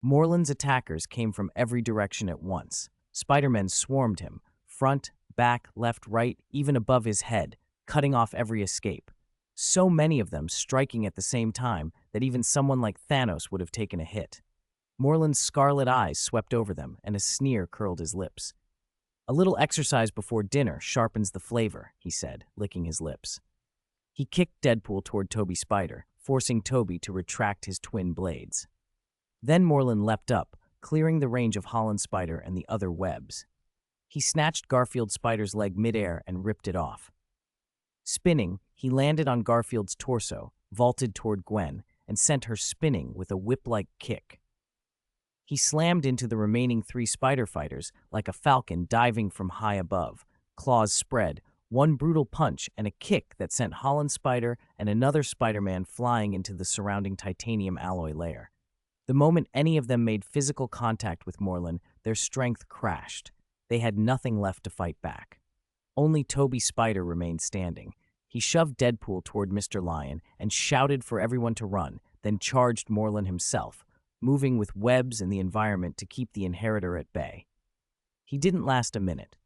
Moreland's attackers came from every direction at once. Spider-Men swarmed him, front, back, left, right, even above his head, cutting off every escape. So many of them striking at the same time that even someone like Thanos would have taken a hit. Moreland's scarlet eyes swept over them, and a sneer curled his lips. "A little exercise before dinner sharpens the flavor," he said, licking his lips. He kicked Deadpool toward Toby Spider, forcing Toby to retract his twin blades. Then Moreland leapt up, clearing the range of Holland Spider and the other webs. He snatched Garfield Spider's leg midair and ripped it off. Spinning, he landed on Garfield's torso, vaulted toward Gwen, and sent her spinning with a whip-like kick. He slammed into the remaining 3 spider fighters like a falcon diving from high above, claws spread, one brutal punch and a kick that sent Holland Spider and another Spider-Man flying into the surrounding titanium alloy layer. The moment any of them made physical contact with Moreland, their strength crashed. They had nothing left to fight back. Only Toby Spider remained standing. He shoved Deadpool toward Mr. Lion and shouted for everyone to run, then charged Moreland himself, moving with webs and the environment to keep the Inheritor at bay. He didn't last a minute.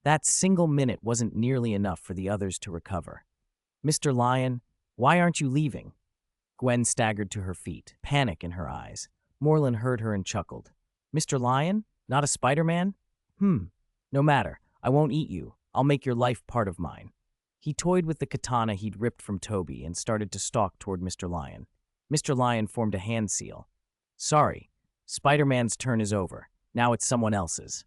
That single minute wasn't nearly enough for the others to recover. "Mr. Lion, why aren't you leaving?" Gwen staggered to her feet, panic in her eyes. Moreland heard her and chuckled. "Mr. Lion? Not a Spider-Man? No matter. I won't eat you. I'll make your life part of mine." He toyed with the katana he'd ripped from Toby and started to stalk toward Mr. Lion. Mr. Lion formed a hand seal. "Sorry. Spider-Man's turn is over. Now it's someone else's."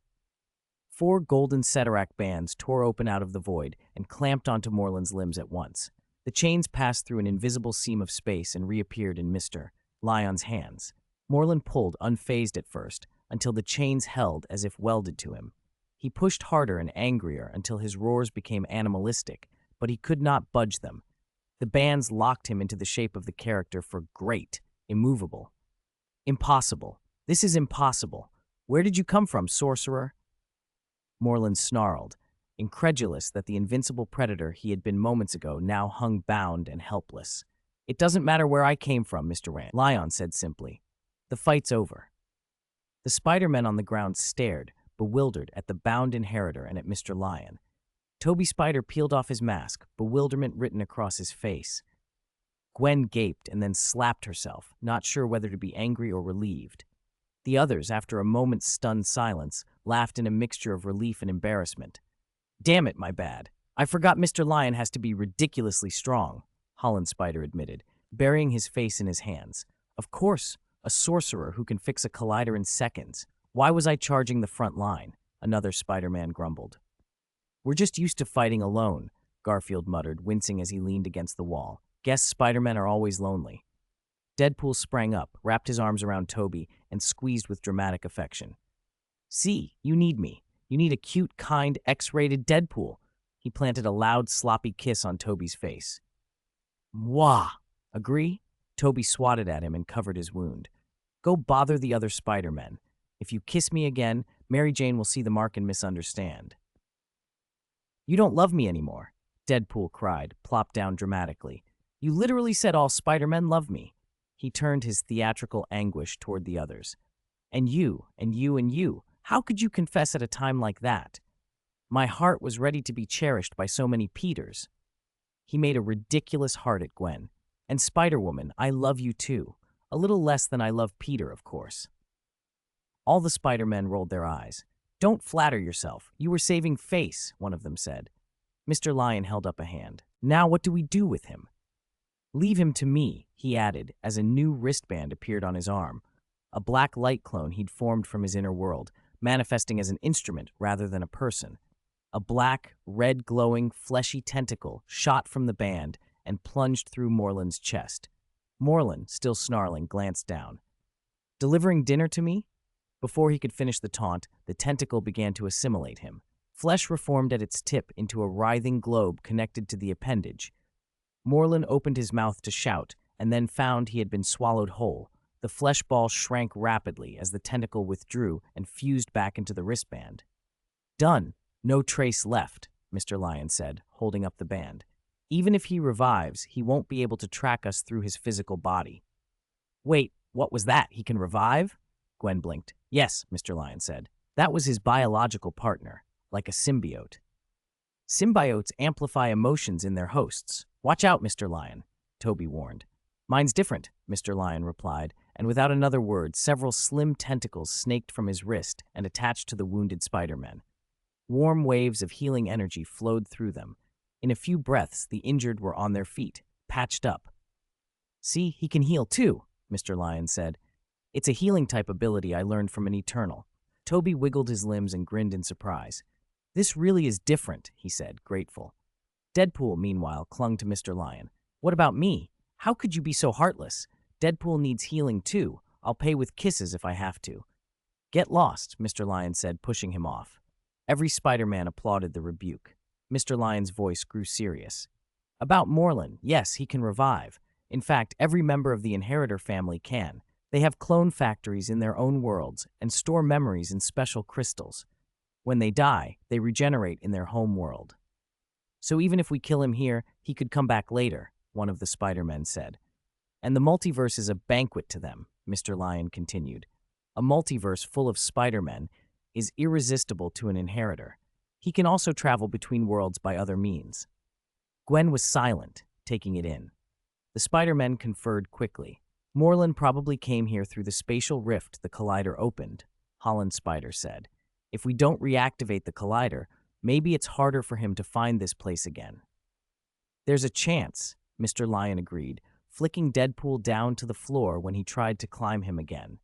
4 golden Ceterac bands tore open out of the void and clamped onto Moreland's limbs at once. The chains passed through an invisible seam of space and reappeared in Mr. Lion's hands. Moreland pulled, unfazed at first, until the chains held as if welded to him. He pushed harder and angrier until his roars became animalistic, but he could not budge them. The bands locked him into the shape of the character for great, immovable. "Impossible. This is impossible. Where did you come from, sorcerer?" Moreland snarled, incredulous that the invincible predator he had been moments ago now hung bound and helpless. "It doesn't matter where I came from, Mr. Lion said simply. "The fight's over." The Spider-Men on the ground stared, bewildered, at the bound Inheritor and at Mr. Lion. Toby Spider peeled off his mask, bewilderment written across his face. Gwen gaped and then slapped herself, not sure whether to be angry or relieved. The others, after a moment's stunned silence, laughed in a mixture of relief and embarrassment. "Damn it, my bad. I forgot Mr. Lion has to be ridiculously strong," Holland Spider admitted, burying his face in his hands. "Of course, a sorcerer who can fix a collider in seconds. Why was I charging the front line?" Another Spider-Man grumbled. "We're just used to fighting alone," Garfield muttered, wincing as he leaned against the wall. "Guess Spider-Men are always lonely." Deadpool sprang up, wrapped his arms around Toby, and squeezed with dramatic affection. "See, you need me. You need a cute, kind, X-rated Deadpool." He planted a loud, sloppy kiss on Toby's face. "Mwah! Agree?" Toby swatted at him and covered his wound. "Go bother the other Spider-Men. If you kiss me again, Mary Jane will see the mark and misunderstand." "You don't love me anymore," Deadpool cried, plopped down dramatically. "You literally said all Spider-Men love me." He turned his theatrical anguish toward the others. "And you, and you, and you. How could you confess at a time like that? My heart was ready to be cherished by so many Peters." He made a ridiculous heart at Gwen. "And Spider-Woman, I love you too. A little less than I love Peter, of course." All the Spider-Men rolled their eyes. "Don't flatter yourself. You were saving face," one of them said. Mr. Lion held up a hand. "Now what do we do with him?" "Leave him to me," he added, as a new wristband appeared on his arm. A black light clone he'd formed from his inner world, manifesting as an instrument rather than a person. A black, red-glowing, fleshy tentacle shot from the band and plunged through Moreland's chest. Moreland, still snarling, glanced down. "Delivering dinner to me?" Before he could finish the taunt, the tentacle began to assimilate him. Flesh reformed at its tip into a writhing globe connected to the appendage. Moreland opened his mouth to shout, and then found he had been swallowed whole. The flesh ball shrank rapidly as the tentacle withdrew and fused back into the wristband. "Done. No trace left," Mr. Lion said, holding up the band. "Even if he revives, he won't be able to track us through his physical body." "Wait, What was that? He can revive? Gwen blinked. Yes, Mr. Lion said. That was his biological partner, like a symbiote. Symbiotes amplify emotions in their hosts. Watch out, Mr. Lion, Toby warned. Mine's different, Mr. Lion replied, and without another word, several slim tentacles snaked from his wrist and attached to the wounded Spider-Man. Warm waves of healing energy flowed through them. In a few breaths, the injured were on their feet, patched up. See, he can heal too, Mr. Lion said. It's a healing type ability I learned from an Eternal. Toby wiggled his limbs and grinned in surprise. This really is different, he said, grateful. Deadpool, meanwhile, clung to Mr. Lion. What about me? How could you be so heartless? Deadpool needs healing too. I'll pay with kisses if I have to. Get lost, Mr. Lion said, pushing him off. Every Spider-Man applauded the rebuke. Mr. Lion's voice grew serious. About Morlun, yes, he can revive. In fact, every member of the Inheritor family can. They have clone factories in their own worlds and store memories in special crystals. When they die, they regenerate in their home world. So even if we kill him here, he could come back later, one of the Spider-Men said. And the multiverse is a banquet to them, Mr. Lion continued. A multiverse full of Spider-Men is irresistible to an Inheritor. He can also travel between worlds by other means. Gwen was silent, taking it in. The Spider-Men conferred quickly. Morlun probably came here through the spatial rift the Collider opened, Holland Spider said. If we don't reactivate the Collider, maybe it's harder for him to find this place again. There's a chance, Mr. Lion agreed, flicking Deadpool down to the floor when he tried to climb him again.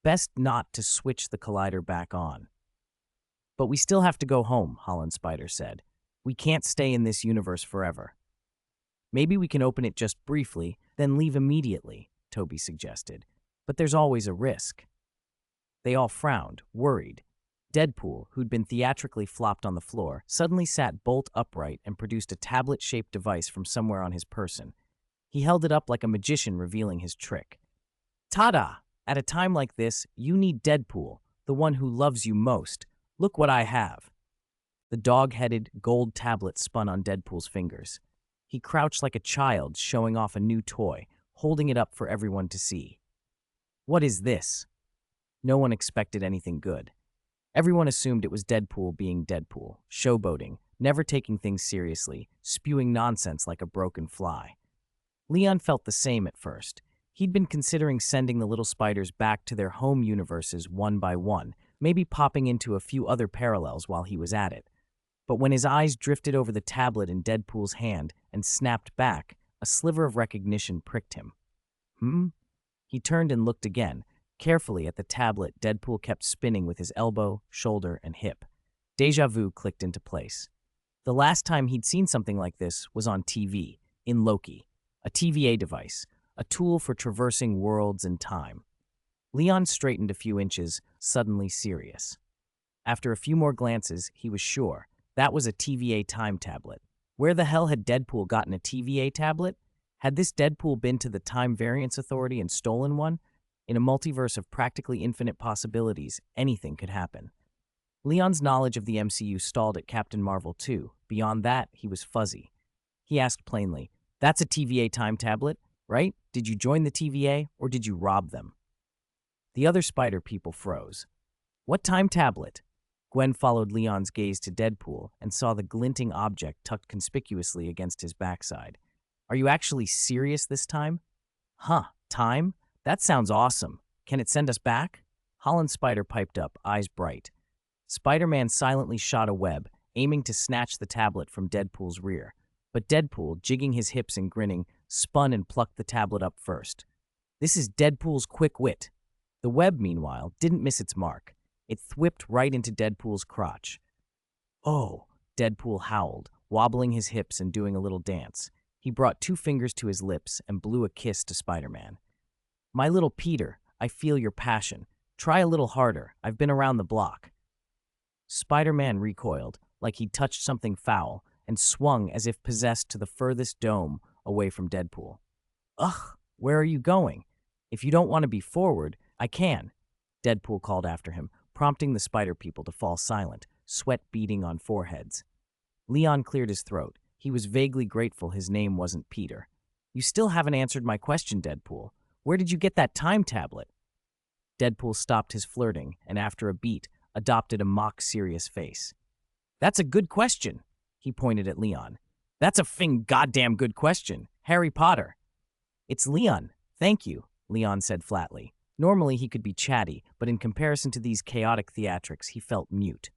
Best not to switch the Collider back on. But we still have to go home, Holland Spider said. We can't stay in this universe forever. Maybe we can open it just briefly, then leave immediately, Toby suggested. But there's always a risk. They all frowned, worried. Deadpool, who'd been theatrically flopped on the floor, suddenly sat bolt upright and produced a tablet-shaped device from somewhere on his person. He held it up like a magician revealing his trick. Ta-da! At a time like this, you need Deadpool, the one who loves you most. Look what I have. The dog-headed, gold tablet spun on Deadpool's fingers. He crouched like a child, showing off a new toy, holding it up for everyone to see. What is this? No one expected anything good. Everyone assumed it was Deadpool being Deadpool, showboating, never taking things seriously, spewing nonsense like a broken fly. Leon felt the same at first. He'd been considering sending the little spiders back to their home universes one by one, maybe popping into a few other parallels while he was at it. But when his eyes drifted over the tablet in Deadpool's hand and snapped back, a sliver of recognition pricked him. He turned and looked again. Carefully at the tablet, Deadpool kept spinning with his elbow, shoulder, and hip. Deja vu clicked into place. The last time he'd seen something like this was on TV, in Loki, a TVA device, a tool for traversing worlds and time. Leon straightened a few inches, suddenly serious. After a few more glances, he was sure. That was a TVA time tablet. Where the hell had Deadpool gotten a TVA tablet? Had this Deadpool been to the Time Variance Authority and stolen one? In a multiverse of practically infinite possibilities, anything could happen. Leon's knowledge of the MCU stalled at Captain Marvel 2. Beyond that, he was fuzzy. He asked plainly, "That's a TVA time tablet, right? Did you join the TVA, or did you rob them?" The other spider people froze. "What time tablet?" Gwen followed Leon's gaze to Deadpool and saw the glinting object tucked conspicuously against his backside. "Are you actually serious this time?" "Huh, time? That sounds awesome. Can it send us back?" Holland Spider piped up, eyes bright. Spider-Man silently shot a web, aiming to snatch the tablet from Deadpool's rear. But Deadpool, jigging his hips and grinning, spun and plucked the tablet up first. This is Deadpool's quick wit. The web, meanwhile, didn't miss its mark. It thwipped right into Deadpool's crotch. "Oh," Deadpool howled, wobbling his hips and doing a little dance. He brought 2 fingers to his lips and blew a kiss to Spider-Man. "My little Peter, I feel your passion. Try a little harder. I've been around the block." Spider-Man recoiled, like he'd touched something foul, and swung as if possessed to the furthest dome away from Deadpool. "Ugh, where are you going? If you don't want to be forward, I can," Deadpool called after him, prompting the spider people to fall silent, sweat beading on foreheads. Leon cleared his throat. He was vaguely grateful his name wasn't Peter. "You still haven't answered my question, Deadpool. Where did you get that time tablet? Deadpool stopped his flirting and after a beat, adopted a mock-serious face. That's a good question, he pointed at Leon. That's a goddamn good question. Harry Potter. It's Leon. Thank you, Leon said flatly. Normally he could be chatty, but in comparison to these chaotic theatrics, he felt mute.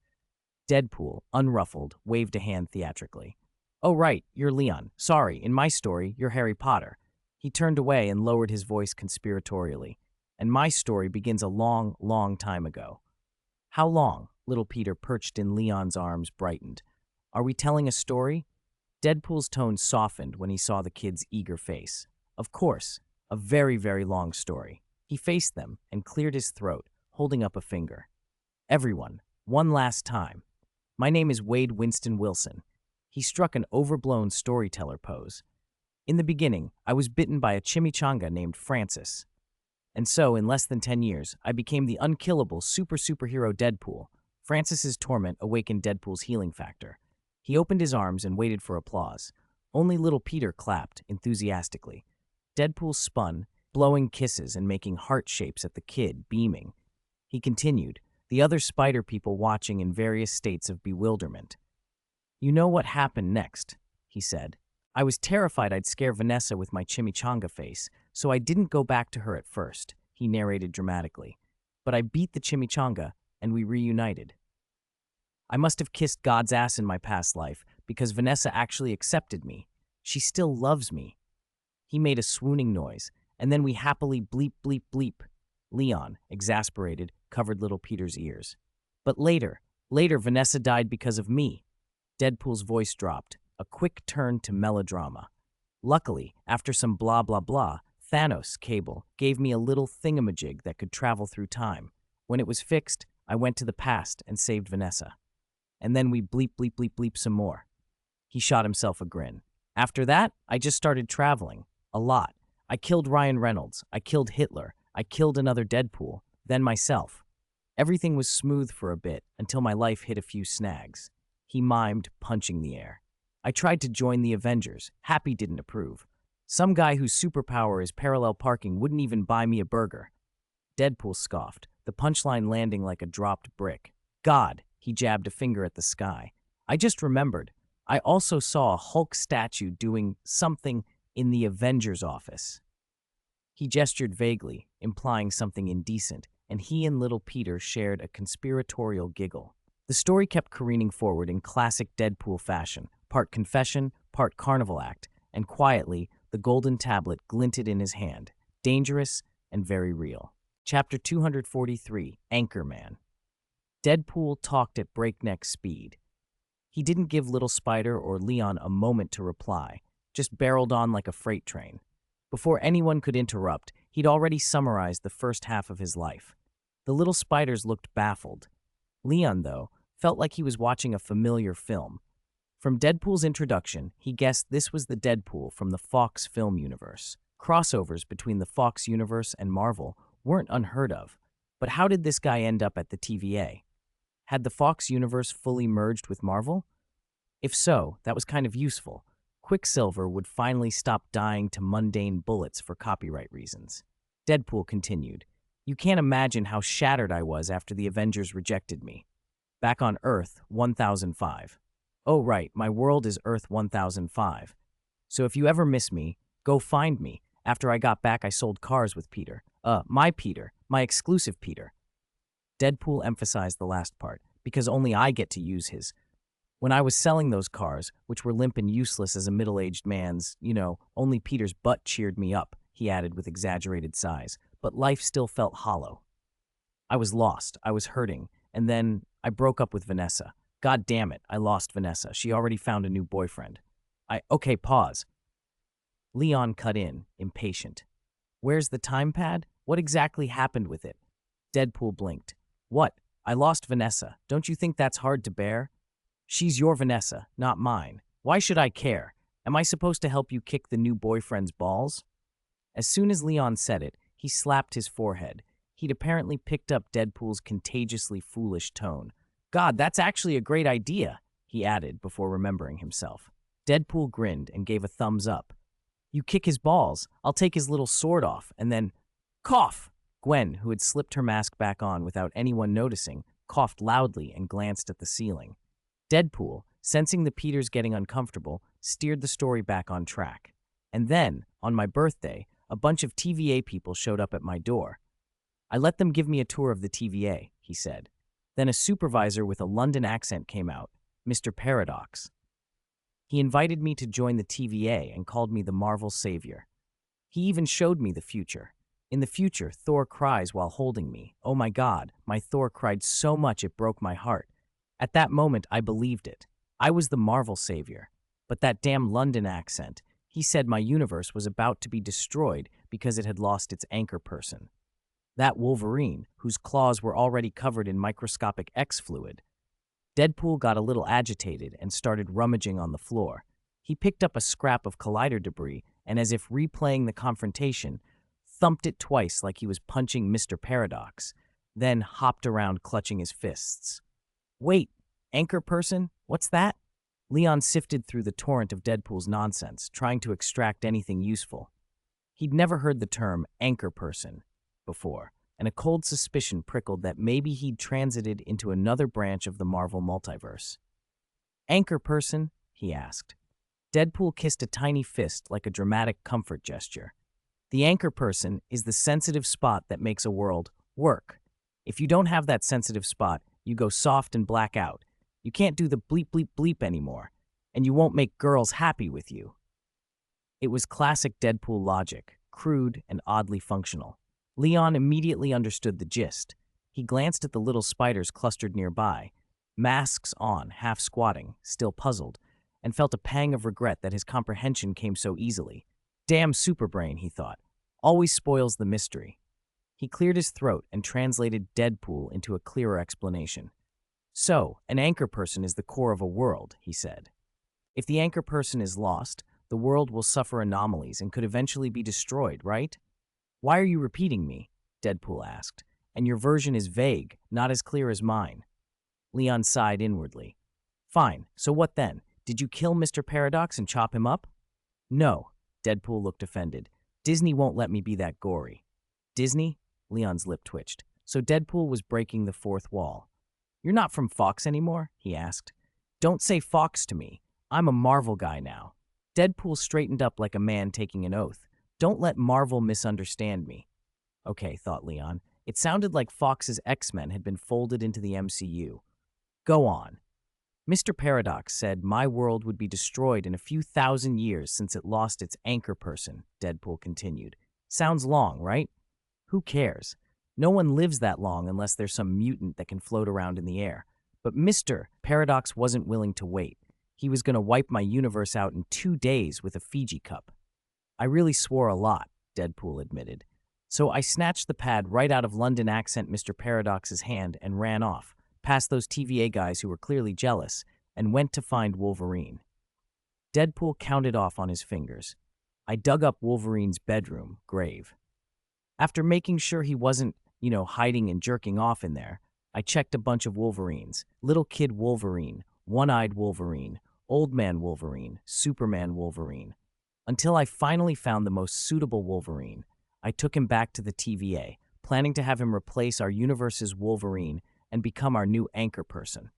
Deadpool, unruffled, waved a hand theatrically. Oh right, you're Leon. Sorry, in my story, you're Harry Potter. He turned away and lowered his voice conspiratorially. And my story begins a long, long time ago. How long? Little Peter, perched in Leon's arms, brightened. Are we telling a story? Deadpool's tone softened when he saw the kid's eager face. Of course, a very, very long story. He faced them and cleared his throat, holding up a finger. Everyone, one last time. My name is Wade Winston Wilson. He struck an overblown storyteller pose. In the beginning, I was bitten by a chimichanga named Francis. And so, in less than 10 years, I became the unkillable superhero Deadpool. Francis's torment awakened Deadpool's healing factor. He opened his arms and waited for applause. Only little Peter clapped enthusiastically. Deadpool spun, blowing kisses and making heart shapes at the kid, beaming. He continued, the other spider people watching in various states of bewilderment. You know what happened next, he said. I was terrified I'd scare Vanessa with my chimichanga face, so I didn't go back to her at first, he narrated dramatically. But I beat the chimichanga, and we reunited. I must have kissed God's ass in my past life, because Vanessa actually accepted me. She still loves me. He made a swooning noise, and then we happily bleep, bleep, bleep. Leon, exasperated, covered little Peter's ears. But later, Vanessa died because of me. Deadpool's voice dropped, a quick turn to melodrama. Luckily, after some blah blah blah, Thanos cable gave me a little thingamajig that could travel through time. When it was fixed, I went to the past and saved Vanessa. And then we bleep, bleep, bleep, bleep some more. He shot himself a grin. After that, I just started traveling. A lot. I killed Ryan Reynolds. I killed Hitler. I killed another Deadpool. Then myself. Everything was smooth for a bit until my life hit a few snags. He mimed, punching the air. I tried to join the Avengers. Happy didn't approve. Some guy whose superpower is parallel parking wouldn't even buy me a burger. Deadpool scoffed, the punchline landing like a dropped brick. God, he jabbed a finger at the sky. I just remembered. I also saw a Hulk statue doing something in the Avengers office. He gestured vaguely, implying something indecent, and he and little Peter shared a conspiratorial giggle. The story kept careening forward in classic Deadpool fashion, part confession, part carnival act, and quietly, the golden tablet glinted in his hand, dangerous and very real. Chapter 243, Anchorman. Deadpool talked at breakneck speed. He didn't give Little Spider or Leon a moment to reply, just barreled on like a freight train. Before anyone could interrupt, he'd already summarized the first half of his life. The little spiders looked baffled. Leon, though, felt like he was watching a familiar film. From Deadpool's introduction, he guessed this was the Deadpool from the Fox film universe. Crossovers between the Fox universe and Marvel weren't unheard of, but how did this guy end up at the TVA? Had the Fox universe fully merged with Marvel? If so, that was kind of useful. Quicksilver would finally stop dying to mundane bullets for copyright reasons. Deadpool continued, You can't imagine how shattered I was after the Avengers rejected me. Back on Earth 1005. Oh right, my world is Earth 1005. So if you ever miss me, go find me. After I got back, I sold cars with Peter. My exclusive Peter. Deadpool emphasized the last part, because only I get to use his. When I was selling those cars, which were limp and useless as a middle-aged man's, only Peter's butt cheered me up, he added with exaggerated sighs, but life still felt hollow. I was lost, I was hurting, and then I broke up with Vanessa. God damn it, I lost Vanessa. She already found a new boyfriend. Okay, pause. Leon cut in, impatient. Where's the time pad? What exactly happened with it? Deadpool blinked. What? I lost Vanessa. Don't you think that's hard to bear? She's your Vanessa, not mine. Why should I care? Am I supposed to help you kick the new boyfriend's balls? As soon as Leon said it, he slapped his forehead. He'd apparently picked up Deadpool's contagiously foolish tone. God, that's actually a great idea, he added before remembering himself. Deadpool grinned and gave a thumbs up. You kick his balls, I'll take his little sword off, and then, Cough! Gwen, who had slipped her mask back on without anyone noticing, coughed loudly and glanced at the ceiling. Deadpool, sensing the Peters getting uncomfortable, steered the story back on track. And then, on my birthday, a bunch of TVA people showed up at my door. I let them give me a tour of the TVA, he said. Then a supervisor with a London accent came out, Mr. Paradox. He invited me to join the TVA and called me the Marvel Savior. He even showed me the future. In the future, Thor cries while holding me. Oh my God, my Thor cried so much it broke my heart. At that moment, I believed it. I was the Marvel Savior. But that damn London accent, he said my universe was about to be destroyed because it had lost its anchor person. That Wolverine, whose claws were already covered in microscopic X fluid. Deadpool got a little agitated and started rummaging on the floor. He picked up a scrap of collider debris and, as if replaying the confrontation, thumped it twice like he was punching Mr. Paradox, then hopped around clutching his fists. Wait, anchor person? What's that? Leon sifted through the torrent of Deadpool's nonsense, trying to extract anything useful. He'd never heard the term anchor person before, and a cold suspicion prickled that maybe he'd transited into another branch of the Marvel Multiverse. Anchor person? He asked. Deadpool kissed a tiny fist like a dramatic comfort gesture. The anchor person is the sensitive spot that makes a world work. If you don't have that sensitive spot, you go soft and black out. You can't do the bleep bleep bleep anymore, and you won't make girls happy with you. It was classic Deadpool logic, crude and oddly functional. Leon immediately understood the gist. He glanced at the little spiders clustered nearby, masks on, half squatting, still puzzled, and felt a pang of regret that his comprehension came so easily. Damn superbrain, he thought. Always spoils the mystery. He cleared his throat and translated Deadpool into a clearer explanation. So, an anchor person is the core of a world, he said. If the anchor person is lost, the world will suffer anomalies and could eventually be destroyed, right? Why are you repeating me? Deadpool asked. And your version is vague, not as clear as mine. Leon sighed inwardly. Fine, so what then? Did you kill Mr. Paradox and chop him up? No. Deadpool looked offended. Disney won't let me be that gory. Disney? Leon's lip twitched. So Deadpool was breaking the fourth wall. You're not from Fox anymore? He asked. Don't say Fox to me. I'm a Marvel guy now. Deadpool straightened up like a man taking an oath. Don't let Marvel misunderstand me. Okay, thought Leon. It sounded like Fox's X-Men had been folded into the MCU. Go on. Mr. Paradox said my world would be destroyed in a few thousand years since it lost its anchor person, Deadpool continued. Sounds long, right? Who cares? No one lives that long unless there's some mutant that can float around in the air. But Mr. Paradox wasn't willing to wait. He was going to wipe my universe out in 2 days with a Fiji cup. I really swore a lot, Deadpool admitted. So I snatched the pad right out of London accent Mr. Paradox's hand and ran off, past those TVA guys who were clearly jealous, and went to find Wolverine. Deadpool counted off on his fingers. I dug up Wolverine's bedroom grave. After making sure he wasn't, hiding and jerking off in there, I checked a bunch of Wolverines. Little kid Wolverine, one-eyed Wolverine, old man Wolverine, Superman Wolverine. Until I finally found the most suitable Wolverine, I took him back to the TVA, planning to have him replace our universe's Wolverine and become our new anchor person.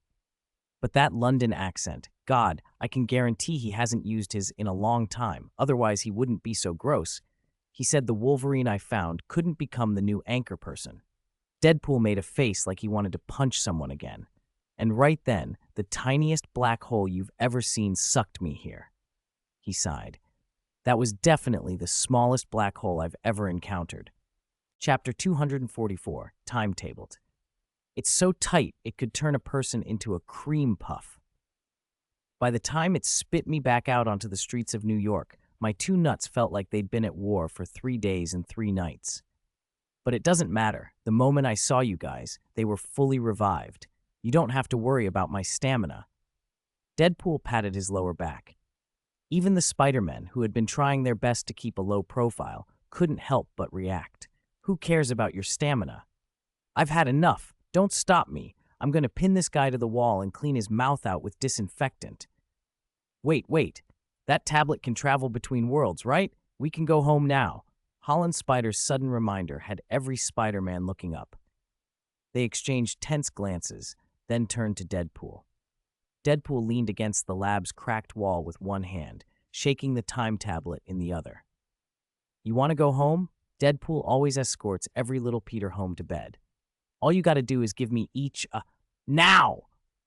But that London accent, God, I can guarantee he hasn't used his in a long time, otherwise he wouldn't be so gross. He said the Wolverine I found couldn't become the new anchor person. Deadpool made a face like he wanted to punch someone again. And right then, the tiniest black hole you've ever seen sucked me here. He sighed. That was definitely the smallest black hole I've ever encountered. Chapter 244, Timetabled. It's so tight it could turn a person into a cream puff. By the time it spit me back out onto the streets of New York, my two nuts felt like they'd been at war for 3 days and 3 nights. But it doesn't matter. The moment I saw you guys, they were fully revived. You don't have to worry about my stamina. Deadpool patted his lower back. Even the Spider-Men, who had been trying their best to keep a low profile, couldn't help but react. Who cares about your stamina? I've had enough. Don't stop me. I'm going to pin this guy to the wall and clean his mouth out with disinfectant. Wait. That tablet can travel between worlds, right? We can go home now. Holland Spider's sudden reminder had every Spider-Man looking up. They exchanged tense glances, then turned to Deadpool. Deadpool leaned against the lab's cracked wall with one hand, shaking the time tablet in the other. You want to go home? Deadpool always escorts every little Peter home to bed. All you gotta do is give me each a... Now!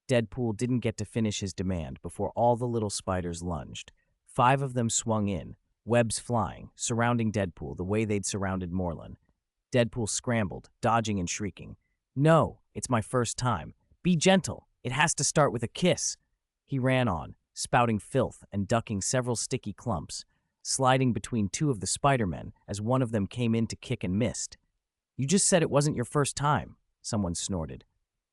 Deadpool didn't get to finish his demand before all the little spiders lunged. 5 of them swung in, webs flying, surrounding Deadpool the way they'd surrounded Morlun. Deadpool scrambled, dodging and shrieking. No, it's my first time. Be gentle. It has to start with a kiss. He ran on, spouting filth and ducking several sticky clumps, sliding between 2 of the Spider-Men as one of them came in to kick and missed. You just said it wasn't your first time, someone snorted.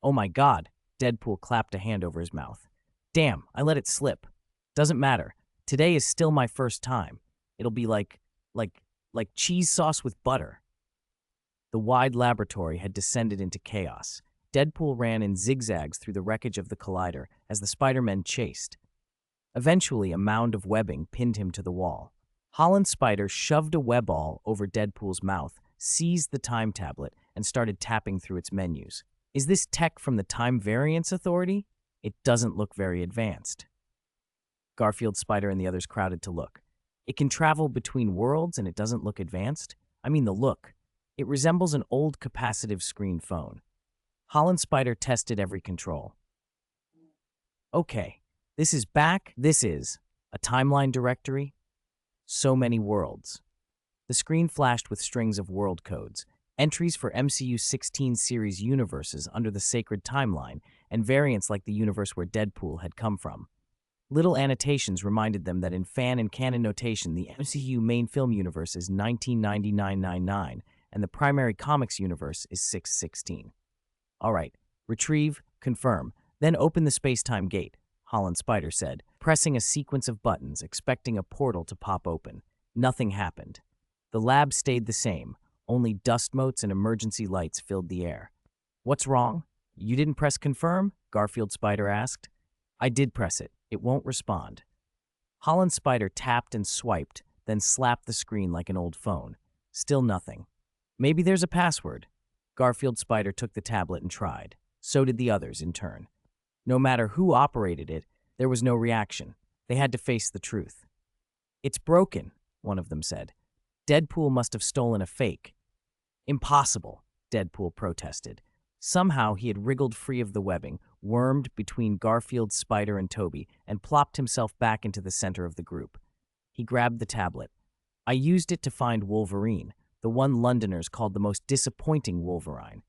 Oh my God, Deadpool clapped a hand over his mouth. Damn, I let it slip. Doesn't matter. Today is still my first time. It'll be like cheese sauce with butter. The wide laboratory had descended into chaos. Deadpool ran in zigzags through the wreckage of the collider as the Spider-Men chased. Eventually, a mound of webbing pinned him to the wall. Holland Spider shoved a web all over Deadpool's mouth, seized the time tablet, and started tapping through its menus. Is this tech from the Time Variance Authority? It doesn't look very advanced. Garfield Spider and the others crowded to look. It can travel between worlds and it doesn't look advanced? I mean the look. It resembles an old capacitive screen phone. Holland Spider tested every control. Okay, this is a timeline directory. So many worlds. The screen flashed with strings of world codes, entries for MCU 16 series universes under the sacred timeline, and variants like the universe where Deadpool had come from. Little annotations reminded them that in fan and canon notation, the MCU main film universe is 1999-99, and the primary comics universe is 616. All right, retrieve, confirm, then open the space-time gate, Holland Spider said, pressing a sequence of buttons, expecting a portal to pop open. Nothing happened. The lab stayed the same, only dust motes and emergency lights filled the air. What's wrong? You didn't press confirm? Garfield Spider asked. I did press it. It won't respond. Holland Spider tapped and swiped, then slapped the screen like an old phone. Still nothing. Maybe there's a password. Garfield Spider took the tablet and tried. So did the others in turn. No matter who operated it, there was no reaction. They had to face the truth. It's broken, one of them said. Deadpool must have stolen a fake. Impossible, Deadpool protested. Somehow he had wriggled free of the webbing, wormed between Garfield, Spider, and Toby, and plopped himself back into the center of the group. He grabbed the tablet. I used it to find Wolverine, the one Londoners called the most disappointing Wolverine.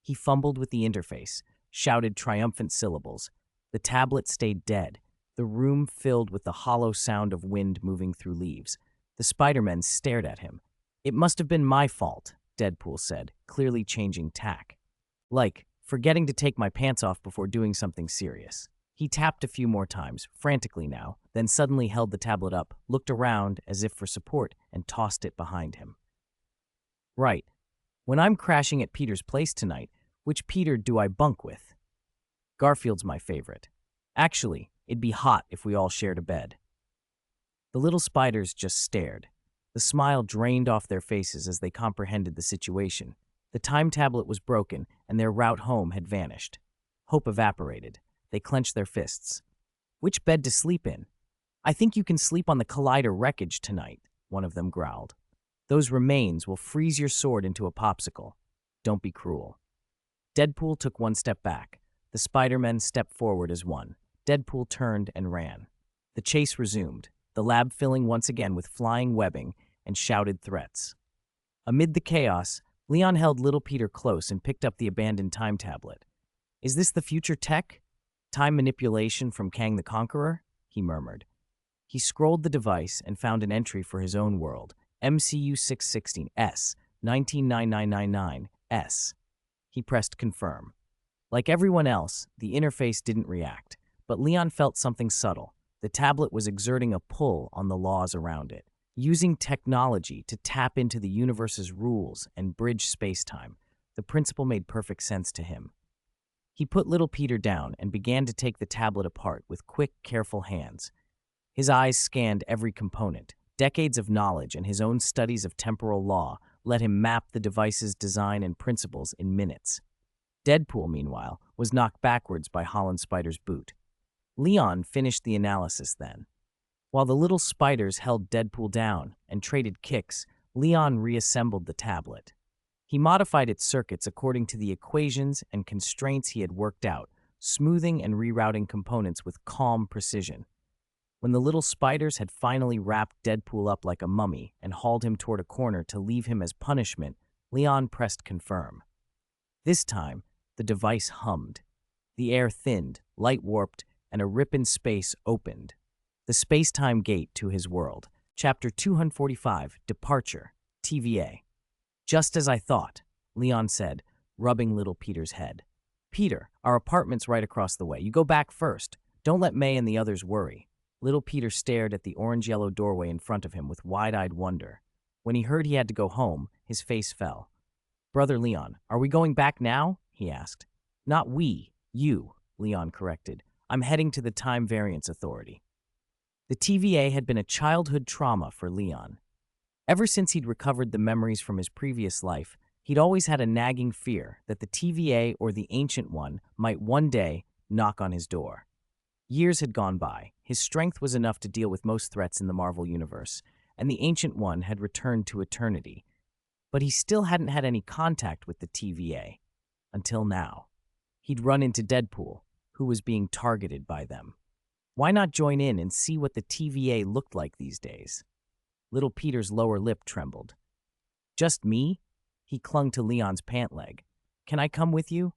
He fumbled with the interface, shouted triumphant syllables. The tablet stayed dead, the room filled with the hollow sound of wind moving through leaves. The Spider-Men stared at him. It must have been my fault, Deadpool said, clearly changing tack. Like, forgetting to take my pants off before doing something serious. He tapped a few more times, frantically now, then suddenly held the tablet up, looked around as if for support, and tossed it behind him. Right. When I'm crashing at Peter's place tonight, which Peter do I bunk with? Garfield's my favorite. Actually, it'd be hot if we all shared a bed. The little spiders just stared. The smile drained off their faces as they comprehended the situation. The time tablet was broken, and their route home had vanished. Hope evaporated. They clenched their fists. Which bed to sleep in? I think you can sleep on the collider wreckage tonight, one of them growled. Those remains will freeze your sword into a popsicle. Don't be cruel. Deadpool took one step back. The Spider-Men stepped forward as one. Deadpool turned and ran. The chase resumed, the lab filling once again with flying webbing and shouted threats. Amid the chaos, Leon held little Peter close and picked up the abandoned time tablet. Is this the future tech? Time manipulation from Kang the Conqueror? He murmured. He scrolled the device and found an entry for his own world, MCU 616 S, 199999 S. He pressed confirm. Like everyone else, the interface didn't react, but Leon felt something subtle. The tablet was exerting a pull on the laws around it, using technology to tap into the universe's rules and bridge space-time. The principle made perfect sense to him. He put little Peter down and began to take the tablet apart with quick, careful hands. His eyes scanned every component, Decades of knowledge and his own studies of temporal law let him map the device's design and principles in minutes. Deadpool, meanwhile, was knocked backwards by Holland Spider's boot. Leon finished the analysis then. While the little spiders held Deadpool down and traded kicks, Leon reassembled the tablet. He modified its circuits according to the equations and constraints he had worked out, smoothing and rerouting components with calm precision. When the little spiders had finally wrapped Deadpool up like a mummy and hauled him toward a corner to leave him as punishment, Leon pressed confirm. This time, the device hummed. The air thinned, light warped, and a rip in space opened. The space-time gate to his world. Chapter 245, Departure, TVA. Just as I thought, Leon said, rubbing little Peter's head. Peter, our apartment's right across the way. You go back first. Don't let May and the others worry. Little Peter stared at the orange-yellow doorway in front of him with wide-eyed wonder. When he heard he had to go home, his face fell. Brother Leon, are we going back now? He asked. Not we, you, Leon corrected. I'm heading to the Time Variance Authority. The TVA had been a childhood trauma for Leon. Ever since he'd recovered the memories from his previous life, he'd always had a nagging fear that the TVA or the Ancient One might one day knock on his door. Years had gone by. His strength was enough to deal with most threats in the Marvel Universe, and the Ancient One had returned to eternity. But he still hadn't had any contact with the TVA. Until now. He'd run into Deadpool, who was being targeted by them. Why not join in and see what the TVA looked like these days? Little Peter's lower lip trembled. Just me? He clung to Leon's pant leg. Can I come with you?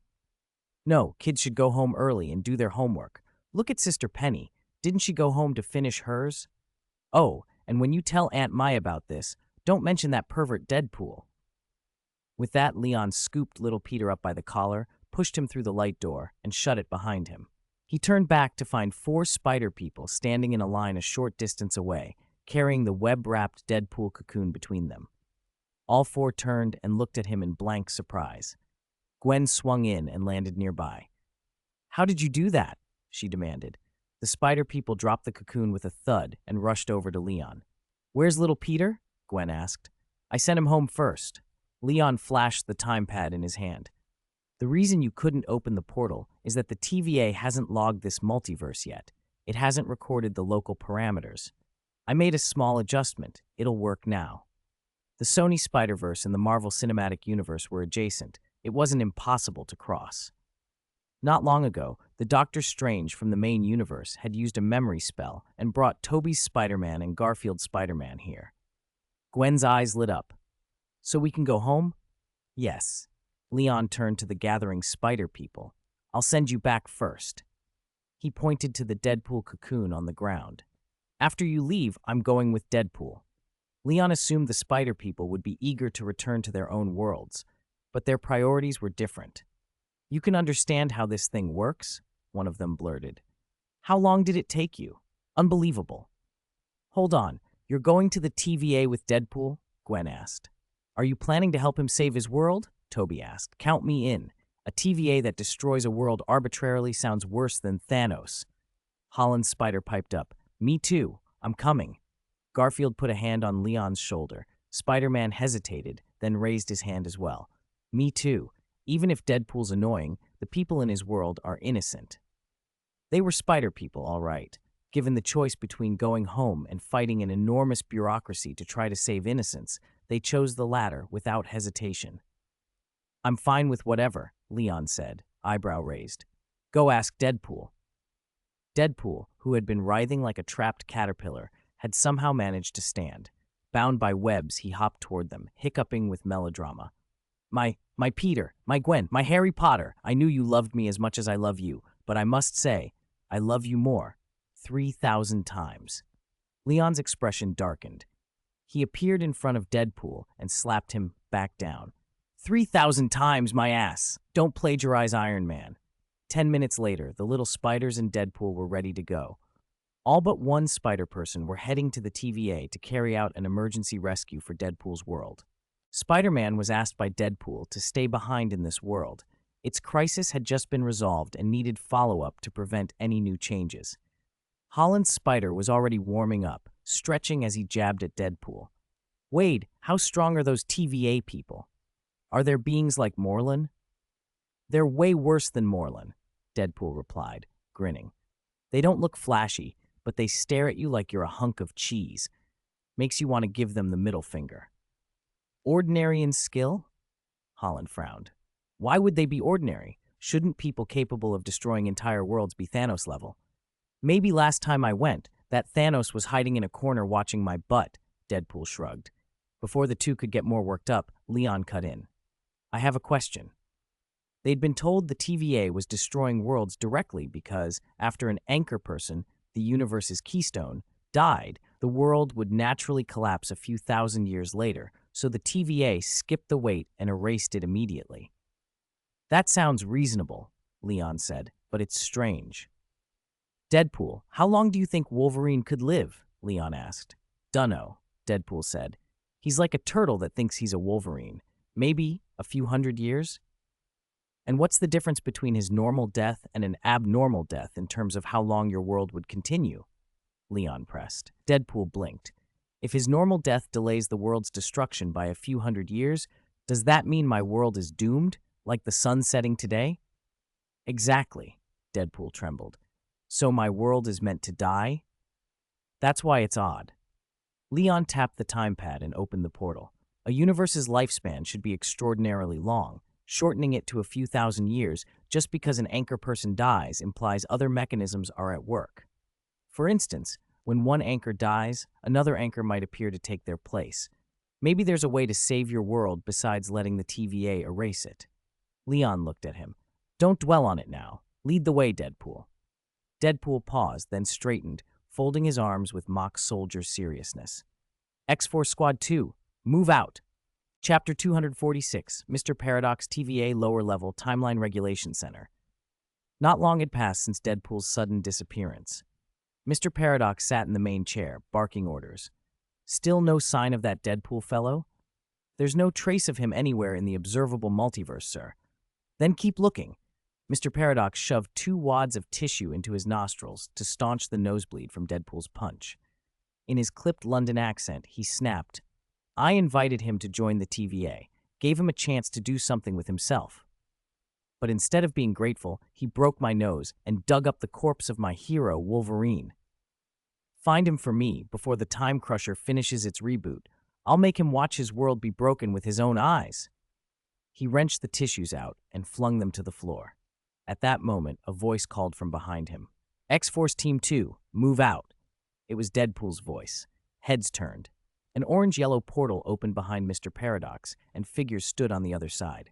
No, kids should go home early and do their homework. Look at Sister Penny. Didn't she go home to finish hers? Oh, and when you tell Aunt Mai about this, don't mention that pervert Deadpool. With that, Leon scooped little Peter up by the collar, pushed him through the light door, and shut it behind him. He turned back to find 4 spider people standing in a line a short distance away, carrying the web-wrapped Deadpool cocoon between them. All 4 turned and looked at him in blank surprise. Gwen swung in and landed nearby. How did you do that? She demanded. The spider people dropped the cocoon with a thud and rushed over to Leon. Where's little Peter? Gwen asked. I sent him home first. Leon flashed the time pad in his hand. The reason you couldn't open the portal is that the TVA hasn't logged this multiverse yet. It hasn't recorded the local parameters. I made a small adjustment. It'll work now. The Sony Spider-Verse and the Marvel Cinematic Universe were adjacent. It wasn't impossible to cross. Not long ago, the Doctor Strange from the main universe had used a memory spell and brought Tobey's Spider-Man and Garfield's Spider-Man here. Gwen's eyes lit up. So we can go home? Yes. Leon turned to the gathering spider people. I'll send you back first. He pointed to the Deadpool cocoon on the ground. After you leave, I'm going with Deadpool. Leon assumed the spider people would be eager to return to their own worlds, but their priorities were different. You can understand how this thing works? One of them blurted. How long did it take you? Unbelievable. Hold on, you're going to the TVA with Deadpool? Gwen asked. Are you planning to help him save his world? Toby asked. Count me in. A TVA that destroys a world arbitrarily sounds worse than Thanos. Holland's spider piped up. Me too. I'm coming. Garfield put a hand on Leon's shoulder. Spider-Man hesitated, then raised his hand as well. Me too. Even if Deadpool's annoying, the people in his world are innocent. They were spider people, all right. Given the choice between going home and fighting an enormous bureaucracy to try to save innocence, they chose the latter without hesitation. I'm fine with whatever, Leon said, eyebrow raised. Go ask Deadpool. Deadpool, who had been writhing like a trapped caterpillar, had somehow managed to stand. Bound by webs, he hopped toward them, hiccuping with melodrama. My Peter, my Gwen, my Harry Potter, I knew you loved me as much as I love you, but I must say, I love you more. 3,000 times. Leon's expression darkened. He appeared in front of Deadpool and slapped him back down. 3,000 times, my ass! Don't plagiarize Iron Man. 10 minutes later, the little spiders and Deadpool were ready to go. All but one spider person were heading to the TVA to carry out an emergency rescue for Deadpool's world. Spider-Man was asked by Deadpool to stay behind in this world. Its crisis had just been resolved and needed follow-up to prevent any new changes. Holland's spider was already warming up, stretching as he jabbed at Deadpool. Wade, how strong are those TVA people? Are there beings like Morlun? They're way worse than Morlun, Deadpool replied, grinning. They don't look flashy, but they stare at you like you're a hunk of cheese. Makes you want to give them the middle finger. Ordinary in skill? Holland frowned. Why would they be ordinary? Shouldn't people capable of destroying entire worlds be Thanos level? Maybe last time I went, that Thanos was hiding in a corner watching my butt, Deadpool shrugged. Before the two could get more worked up, Leon cut in. I have a question. They'd been told the TVA was destroying worlds directly because, after an anchor person, the universe's keystone, died, the world would naturally collapse a few thousand years later, so the TVA skipped the wait and erased it immediately. That sounds reasonable, Leon said, but it's strange. Deadpool, how long do you think Wolverine could live? Leon asked. Dunno, Deadpool said. He's like a turtle that thinks he's a Wolverine. Maybe a few hundred years? And what's the difference between his normal death and an abnormal death in terms of how long your world would continue? Leon pressed. Deadpool blinked. If his normal death delays the world's destruction by a few hundred years, does that mean my world is doomed, like the sun setting today? Exactly, Deadpool trembled. So my world is meant to die? That's why it's odd. Leon tapped the time pad and opened the portal. A universe's lifespan should be extraordinarily long. Shortening it to a few thousand years just because an anchor person dies implies other mechanisms are at work. For instance, when one anchor dies, another anchor might appear to take their place. Maybe there's a way to save your world besides letting the TVA erase it. Leon looked at him. Don't dwell on it now. Lead the way, Deadpool. Deadpool paused, then straightened, folding his arms with mock soldier seriousness. X-Force Squad 2, move out. Chapter 246, Mr. Paradox TVA Lower Level Timeline Regulation Center. Not long had passed since Deadpool's sudden disappearance. Mr. Paradox sat in the main chair, barking orders. Still no sign of that Deadpool fellow? There's no trace of him anywhere in the observable multiverse, sir. Then keep looking. Mr. Paradox shoved 2 wads of tissue into his nostrils to staunch the nosebleed from Deadpool's punch. In his clipped London accent, he snapped, I invited him to join the TVA, gave him a chance to do something with himself. But instead of being grateful, he broke my nose and dug up the corpse of my hero, Wolverine. Find him for me before the Time Crusher finishes its reboot. I'll make him watch his world be broken with his own eyes. He wrenched the tissues out and flung them to the floor. At that moment, a voice called from behind him. X-Force Team 2, move out. It was Deadpool's voice. Heads turned. An orange-yellow portal opened behind Mr. Paradox, and figures stood on the other side.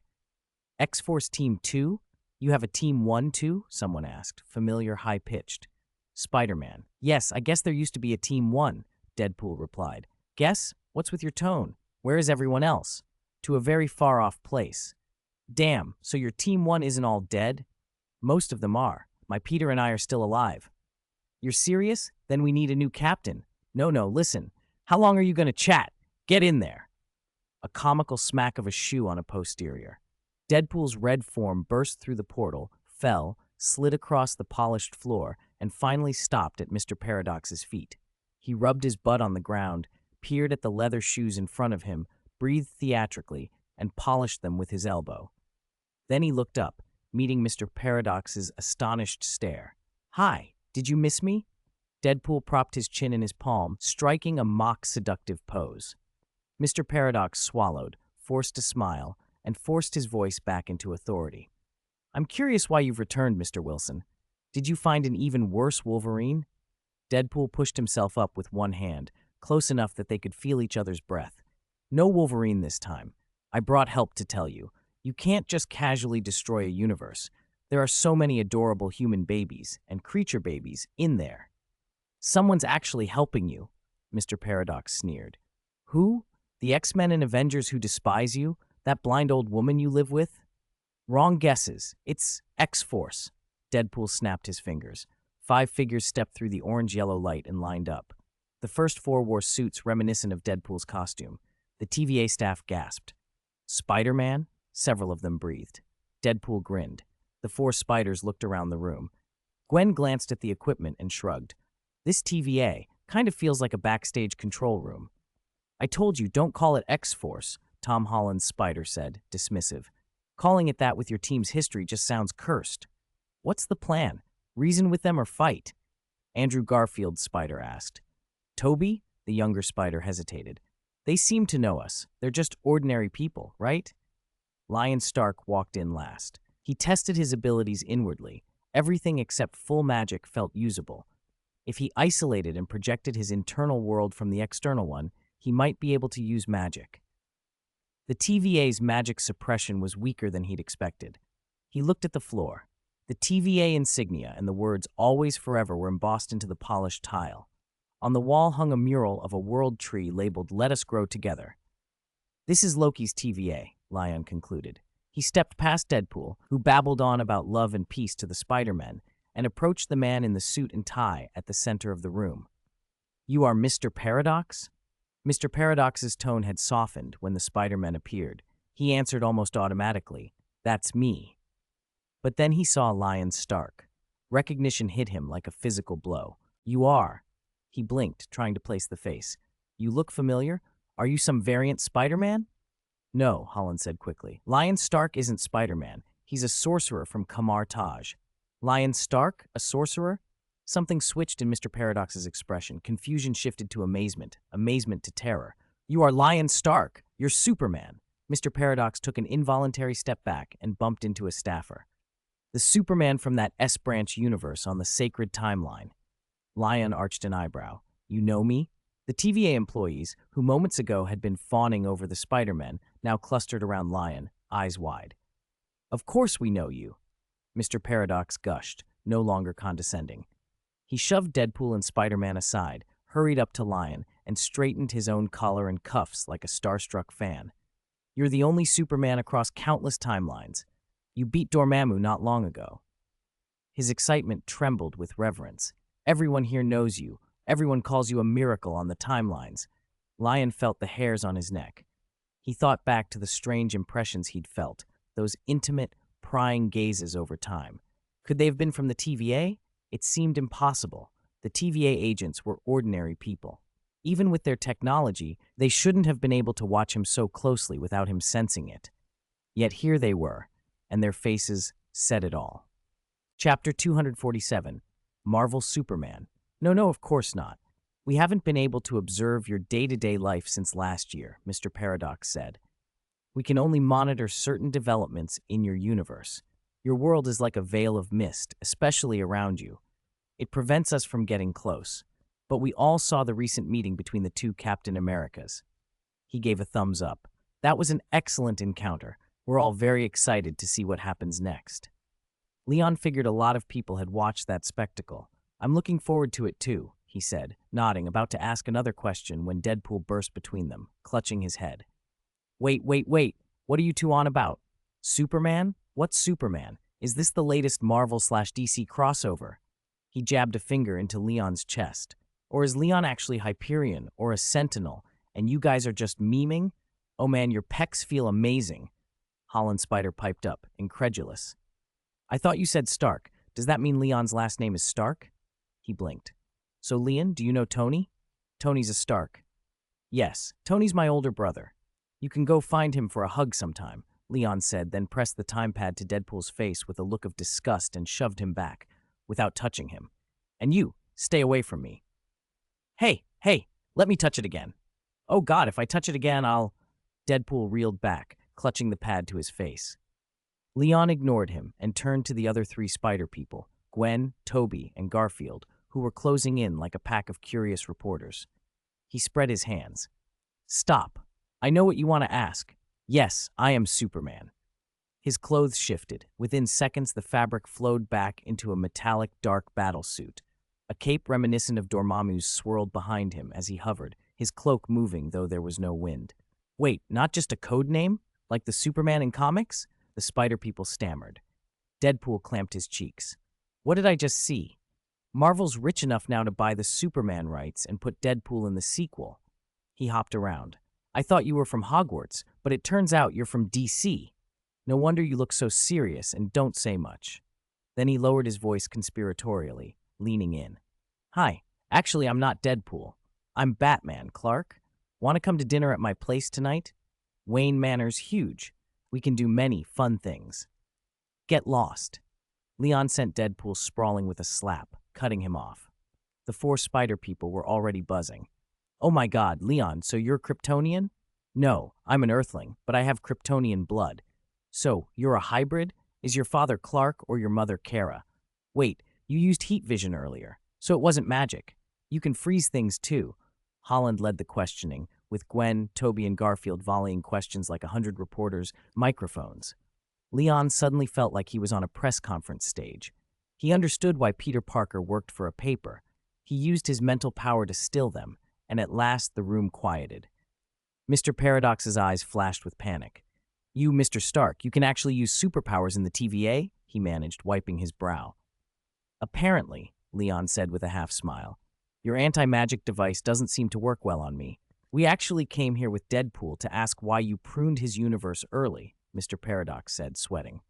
X-Force Team 2? You have a Team 1 too? Someone asked, familiar, high-pitched. Spider-Man. Yes, I guess there used to be a Team 1, Deadpool replied. Guess? What's with your tone? Where is everyone else? To a very far-off place. Damn, so your Team 1 isn't all dead? Most of them are. My Peter and I are still alive. You're serious? Then we need a new captain. No, listen. How long are you going to chat? Get in there. A comical smack of a shoe on a posterior. Deadpool's red form burst through the portal, fell, slid across the polished floor, and finally stopped at Mr. Paradox's feet. He rubbed his butt on the ground, peered at the leather shoes in front of him, breathed theatrically, and polished them with his elbow. Then he looked up, meeting Mr. Paradox's astonished stare. Hi, did you miss me? Deadpool propped his chin in his palm, striking a mock seductive pose. Mr. Paradox swallowed, forced a smile, and forced his voice back into authority. I'm curious why you've returned, Mr. Wilson. Did you find an even worse Wolverine? Deadpool pushed himself up with one hand, close enough that they could feel each other's breath. No Wolverine this time. I brought help to tell you. You can't just casually destroy a universe. There are so many adorable human babies and creature babies in there. Someone's actually helping you, Mr. Paradox sneered. Who? The X-Men and Avengers who despise you? That blind old woman you live with? Wrong guesses. It's X-Force. Deadpool snapped his fingers. 5 figures stepped through the orange-yellow light and lined up. The first 4 wore suits reminiscent of Deadpool's costume. The TVA staff gasped. Spider-Man? Several of them breathed. Deadpool grinned. The 4 spiders looked around the room. Gwen glanced at the equipment and shrugged. This TVA, Kind of feels like a backstage control room. I told you, don't call it X-Force, Tom Holland's Spider said, dismissive. Calling it that with your team's history just sounds cursed. What's the plan? Reason with them or fight? Andrew Garfield's Spider asked. Toby, the younger Spider, hesitated. They seem to know us. They're just ordinary people, right? Lion Stark walked in last. He tested his abilities inwardly. Everything except full magic felt usable. If he isolated and projected his internal world from the external one, he might be able to use magic. The TVA's magic suppression was weaker than he'd expected. He looked at the floor. The TVA insignia and the words "Always Forever" were embossed into the polished tile. On the wall hung a mural of a world tree labeled "Let Us Grow Together." This is Loki's TVA, Lion concluded. He stepped past Deadpool, who babbled on about love and peace to the Spider-Men, and approached the man in the suit and tie at the center of the room. You are Mr. Paradox? Mr. Paradox's tone had softened when the Spider-Men appeared. He answered almost automatically, That's me. But then he saw Lion Stark. Recognition hit him like a physical blow. You are. He blinked, trying to place the face. You look familiar? Are you some variant Spider-Man? No, Holland said quickly. Lion Stark isn't Spider-Man. He's a sorcerer from Kamar Taj. Lion Stark? A sorcerer? Something switched in Mr. Paradox's expression. Confusion shifted to amazement, amazement to terror. You are Lion Stark. You're Superman. Mr. Paradox took an involuntary step back and bumped into a staffer. The Superman from that S-branch universe on the sacred timeline. Lion arched an eyebrow. You know me? The TVA employees, who moments ago had been fawning over the Spider-Men, now clustered around Lion, eyes wide. Of course we know you. Mr. Paradox gushed, no longer condescending. He shoved Deadpool and Spider-Man aside, hurried up to Lion, and straightened his own collar and cuffs like a starstruck fan. You're the only Superman across countless timelines. You beat Dormammu not long ago. His excitement trembled with reverence. Everyone here knows you. Everyone calls you a miracle on the timelines. Lion felt the hairs on his neck. He thought back to the strange impressions he'd felt, those intimate, prying gazes over time. Could they have been from the TVA? It seemed impossible. The TVA agents were ordinary people. Even with their technology, they shouldn't have been able to watch him so closely without him sensing it. Yet here they were, and their faces said it all. Chapter 247, Marvel Superman. No, of course not. We haven't been able to observe your day-to-day life since last year, Mr. Paradox said. We can only monitor certain developments in your universe. Your world is like a veil of mist, especially around you. It prevents us from getting close. But we all saw the recent meeting between the two Captain Americas. He gave a thumbs up. That was an excellent encounter. We're all very excited to see what happens next. Leon figured a lot of people had watched that spectacle. I'm looking forward to it too, he said, nodding, about to ask another question when Deadpool burst between them, clutching his head. Wait. What are you two on about? Superman? What's Superman? Is this the latest Marvel/DC crossover? He jabbed a finger into Leon's chest. Or is Leon actually Hyperion or a Sentinel, and you guys are just memeing? Oh man, your pecs feel amazing. Holland Spider piped up, incredulous. I thought you said Stark. Does that mean Leon's last name is Stark? He blinked. So Leon, do you know Tony? Tony's a Stark. Yes, Tony's my older brother. You can go find him for a hug sometime, Leon said, then pressed the time pad to Deadpool's face with a look of disgust and shoved him back, without touching him. And you, stay away from me. Hey, let me touch it again. Oh God, if I touch it again, I'll... Deadpool reeled back, clutching the pad to his face. Leon ignored him and turned to the other three spider people, Gwen, Toby, and Garfield, who were closing in like a pack of curious reporters. He spread his hands. Stop. I know what you want to ask. Yes, I am Superman. His clothes shifted. Within seconds, the fabric flowed back into a metallic, dark battlesuit. A cape reminiscent of Dormammu's swirled behind him as he hovered, his cloak moving though there was no wind. Wait, not just a code name? Like the Superman in comics? The spider people stammered. Deadpool clamped his cheeks. What did I just see? Marvel's rich enough now to buy the Superman rights and put Deadpool in the sequel. He hopped around. I thought you were from Hogwarts, but it turns out you're from DC. No wonder you look so serious and don't say much. Then he lowered his voice conspiratorially, leaning in. Hi, Actually, I'm not Deadpool. I'm Batman, Clark. Want to come to dinner at my place tonight? Wayne Manor's huge. We can do many fun things. Get lost. Leon sent Deadpool sprawling with a slap, cutting him off. The four spider people were already buzzing. Oh my god, Leon, so you're Kryptonian? No, I'm an Earthling, but I have Kryptonian blood. So, you're a hybrid? Is your father Clark or your mother Kara? Wait, you used heat vision earlier, so it wasn't magic. You can freeze things too. Holland led the questioning, with Gwen, Toby, and Garfield volleying questions like 100 reporters' microphones. Leon suddenly felt like he was on a press conference stage. He understood why Peter Parker worked for a paper. He used his mental power to still them, and at last the room quieted. Mr. Paradox's eyes flashed with panic. You, Mr. Stark, you can actually use superpowers in the TVA? He managed, wiping his brow. Apparently, Leon said with a half-smile. Your anti-magic device doesn't seem to work well on me. We actually came here with Deadpool to ask why you pruned his universe early, Mr. Paradox said, sweating.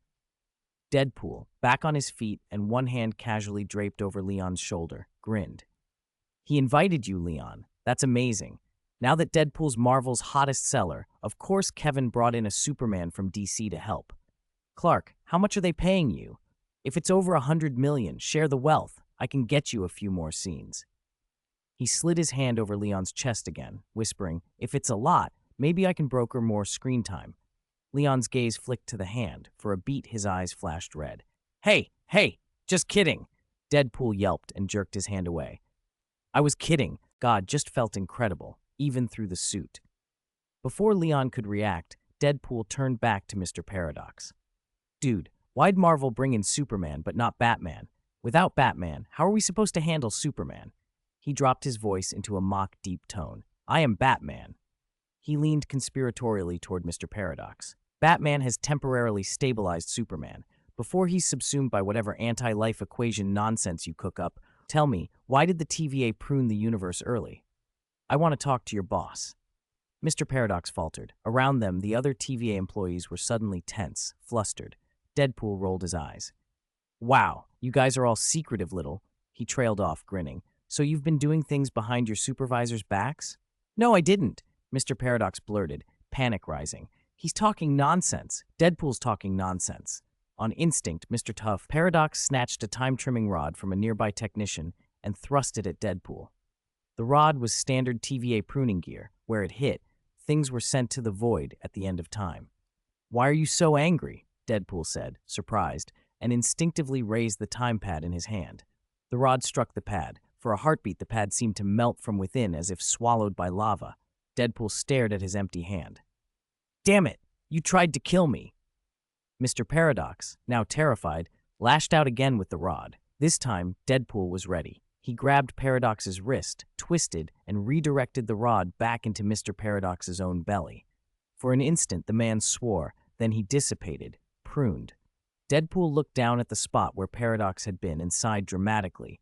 Deadpool, back on his feet and one hand casually draped over Leon's shoulder, grinned. He invited you, Leon. That's amazing. Now that Deadpool's Marvel's hottest seller, of course Kevin brought in a Superman from DC to help. Clark, how much are they paying you? If it's over 100 million, share the wealth. I can get you a few more scenes. He slid his hand over Leon's chest again, whispering, if it's a lot, maybe I can broker more screen time. Leon's gaze flicked to the hand. For a beat, his eyes flashed red. Hey, just kidding. Deadpool yelped and jerked his hand away. I was kidding. God just felt incredible, even through the suit. Before Leon could react, Deadpool turned back to Mr. Paradox. Dude, why'd Marvel bring in Superman but not Batman? Without Batman, how are we supposed to handle Superman? He dropped his voice into a mock deep tone. I am Batman. He leaned conspiratorially toward Mr. Paradox. Batman has temporarily stabilized Superman. Before he's subsumed by whatever anti-life equation nonsense you cook up, tell me, why did the TVA prune the universe early? I want to talk to your boss. Mr. Paradox faltered. Around them, the other TVA employees were suddenly tense, flustered. Deadpool rolled his eyes. Wow, you guys are all secretive little. He trailed off, grinning. So you've been doing things behind your supervisors' backs? No, I didn't, Mr. Paradox blurted, panic rising. He's talking nonsense. Deadpool's talking nonsense. On instinct, Mr. Tough Paradox snatched a time-trimming rod from a nearby technician and thrust it at Deadpool. The rod was standard TVA pruning gear. Where it hit, things were sent to the void at the end of time. Why are you so angry? Deadpool said, surprised, and instinctively raised the time pad in his hand. The rod struck the pad. For a heartbeat, the pad seemed to melt from within as if swallowed by lava. Deadpool stared at his empty hand. Damn it! You tried to kill me! Mr. Paradox, now terrified, lashed out again with the rod. This time, Deadpool was ready. He grabbed Paradox's wrist, twisted, and redirected the rod back into Mr. Paradox's own belly. For an instant, the man swore, then he dissipated, pruned. Deadpool looked down at the spot where Paradox had been and sighed dramatically.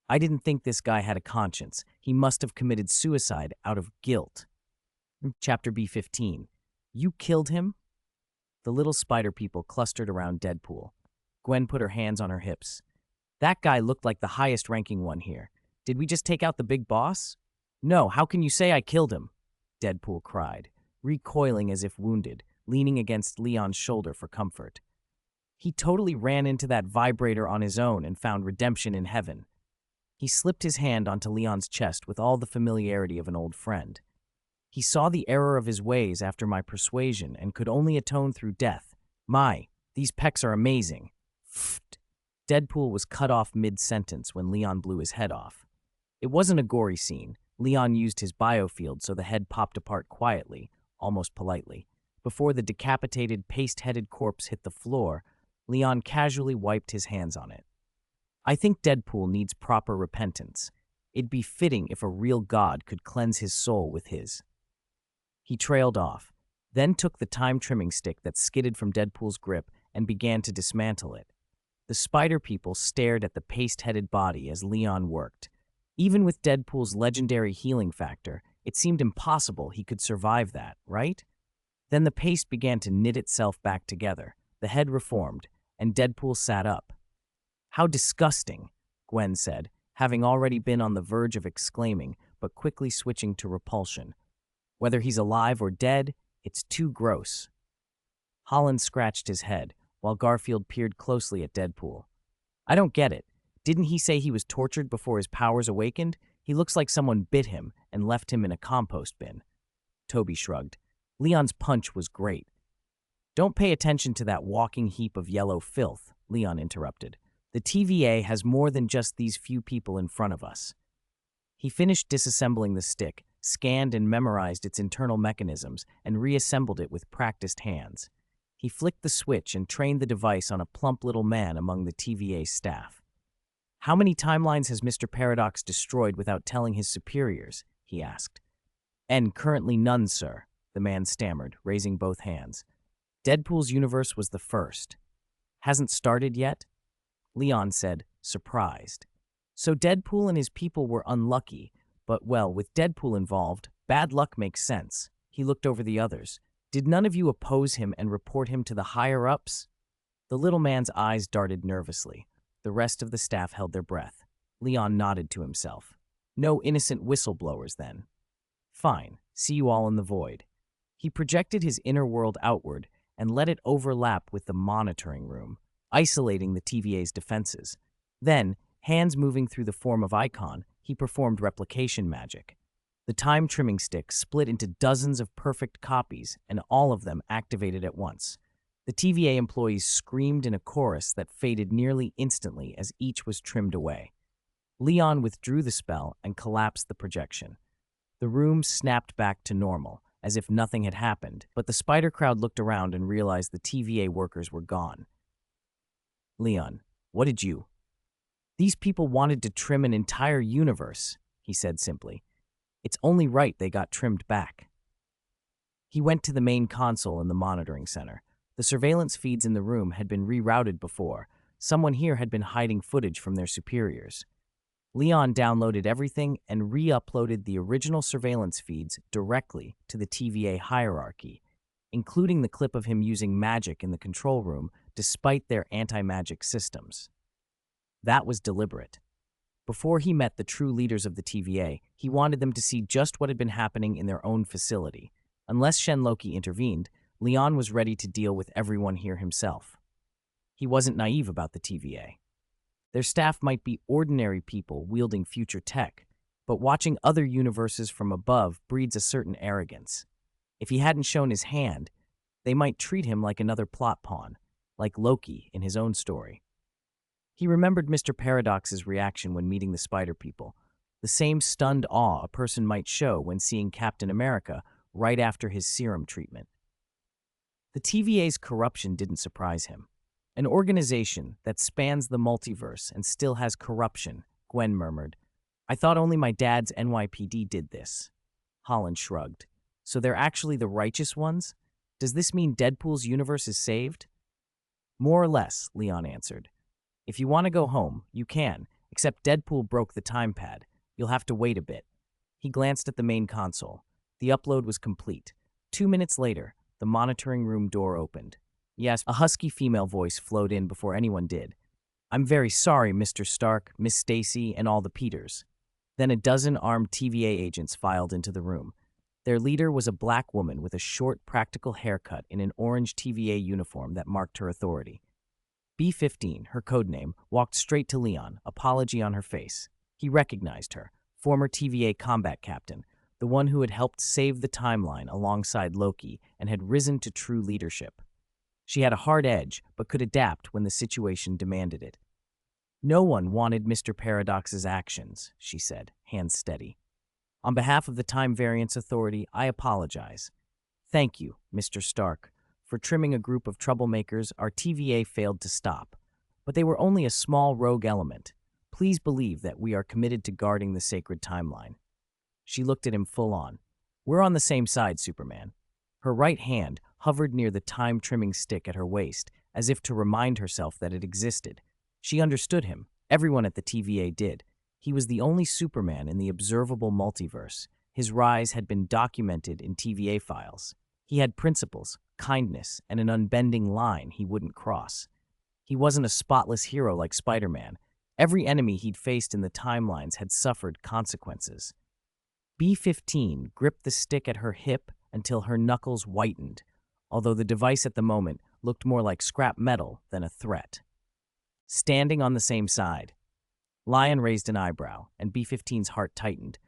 I didn't think this guy had a conscience. He must have committed suicide out of guilt. Chapter B-15. You killed him? The little spider people clustered around Deadpool. Gwen put her hands on her hips. That guy looked like the highest-ranking one here. Did we just take out the big boss? No, how can you say I killed him? Deadpool cried, recoiling as if wounded, leaning against Leon's shoulder for comfort. He totally ran into that vibrator on his own and found redemption in heaven. He slipped his hand onto Leon's chest with all the familiarity of an old friend. He saw the error of his ways after my persuasion and could only atone through death. These pecs are amazing. Pfft. Deadpool was cut off mid-sentence when Leon blew his head off. It wasn't a gory scene. Leon used his biofield so the head popped apart quietly, almost politely. Before the decapitated, paste-headed corpse hit the floor, Leon casually wiped his hands on it. I think Deadpool needs proper repentance. It'd be fitting if a real god could cleanse his soul with his. He trailed off, then took the time-trimming stick that skidded from Deadpool's grip and began to dismantle it. The spider people stared at the paste-headed body as Leon worked. Even with Deadpool's legendary healing factor, it seemed impossible he could survive that, right? Then the paste began to knit itself back together. The head reformed, and Deadpool sat up. How disgusting, Gwen said. having already been on the verge of exclaiming, but quickly switching to repulsion. Whether he's alive or dead, it's too gross. Holland scratched his head, while Garfield peered closely at Deadpool. I don't get it. Didn't he say he was tortured before his powers awakened? He looks like someone bit him and left him in a compost bin. Toby shrugged. Leon's punch was great. Don't pay attention to that walking heap of yellow filth, Leon interrupted. The TVA has more than just these few people in front of us. He finished disassembling the stick, scanned and memorized its internal mechanisms, and reassembled it with practiced hands. He flicked the switch and trained the device on a plump little man among the TVA staff. How many timelines has Mr. Paradox destroyed without telling his superiors? He asked. And currently none, sir, the man stammered, raising both hands. Deadpool's universe was the first. Hasn't started yet? Leon said, surprised. So Deadpool and his people were unlucky, but well, with Deadpool involved, bad luck makes sense. He looked over the others. Did none of you oppose him and report him to the higher-ups? The little man's eyes darted nervously. The rest of the staff held their breath. Leon nodded to himself. No innocent whistleblowers, then. Fine, see you all in the void. He projected his inner world outward and let it overlap with the monitoring room, isolating the TVA's defenses. Then, hands moving through the form of icon, he performed replication magic. The time trimming stick split into dozens of perfect copies, and all of them activated at once. The TVA employees screamed in a chorus that faded nearly instantly as each was trimmed away. Leon withdrew the spell and collapsed the projection. The room snapped back to normal, as if nothing had happened, but the spider crowd looked around and realized the TVA workers were gone. Leon, what did you? These people wanted to trim an entire universe, he said simply. It's only right they got trimmed back. He went to the main console in the monitoring center. The surveillance feeds in the room had been rerouted before. Someone here had been hiding footage from their superiors. Leon downloaded everything and re-uploaded the original surveillance feeds directly to the TVA hierarchy, including the clip of him using magic in the control room despite their anti-magic systems. That was deliberate. Before he met the true leaders of the TVA, he wanted them to see just what had been happening in their own facility. Unless Shen Loki intervened, Leon was ready to deal with everyone here himself. He wasn't naive about the TVA. Their staff might be ordinary people wielding future tech, but watching other universes from above breeds a certain arrogance. If he hadn't shown his hand, they might treat him like another plot pawn, like Loki in his own story. He remembered Mr. Paradox's reaction when meeting the spider people, the same stunned awe a person might show when seeing Captain America right after his serum treatment. The TVA's corruption didn't surprise him. An organization that spans the multiverse and still has corruption, Gwen murmured. I thought only my dad's NYPD did this. Holland shrugged. So they're actually the righteous ones? Does this mean Deadpool's universe is saved? More or less, Leon answered. If you want to go home, you can, except Deadpool broke the time pad. You'll have to wait a bit. He glanced at the main console. The upload was complete. 2 minutes later, the monitoring room door opened. Yes, a husky female voice flowed in before anyone did. I'm very sorry, Mr. Stark, Miss Stacy, and all the Peters. Then a dozen armed TVA agents filed into the room. Their leader was a black woman with a short, practical haircut in an orange TVA uniform that marked her authority. B-15, her codename, walked straight to Leon, apology on her face. He recognized her, former TVA combat captain, the one who had helped save the timeline alongside Loki and had risen to true leadership. She had a hard edge, but could adapt when the situation demanded it. No one wanted Mr. Paradox's actions, she said, hands steady. On behalf of the Time Variance Authority, I apologize. Thank you, Mr. Stark. For trimming a group of troublemakers, our TVA failed to stop. But they were only a small rogue element. Please believe that we are committed to guarding the sacred timeline. She looked at him full on. We're on the same side, Superman. Her right hand hovered near the time-trimming stick at her waist, as if to remind herself that it existed. She understood him. Everyone at the TVA did. He was the only Superman in the observable multiverse. His rise had been documented in TVA files. He had principles, kindness, and an unbending line he wouldn't cross. He wasn't a spotless hero like Spider-Man. Every enemy he'd faced in the timelines had suffered consequences. B-15 gripped the stick at her hip until her knuckles whitened, although the device at the moment looked more like scrap metal than a threat. Standing on the same side. Lion raised an eyebrow, and B-15's heart tightened.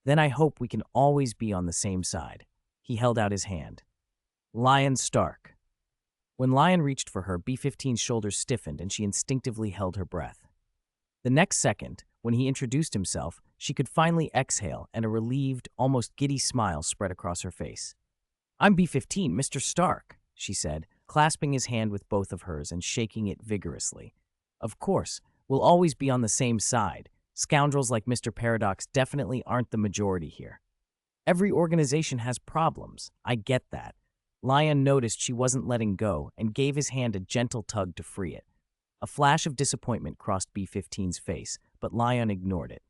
Then I hope we can always be on the same side. He held out his hand. Lion Stark. When Lion reached for her, B-15's shoulders stiffened and she instinctively held her breath. The next second, when he introduced himself, she could finally exhale and a relieved, almost giddy smile spread across her face. I'm B-15, Mr. Stark, she said, clasping his hand with both of hers and shaking it vigorously. Of course, we'll always be on the same side. Scoundrels like Mr. Paradox definitely aren't the majority here. Every organization has problems, I get that. Lion noticed she wasn't letting go and gave his hand a gentle tug to free it. A flash of disappointment crossed B-15's face, but Lion ignored it.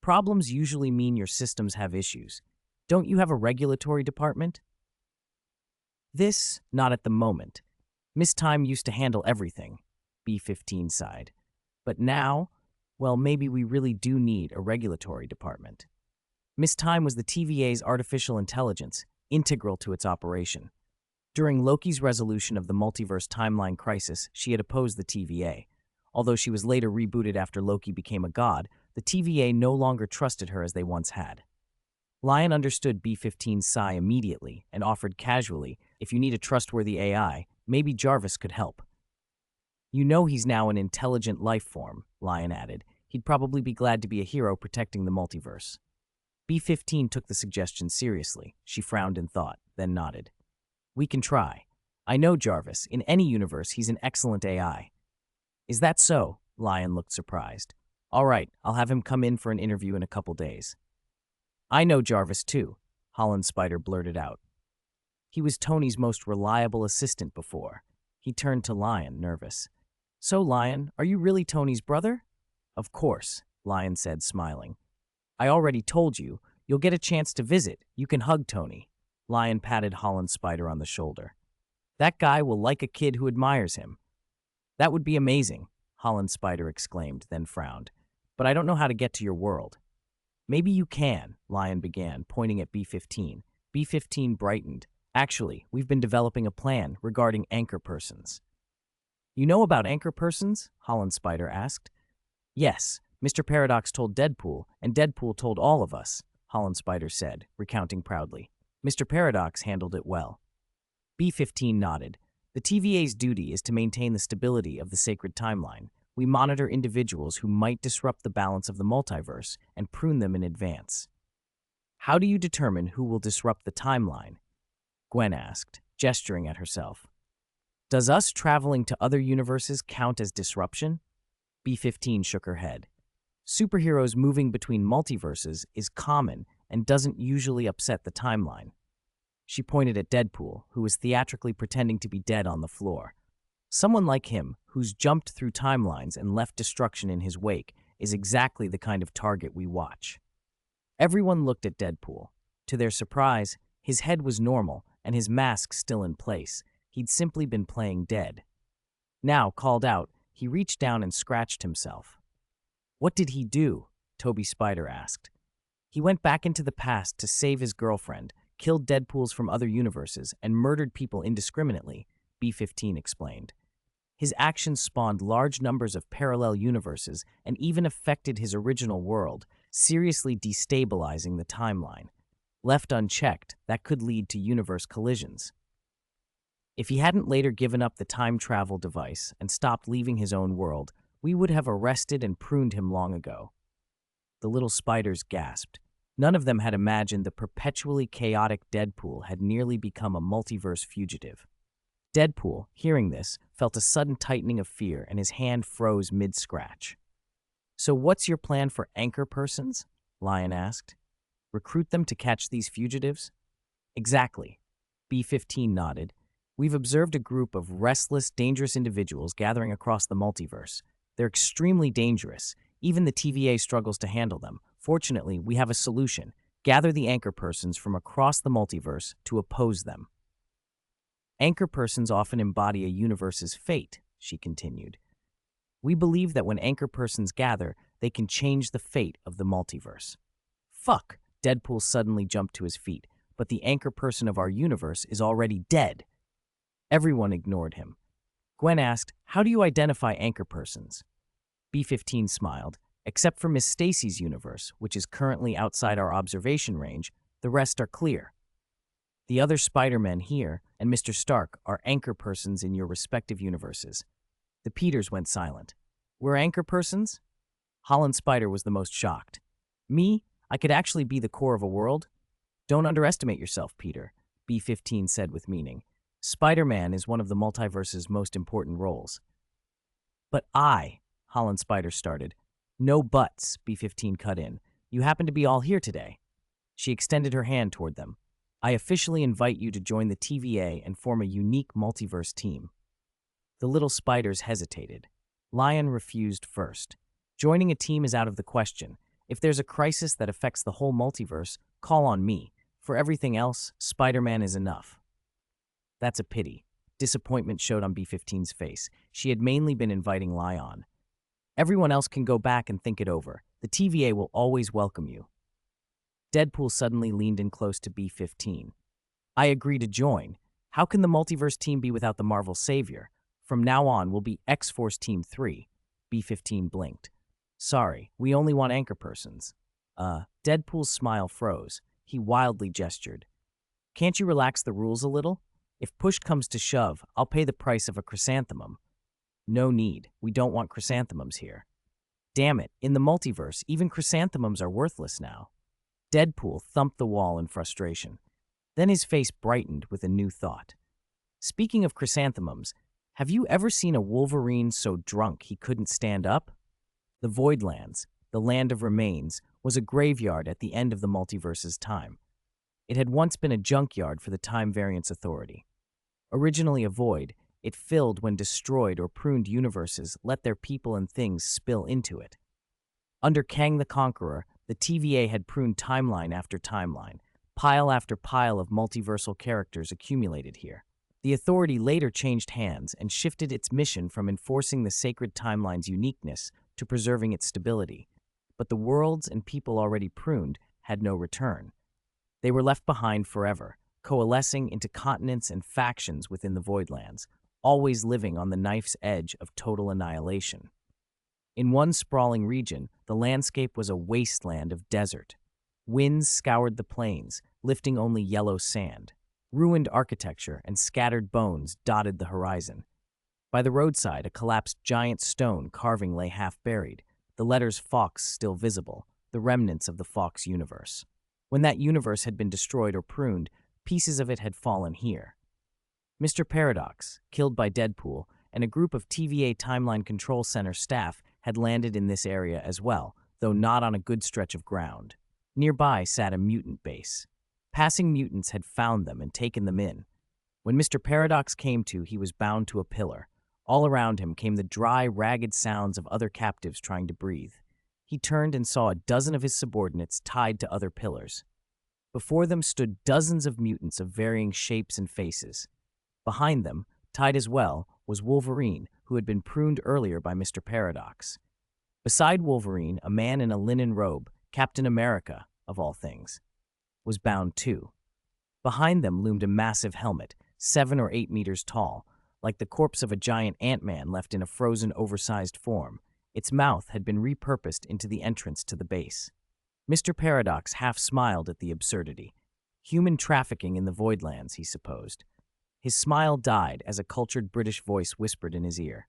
Problems usually mean your systems have issues. Don't you have a regulatory department? Not at the moment. Miss Time used to handle everything, B-15 sighed. But now, well, maybe we really do need a regulatory department. Miss Time was the TVA's artificial intelligence, integral to its operation. During Loki's resolution of the multiverse timeline crisis, she had opposed the TVA. Although she was later rebooted after Loki became a god, the TVA no longer trusted her as they once had. Lion understood B-15's sigh immediately and offered casually, if you need a trustworthy AI, maybe Jarvis could help. You know he's now an intelligent life form, Lion added. He'd probably be glad to be a hero protecting the multiverse. B-15 took the suggestion seriously. She frowned in thought, then nodded. We can try. I know Jarvis. In any universe, he's an excellent AI. Is that so? Lion looked surprised. All right, I'll have him come in for an interview in a couple days. I know Jarvis too, Holland Spider blurted out. He was Tony's most reliable assistant before. He turned to Lion, nervous. So, Lion, are you really Tony's brother? Of course, Lion said, smiling. I already told you. You'll get a chance to visit. You can hug Tony. Lion patted Holland Spider on the shoulder. That guy will like a kid who admires him. That would be amazing, Holland Spider exclaimed, then frowned. But I don't know how to get to your world. Maybe you can, Lion began, pointing at B-15. B-15 brightened. Actually, we've been developing a plan regarding anchor persons. You know about anchor persons? Holland Spider asked. Yes, Mr. Paradox told Deadpool, and Deadpool told all of us, Holland Spider said, recounting proudly. Mr. Paradox handled it well. B-15 nodded. The TVA's duty is to maintain the stability of the sacred timeline. We monitor individuals who might disrupt the balance of the multiverse and prune them in advance. How do you determine who will disrupt the timeline? Gwen asked, gesturing at herself. Does us traveling to other universes count as disruption? B-15 shook her head. Superheroes moving between multiverses is common and doesn't usually upset the timeline. She pointed at Deadpool, who was theatrically pretending to be dead on the floor. Someone like him, who's jumped through timelines and left destruction in his wake, is exactly the kind of target we watch. Everyone looked at Deadpool. To their surprise, his head was normal and his mask still in place. He'd simply been playing dead. Now, called out, he reached down and scratched himself. What did he do? Toby Spider asked. He went back into the past to save his girlfriend, killed Deadpools from other universes, and murdered people indiscriminately, B-15 explained. His actions spawned large numbers of parallel universes and even affected his original world, seriously destabilizing the timeline. Left unchecked, that could lead to universe collisions. If he hadn't later given up the time travel device and stopped leaving his own world, we would have arrested and pruned him long ago. The little spiders gasped. None of them had imagined the perpetually chaotic Deadpool had nearly become a multiverse fugitive. Deadpool, hearing this, felt a sudden tightening of fear and his hand froze mid-scratch. So what's your plan for anchor persons? Lion asked. Recruit them to catch these fugitives? Exactly. B-15 nodded. We've observed a group of restless, dangerous individuals gathering across the multiverse. They're extremely dangerous. Even the TVA struggles to handle them. Fortunately, we have a solution. Gather the anchor persons from across the multiverse to oppose them. Anchor persons often embody a universe's fate, she continued. We believe that when anchor persons gather, they can change the fate of the multiverse. Fuck! Deadpool suddenly jumped to his feet, but the anchor person of our universe is already dead. Everyone ignored him. Gwen asked, "How do you identify anchor persons?" B-15 smiled. "Except for Miss Stacy's universe, which is currently outside our observation range, the rest are clear. The other Spider-Men here and Mr. Stark are anchor persons in your respective universes." The Peters went silent. "We're anchor persons?" Holland Spider was the most shocked. "Me? I could actually be the core of a world?" "Don't underestimate yourself, Peter," B-15 said with meaning. "Spider-Man is one of the multiverse's most important roles." "But Holland Spider started. "No buts," B-15 cut in. "You happen to be all here today." She extended her hand toward them. "I officially invite you to join the TVA and form a unique multiverse team." The little spiders hesitated. Lion refused first. "Joining a team is out of the question. If there's a crisis that affects the whole multiverse, call on me. For everything else, Spider-Man is enough." "That's a pity." Disappointment showed on B-15's face. She had mainly been inviting Lion. "Everyone else can go back and think it over. The TVA will always welcome you." Deadpool suddenly leaned in close to B-15. "I agree to join. How can the multiverse team be without the Marvel savior? From now on, we'll be X-Force Team 3. B-15 blinked. "Sorry, we only want anchor persons." Deadpool's smile froze. He wildly gestured. "Can't you relax the rules a little? If push comes to shove, I'll pay the price of a chrysanthemum." "No need. We don't want chrysanthemums here." "Damn it, in the multiverse, even chrysanthemums are worthless now." Deadpool thumped the wall in frustration. Then his face brightened with a new thought. "Speaking of chrysanthemums, have you ever seen a Wolverine so drunk he couldn't stand up?" The Voidlands, the land of remains, was a graveyard at the end of the multiverse's time. It had once been a junkyard for the Time Variance Authority. Originally a void, it filled when destroyed or pruned universes let their people and things spill into it. Under Kang the Conqueror, the TVA had pruned timeline after timeline. Pile after pile of multiversal characters accumulated here. The Authority later changed hands and shifted its mission from enforcing the sacred timeline's uniqueness to preserving its stability. But the worlds and people already pruned had no return. They were left behind forever, coalescing into continents and factions within the Voidlands, always living on the knife's edge of total annihilation. In one sprawling region, the landscape was a wasteland of desert. Winds scoured the plains, lifting only yellow sand. Ruined architecture and scattered bones dotted the horizon. By the roadside, a collapsed giant stone carving lay half buried, the letters Fox still visible, the remnants of the Fox universe. When that universe had been destroyed or pruned, pieces of it had fallen here. Mr. Paradox, killed by Deadpool, and a group of TVA Timeline Control Center staff had landed in this area as well, though not on a good stretch of ground. Nearby sat a mutant base. Passing mutants had found them and taken them in. When Mr. Paradox came to, he was bound to a pillar. All around him came the dry, ragged sounds of other captives trying to breathe. He turned and saw a dozen of his subordinates tied to other pillars. Before them stood dozens of mutants of varying shapes and faces. Behind them, tied as well, was Wolverine, who had been pruned earlier by Mr. Paradox. Beside Wolverine, a man in a linen robe, Captain America, of all things, was bound too. Behind them loomed a massive helmet, 7 or 8 meters tall, like the corpse of a giant Ant-Man left in a frozen, oversized form. Its mouth had been repurposed into the entrance to the base. Mr. Paradox half smiled at the absurdity. Human trafficking in the Voidlands, he supposed. His smile died as a cultured British voice whispered in his ear.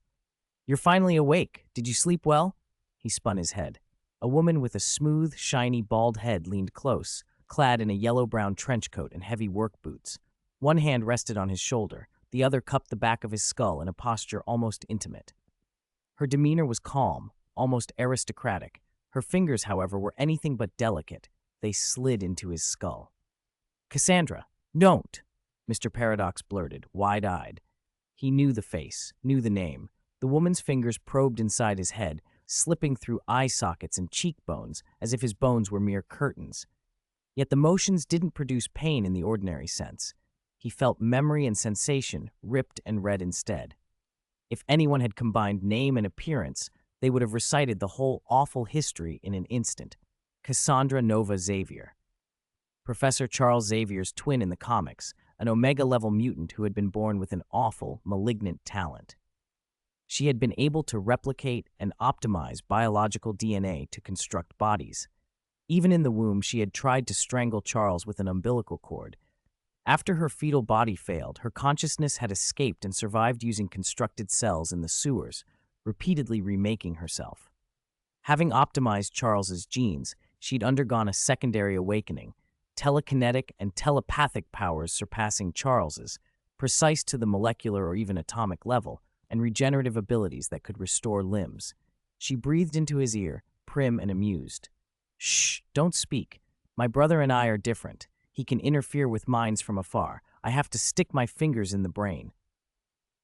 "You're finally awake. Did you sleep well?" He spun his head. A woman with a smooth, shiny, bald head leaned close, clad in a yellow-brown trench coat and heavy work boots. One hand rested on his shoulder, the other cupped the back of his skull in a posture almost intimate. Her demeanor was calm, almost aristocratic. Her fingers, however, were anything but delicate. They slid into his skull. "Cassandra, don't!" Mr. Paradox blurted, wide-eyed. He knew the face, knew the name. The woman's fingers probed inside his head, slipping through eye sockets and cheekbones as if his bones were mere curtains. Yet the motions didn't produce pain in the ordinary sense. He felt memory and sensation ripped and red instead. If anyone had combined name and appearance, they would have recited the whole awful history in an instant. Cassandra Nova Xavier. Professor Charles Xavier's twin in the comics, an Omega-level mutant who had been born with an awful, malignant talent. She had been able to replicate and optimize biological DNA to construct bodies. Even in the womb, she had tried to strangle Charles with an umbilical cord. After her fetal body failed, her consciousness had escaped and survived using constructed cells in the sewers, repeatedly remaking herself. Having optimized Charles's genes, she'd undergone a secondary awakening, telekinetic and telepathic powers surpassing Charles's, precise to the molecular or even atomic level, and regenerative abilities that could restore limbs. She breathed into his ear, prim and amused. "Shh, don't speak. My brother and I are different. He can interfere with minds from afar. I have to stick my fingers in the brain."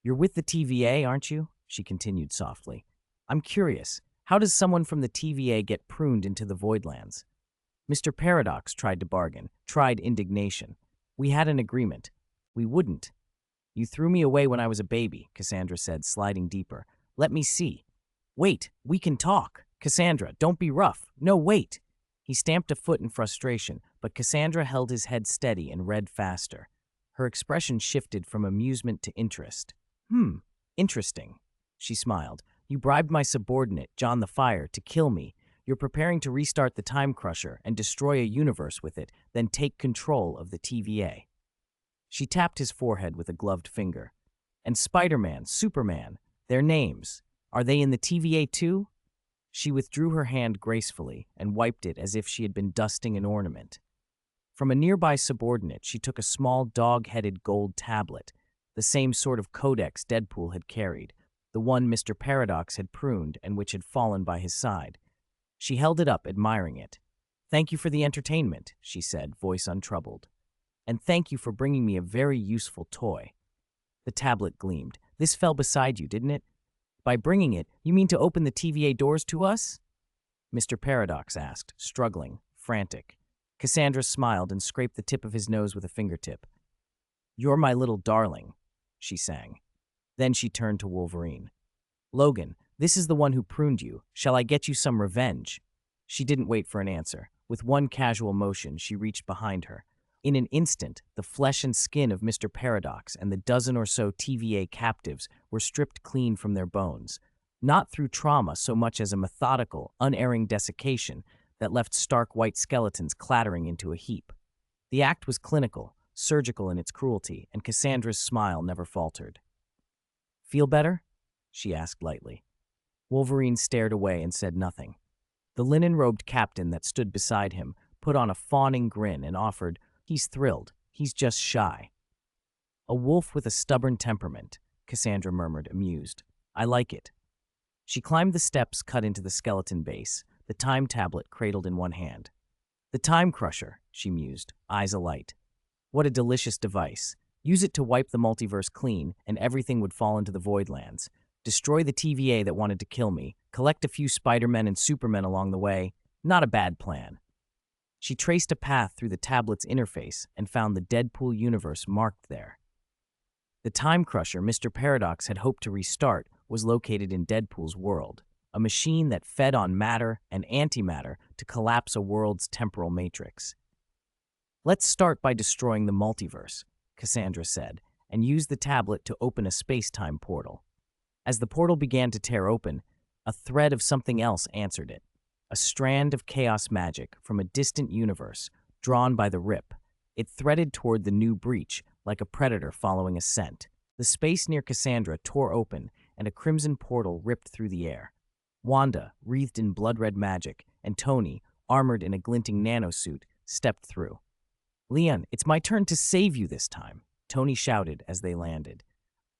"You're with the TVA, aren't you?" she continued softly. "I'm curious. How does someone from the TVA get pruned into the Voidlands?" Mr. Paradox tried to bargain, tried indignation. "We had an agreement. We wouldn't." "You threw me away when I was a baby," Cassandra said, sliding deeper. "Let me see." "Wait, we can talk." "Cassandra, don't be rough." "No, wait." He stamped a foot in frustration, but Cassandra held his head steady and read faster. Her expression shifted from amusement to interest. Interesting." She smiled. "You bribed my subordinate, John the Fire, to kill me. You're preparing to restart the Time Crusher and destroy a universe with it, then take control of the TVA." She tapped his forehead with a gloved finger. "And Spider-Man, Superman, their names, are they in the TVA too?" She withdrew her hand gracefully and wiped it as if she had been dusting an ornament. From a nearby subordinate, she took a small dog-headed gold tablet, the same sort of codex Deadpool had carried, the one Mr. Paradox had pruned and which had fallen by his side. She held it up, admiring it. "Thank you for the entertainment," she said, voice untroubled. "And thank you for bringing me a very useful toy." The tablet gleamed. "This fell beside you, didn't it? By bringing it, you mean to open the TVA doors to us?" Mr. Paradox asked, struggling, frantic. Cassandra smiled and scraped the tip of his nose with a fingertip. "You're my little darling," she sang. Then she turned to Wolverine. "Logan, this is the one who pruned you. Shall I get you some revenge?" She didn't wait for an answer. With one casual motion, she reached behind her. In an instant, the flesh and skin of Mr. Paradox and the dozen or so TVA captives were stripped clean from their bones, not through trauma so much as a methodical, unerring desiccation that left stark white skeletons clattering into a heap. The act was clinical, surgical in its cruelty, and Cassandra's smile never faltered. "Feel better?" she asked lightly. Wolverine stared away and said nothing. The linen-robed captain that stood beside him put on a fawning grin and offered, "He's thrilled. He's just shy." "A wolf with a stubborn temperament," Cassandra murmured, amused. "I like it." She climbed the steps cut into the skeleton base, the time tablet cradled in one hand. "The Time Crusher," she mused, eyes alight. "What a delicious device. Use it to wipe the multiverse clean, and everything would fall into the Voidlands. Destroy the TVA that wanted to kill me, collect a few Spider-Men and Supermen along the way. Not a bad plan." She traced a path through the tablet's interface and found the Deadpool universe marked there. The Time Crusher Mr. Paradox had hoped to restart was located in Deadpool's world, a machine that fed on matter and antimatter to collapse a world's temporal matrix. "Let's start by destroying the multiverse," Cassandra said, and used the tablet to open a space-time portal. As the portal began to tear open, a thread of something else answered it. A strand of chaos magic from a distant universe, drawn by the rip. It threaded toward the new breach, like a predator following a scent. The space near Cassandra tore open, and a crimson portal ripped through the air. Wanda, wreathed in blood-red magic, and Tony, armored in a glinting nanosuit, stepped through. "Leon, it's my turn to save you this time," Tony shouted as they landed.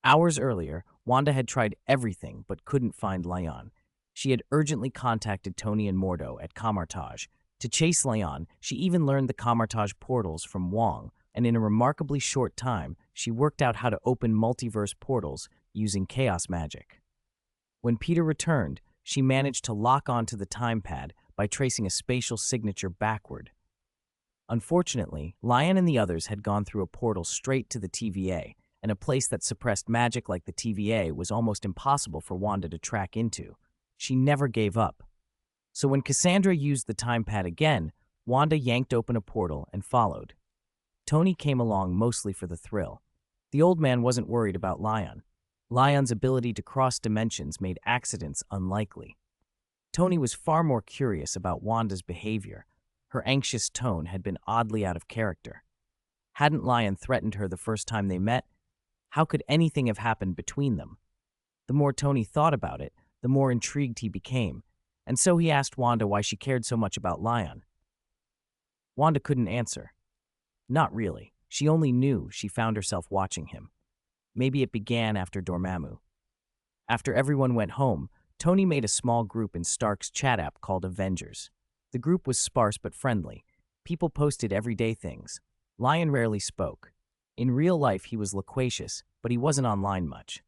Hours earlier, Wanda had tried everything but couldn't find Leon. She had urgently contacted Tony and Mordo at Camartage. To chase Leon, she even learned the Camartage portals from Wong, and in a remarkably short time, she worked out how to open multiverse portals using chaos magic. When Peter returned, she managed to lock onto the time pad by tracing a spatial signature backward. Unfortunately, Lion and the others had gone through a portal straight to the TVA, and a place that suppressed magic like the TVA was almost impossible for Wanda to track into. She never gave up. So when Cassandra used the time pad again, Wanda yanked open a portal and followed. Tony came along mostly for the thrill. The old man wasn't worried about Lion. Lion's ability to cross dimensions made accidents unlikely. Tony was far more curious about Wanda's behavior. Her anxious tone had been oddly out of character. Hadn't Lion threatened her the first time they met? How could anything have happened between them? The more Tony thought about it, the more intrigued he became, and so he asked Wanda why she cared so much about Lion. Wanda couldn't answer. Not really. She only knew she found herself watching him. Maybe it began after Dormammu. After everyone went home, Tony made a small group in Stark's chat app called Avengers. The group was sparse but friendly. People posted everyday things. Lion rarely spoke. In real life, he was loquacious, but he wasn't online much.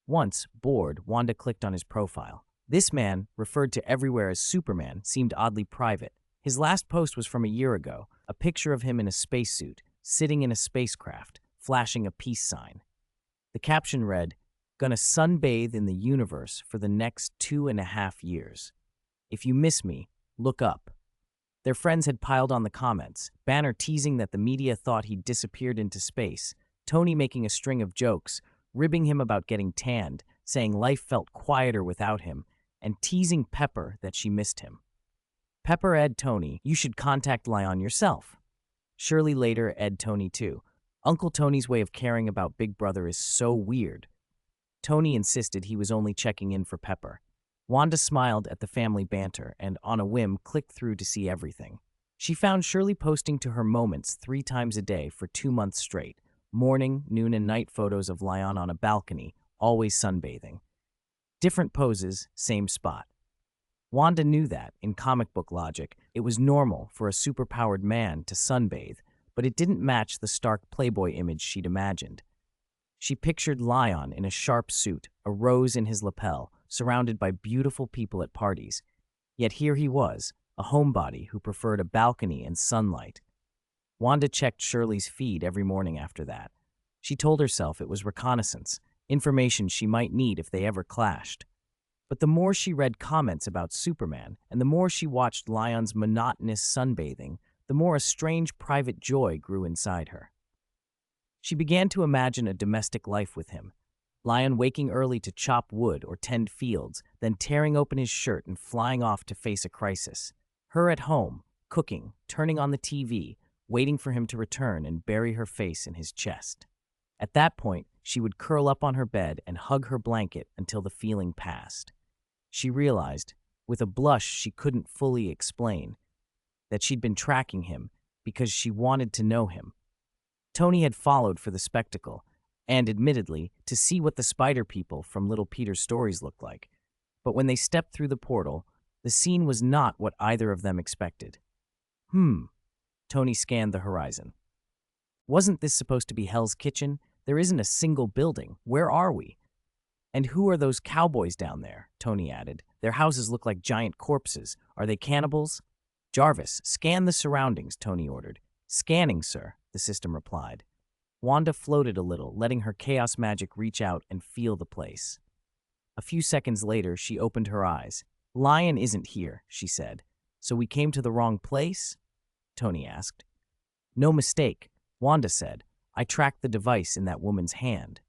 Once, bored, Wanda clicked on his profile. This man, referred to everywhere as Superman, seemed oddly private. His last post was from a year ago, a picture of him in a spacesuit, sitting in a spacecraft, flashing a peace sign. The caption read, "Gonna sunbathe in the universe for the next 2.5 years. If you miss me, look up." Their friends had piled on the comments, Banner teasing that the media thought he'd disappeared into space, Tony making a string of jokes, ribbing him about getting tanned, saying life felt quieter without him, and teasing Pepper that she missed him. Pepper ed Tony, "You should contact Lion yourself." Shirley later ed Tony too. "Uncle Tony's way of caring about Big Brother is so weird." Tony insisted he was only checking in for Pepper. Wanda smiled at the family banter and, on a whim, clicked through to see everything. She found Shirley posting to her moments 3 times a day for 2 months straight. Morning, noon, and night photos of Lion on a balcony, always sunbathing. Different poses, same spot. Wanda knew that, in comic book logic, it was normal for a superpowered man to sunbathe, but it didn't match the stark playboy image she'd imagined. She pictured Lion in a sharp suit, a rose in his lapel, surrounded by beautiful people at parties. Yet here he was, a homebody who preferred a balcony and sunlight. Wanda checked Shirley's feed every morning after that. She told herself it was reconnaissance, information she might need if they ever clashed. But the more she read comments about Superman, and the more she watched Lion's monotonous sunbathing, the more a strange private joy grew inside her. She began to imagine a domestic life with him. Lion waking early to chop wood or tend fields, then tearing open his shirt and flying off to face a crisis. Her at home, cooking, turning on the TV, waiting for him to return and bury her face in his chest. At that point, she would curl up on her bed and hug her blanket until the feeling passed. She realized, with a blush she couldn't fully explain, that she'd been tracking him because she wanted to know him. Tony had followed for the spectacle, and admittedly, to see what the spider people from Little Peter's stories looked like. But when they stepped through the portal, the scene was not what either of them expected. Tony scanned the horizon. Wasn't this supposed to be Hell's Kitchen? There isn't a single building. Where are we? And who are those cowboys down there? Tony added. Their houses look like giant corpses. Are they cannibals? Jarvis, scan the surroundings, Tony ordered. Scanning, sir, the system replied. Wanda floated a little, letting her chaos magic reach out and feel the place. A few seconds later, she opened her eyes. Lion isn't here, she said. So we came to the wrong place? Tony asked. No mistake, Wanda said. I tracked the device in that woman's hand.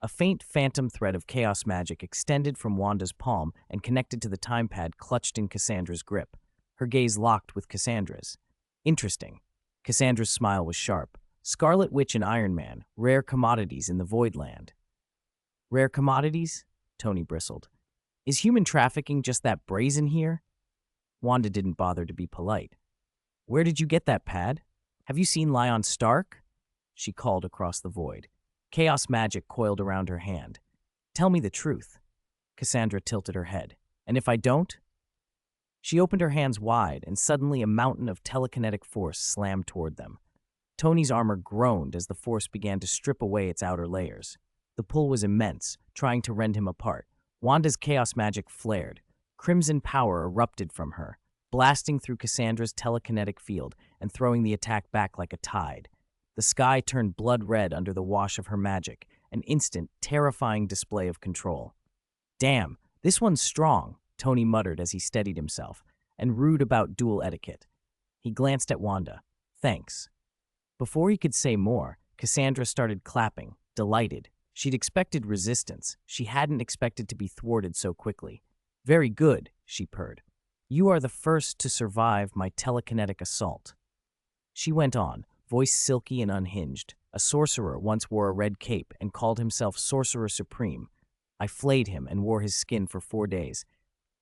A faint phantom thread of chaos magic extended from Wanda's palm and connected to the time pad clutched in Cassandra's grip. Her gaze locked with Cassandra's. Interesting. Cassandra's smile was sharp. Scarlet Witch and Iron Man, rare commodities in the Voidland. Rare commodities? Tony bristled. Is human trafficking just that brazen here? Wanda didn't bother to be polite. Where did you get that pad? Have you seen Lion Stark? She called across the void. Chaos magic coiled around her hand. Tell me the truth. Cassandra tilted her head. And if I don't? She opened her hands wide, and suddenly a mountain of telekinetic force slammed toward them. Tony's armor groaned as the force began to strip away its outer layers. The pull was immense, trying to rend him apart. Wanda's chaos magic flared. Crimson power erupted from her, blasting through Cassandra's telekinetic field and throwing the attack back like a tide. The sky turned blood red under the wash of her magic, an instant, terrifying display of control. Damn, this one's strong, Tony muttered as he steadied himself, and rude about duel etiquette. He glanced at Wanda. Thanks. Before he could say more, Cassandra started clapping, delighted. She'd expected resistance. She hadn't expected to be thwarted so quickly. Very good, she purred. You are the first to survive my telekinetic assault. She went on, voice silky and unhinged. A sorcerer once wore a red cape and called himself Sorcerer Supreme. I flayed him and wore his skin for 4 days.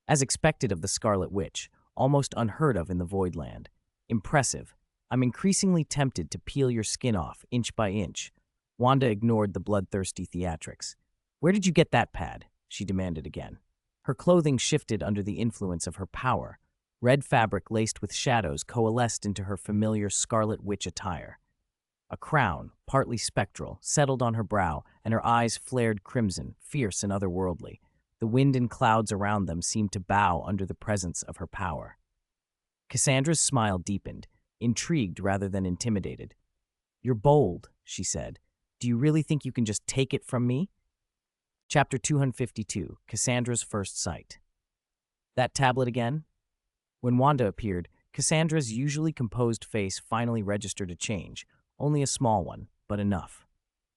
As expected of the Scarlet Witch, almost unheard of in the Voidland. Impressive. I'm increasingly tempted to peel your skin off, inch by inch. Wanda ignored the bloodthirsty theatrics. Where did you get that pad? She demanded again. Her clothing shifted under the influence of her power. Red fabric laced with shadows coalesced into her familiar Scarlet Witch attire. A crown, partly spectral, settled on her brow, and her eyes flared crimson, fierce and otherworldly. The wind and clouds around them seemed to bow under the presence of her power. Cassandra's smile deepened, intrigued rather than intimidated. You're bold, she said. Do you really think you can just take it from me? Chapter 252, Cassandra's First Sight. That tablet again? When Wanda appeared, Cassandra's usually composed face finally registered a change, only a small one, but enough.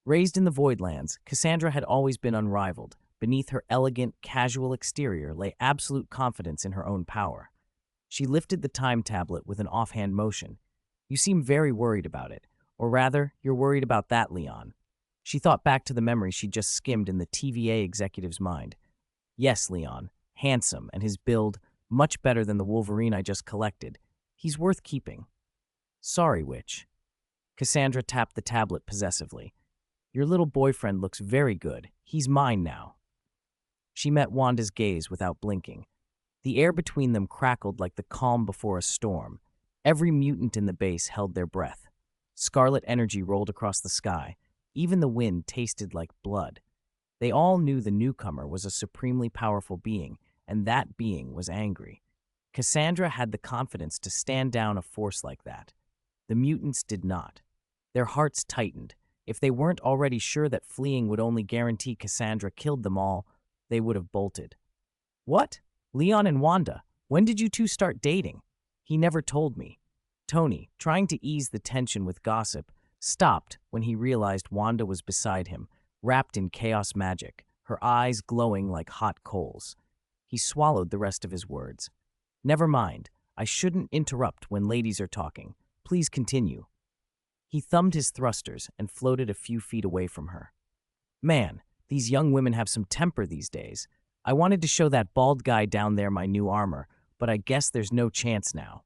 Raised in the Voidlands, Cassandra had always been unrivaled. Beneath her elegant, casual exterior lay absolute confidence in her own power. She lifted the time tablet with an offhand motion. You seem very worried about it. Or rather, you're worried about that, Leon. She thought back to the memory she'd just skimmed in the TVA executive's mind. Yes, Leon. Handsome, and his build much better than the Wolverine I just collected. He's worth keeping. Sorry, Witch. Cassandra tapped the tablet possessively. Your little boyfriend looks very good. He's mine now. She met Wanda's gaze without blinking. The air between them crackled like the calm before a storm. Every mutant in the base held their breath. Scarlet energy rolled across the sky. Even the wind tasted like blood. They all knew the newcomer was a supremely powerful being, and that being was angry. Cassandra had the confidence to stand down a force like that. The mutants did not. Their hearts tightened. If they weren't already sure that fleeing would only guarantee Cassandra killed them all, they would have bolted. What? Leon and Wanda, when did you two start dating? He never told me. Tony, trying to ease the tension with gossip, stopped when he realized Wanda was beside him, wrapped in chaos magic, her eyes glowing like hot coals. He swallowed the rest of his words. Never mind. I shouldn't interrupt when ladies are talking. Please continue. He thumbed his thrusters and floated a few feet away from her. Man, these young women have some temper these days. I wanted to show that bald guy down there my new armor, but I guess there's no chance now.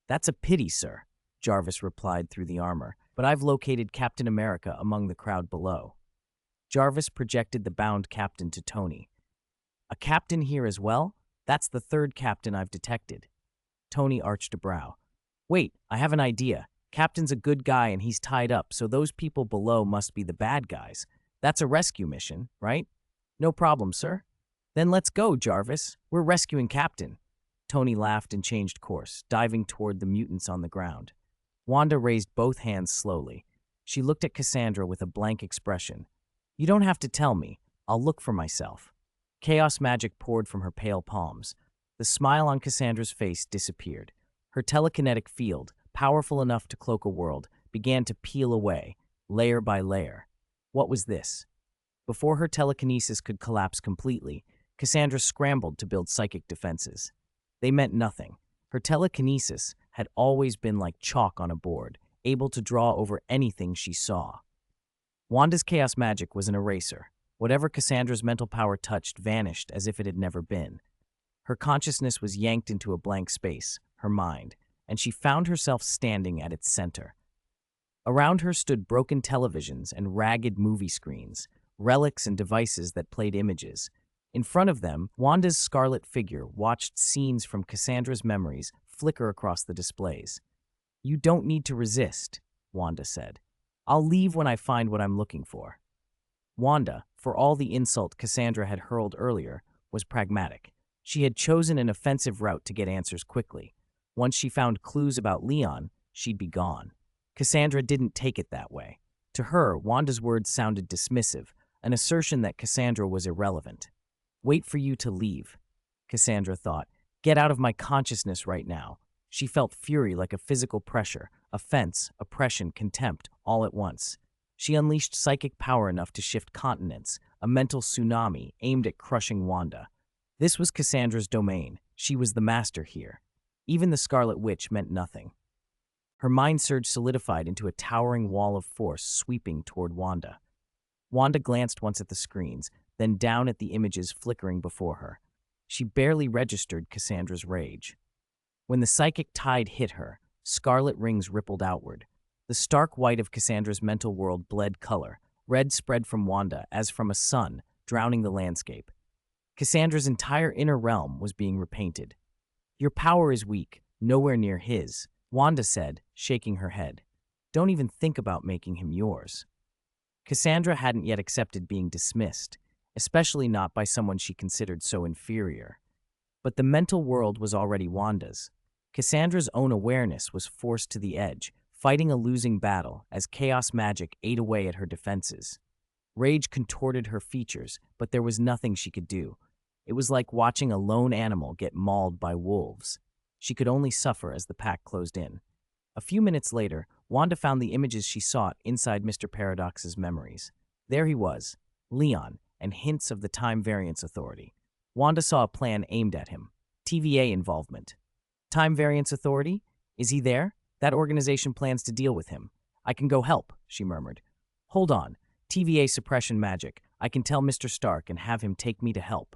That's a pity, sir, Jarvis replied through the armor, but I've located Captain America among the crowd below. Jarvis projected the bound captain to Tony. A captain here as well? That's the third captain I've detected. Tony arched a brow. Wait, I have an idea. Captain's a good guy and he's tied up, so those people below must be the bad guys. That's a rescue mission, right? No problem, sir. Then let's go, Jarvis. We're rescuing Captain. Tony laughed and changed course, diving toward the mutants on the ground. Wanda raised both hands slowly. She looked at Cassandra with a blank expression. You don't have to tell me. I'll look for myself. Chaos magic poured from her pale palms. The smile on Cassandra's face disappeared. Her telekinetic field, powerful enough to cloak a world, began to peel away, layer by layer. What was this? Before her telekinesis could collapse completely, Cassandra scrambled to build psychic defenses. They meant nothing. Her telekinesis had always been like chalk on a board, able to draw over anything she saw. Wanda's chaos magic was an eraser. Whatever Cassandra's mental power touched vanished as if it had never been. Her consciousness was yanked into a blank space, her mind, and she found herself standing at its center. Around her stood broken televisions and ragged movie screens, relics and devices that played images. In front of them, Wanda's scarlet figure watched scenes from Cassandra's memories flicker across the displays. You don't need to resist, Wanda said. I'll leave when I find what I'm looking for. Wanda, for all the insult Cassandra had hurled earlier, was pragmatic. She had chosen an offensive route to get answers quickly. Once she found clues about Leon, she'd be gone. Cassandra didn't take it that way. To her, Wanda's words sounded dismissive, an assertion that Cassandra was irrelevant. Wait for you to leave, Cassandra thought. Get out of my consciousness right now. She felt fury like a physical pressure, offense, oppression, contempt, all at once. She unleashed psychic power enough to shift continents, a mental tsunami aimed at crushing Wanda. This was Cassandra's domain. She was the master here. Even the Scarlet Witch meant nothing. Her mind surge solidified into a towering wall of force sweeping toward Wanda. Wanda glanced once at the screens, then down at the images flickering before her. She barely registered Cassandra's rage. When the psychic tide hit her, scarlet rings rippled outward. The stark white of Cassandra's mental world bled color. Red spread from Wanda as from a sun, drowning the landscape. Cassandra's entire inner realm was being repainted. Your power is weak, nowhere near his, Wanda said, shaking her head. Don't even think about making him yours. Cassandra hadn't yet accepted being dismissed, especially not by someone she considered so inferior. But the mental world was already Wanda's. Cassandra's own awareness was forced to the edge, fighting a losing battle as chaos magic ate away at her defenses. Rage contorted her features, but there was nothing she could do. It was like watching a lone animal get mauled by wolves. She could only suffer as the pack closed in. A few minutes later, Wanda found the images she sought inside Mr. Paradox's memories. There he was, Leon, and hints of the Time Variance Authority. Wanda saw a plan aimed at him. TVA involvement. Time Variance Authority? Is he there? That organization plans to deal with him. I can go help, she murmured. Hold on. TVA suppression magic. I can tell Mr. Stark and have him take me to help.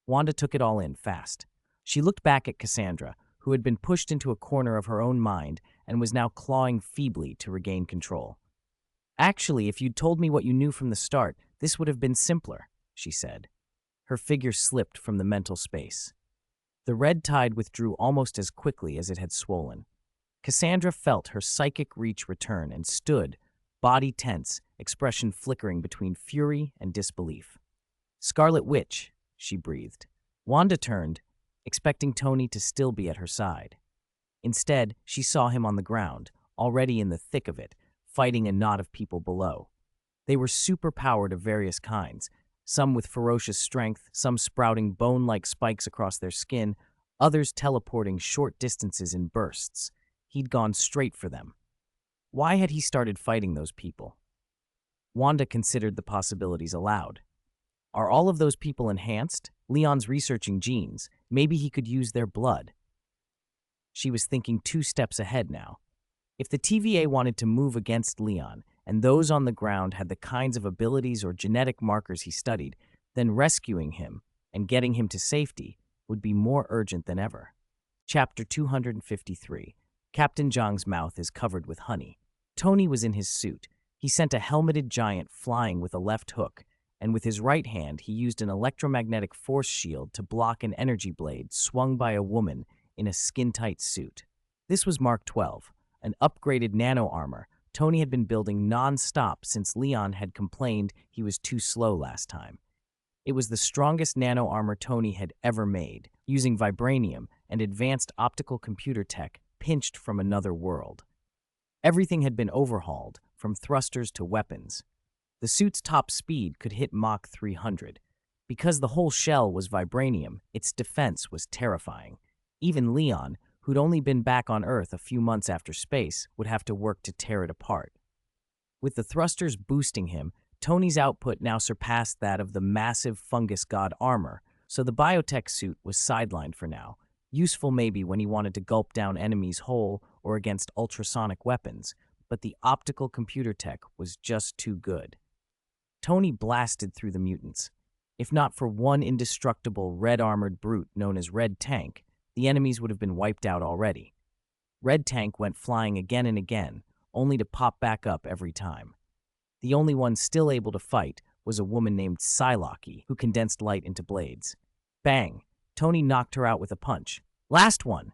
Wanda took it all in fast. She looked back at Cassandra, who had been pushed into a corner of her own mind and was now clawing feebly to regain control. Actually, if you'd told me what you knew from the start, this would have been simpler, she said. Her figure slipped from the mental space. The red tide withdrew almost as quickly as it had swollen. Cassandra felt her psychic reach return and stood, body tense, expression flickering between fury and disbelief. Scarlet Witch, she breathed. Wanda turned, expecting Tony to still be at her side. Instead, she saw him on the ground, already in the thick of it, fighting a knot of people below. They were superpowered of various kinds, some with ferocious strength, some sprouting bone-like spikes across their skin, others teleporting short distances in bursts. He'd gone straight for them. Why had he started fighting those people? Wanda considered the possibilities aloud. Are all of those people enhanced? Leon's researching genes. Maybe he could use their blood. She was thinking 2 steps ahead now. If the TVA wanted to move against Leon, and those on the ground had the kinds of abilities or genetic markers he studied, then rescuing him and getting him to safety would be more urgent than ever. Chapter 253. Captain Zhang's mouth is covered with honey. Tony was in his suit. He sent a helmeted giant flying with a left hook, and with his right hand he used an electromagnetic force shield to block an energy blade swung by a woman in a skin-tight suit. This was Mark 12, an upgraded nano-armor Tony had been building non-stop since Leon had complained he was too slow last time. It was the strongest nano-armor Tony had ever made, using vibranium and advanced optical computer tech pinched from another world. Everything had been overhauled, from thrusters to weapons. The suit's top speed could hit Mach 300. Because the whole shell was vibranium, its defense was terrifying. Even Leon, who'd only been back on Earth a few months after space, would have to work to tear it apart. With the thrusters boosting him, Tony's output now surpassed that of the massive fungus god armor, so the biotech suit was sidelined for now, useful maybe when he wanted to gulp down enemies whole or against ultrasonic weapons, but the optical computer tech was just too good. Tony blasted through the mutants. If not for one indestructible red-armored brute known as Red Tank, the enemies would have been wiped out already. Red Tank went flying again and again, only to pop back up every time. The only one still able to fight was a woman named Psylocke, who condensed light into blades. Bang! Tony knocked her out with a punch. Last one!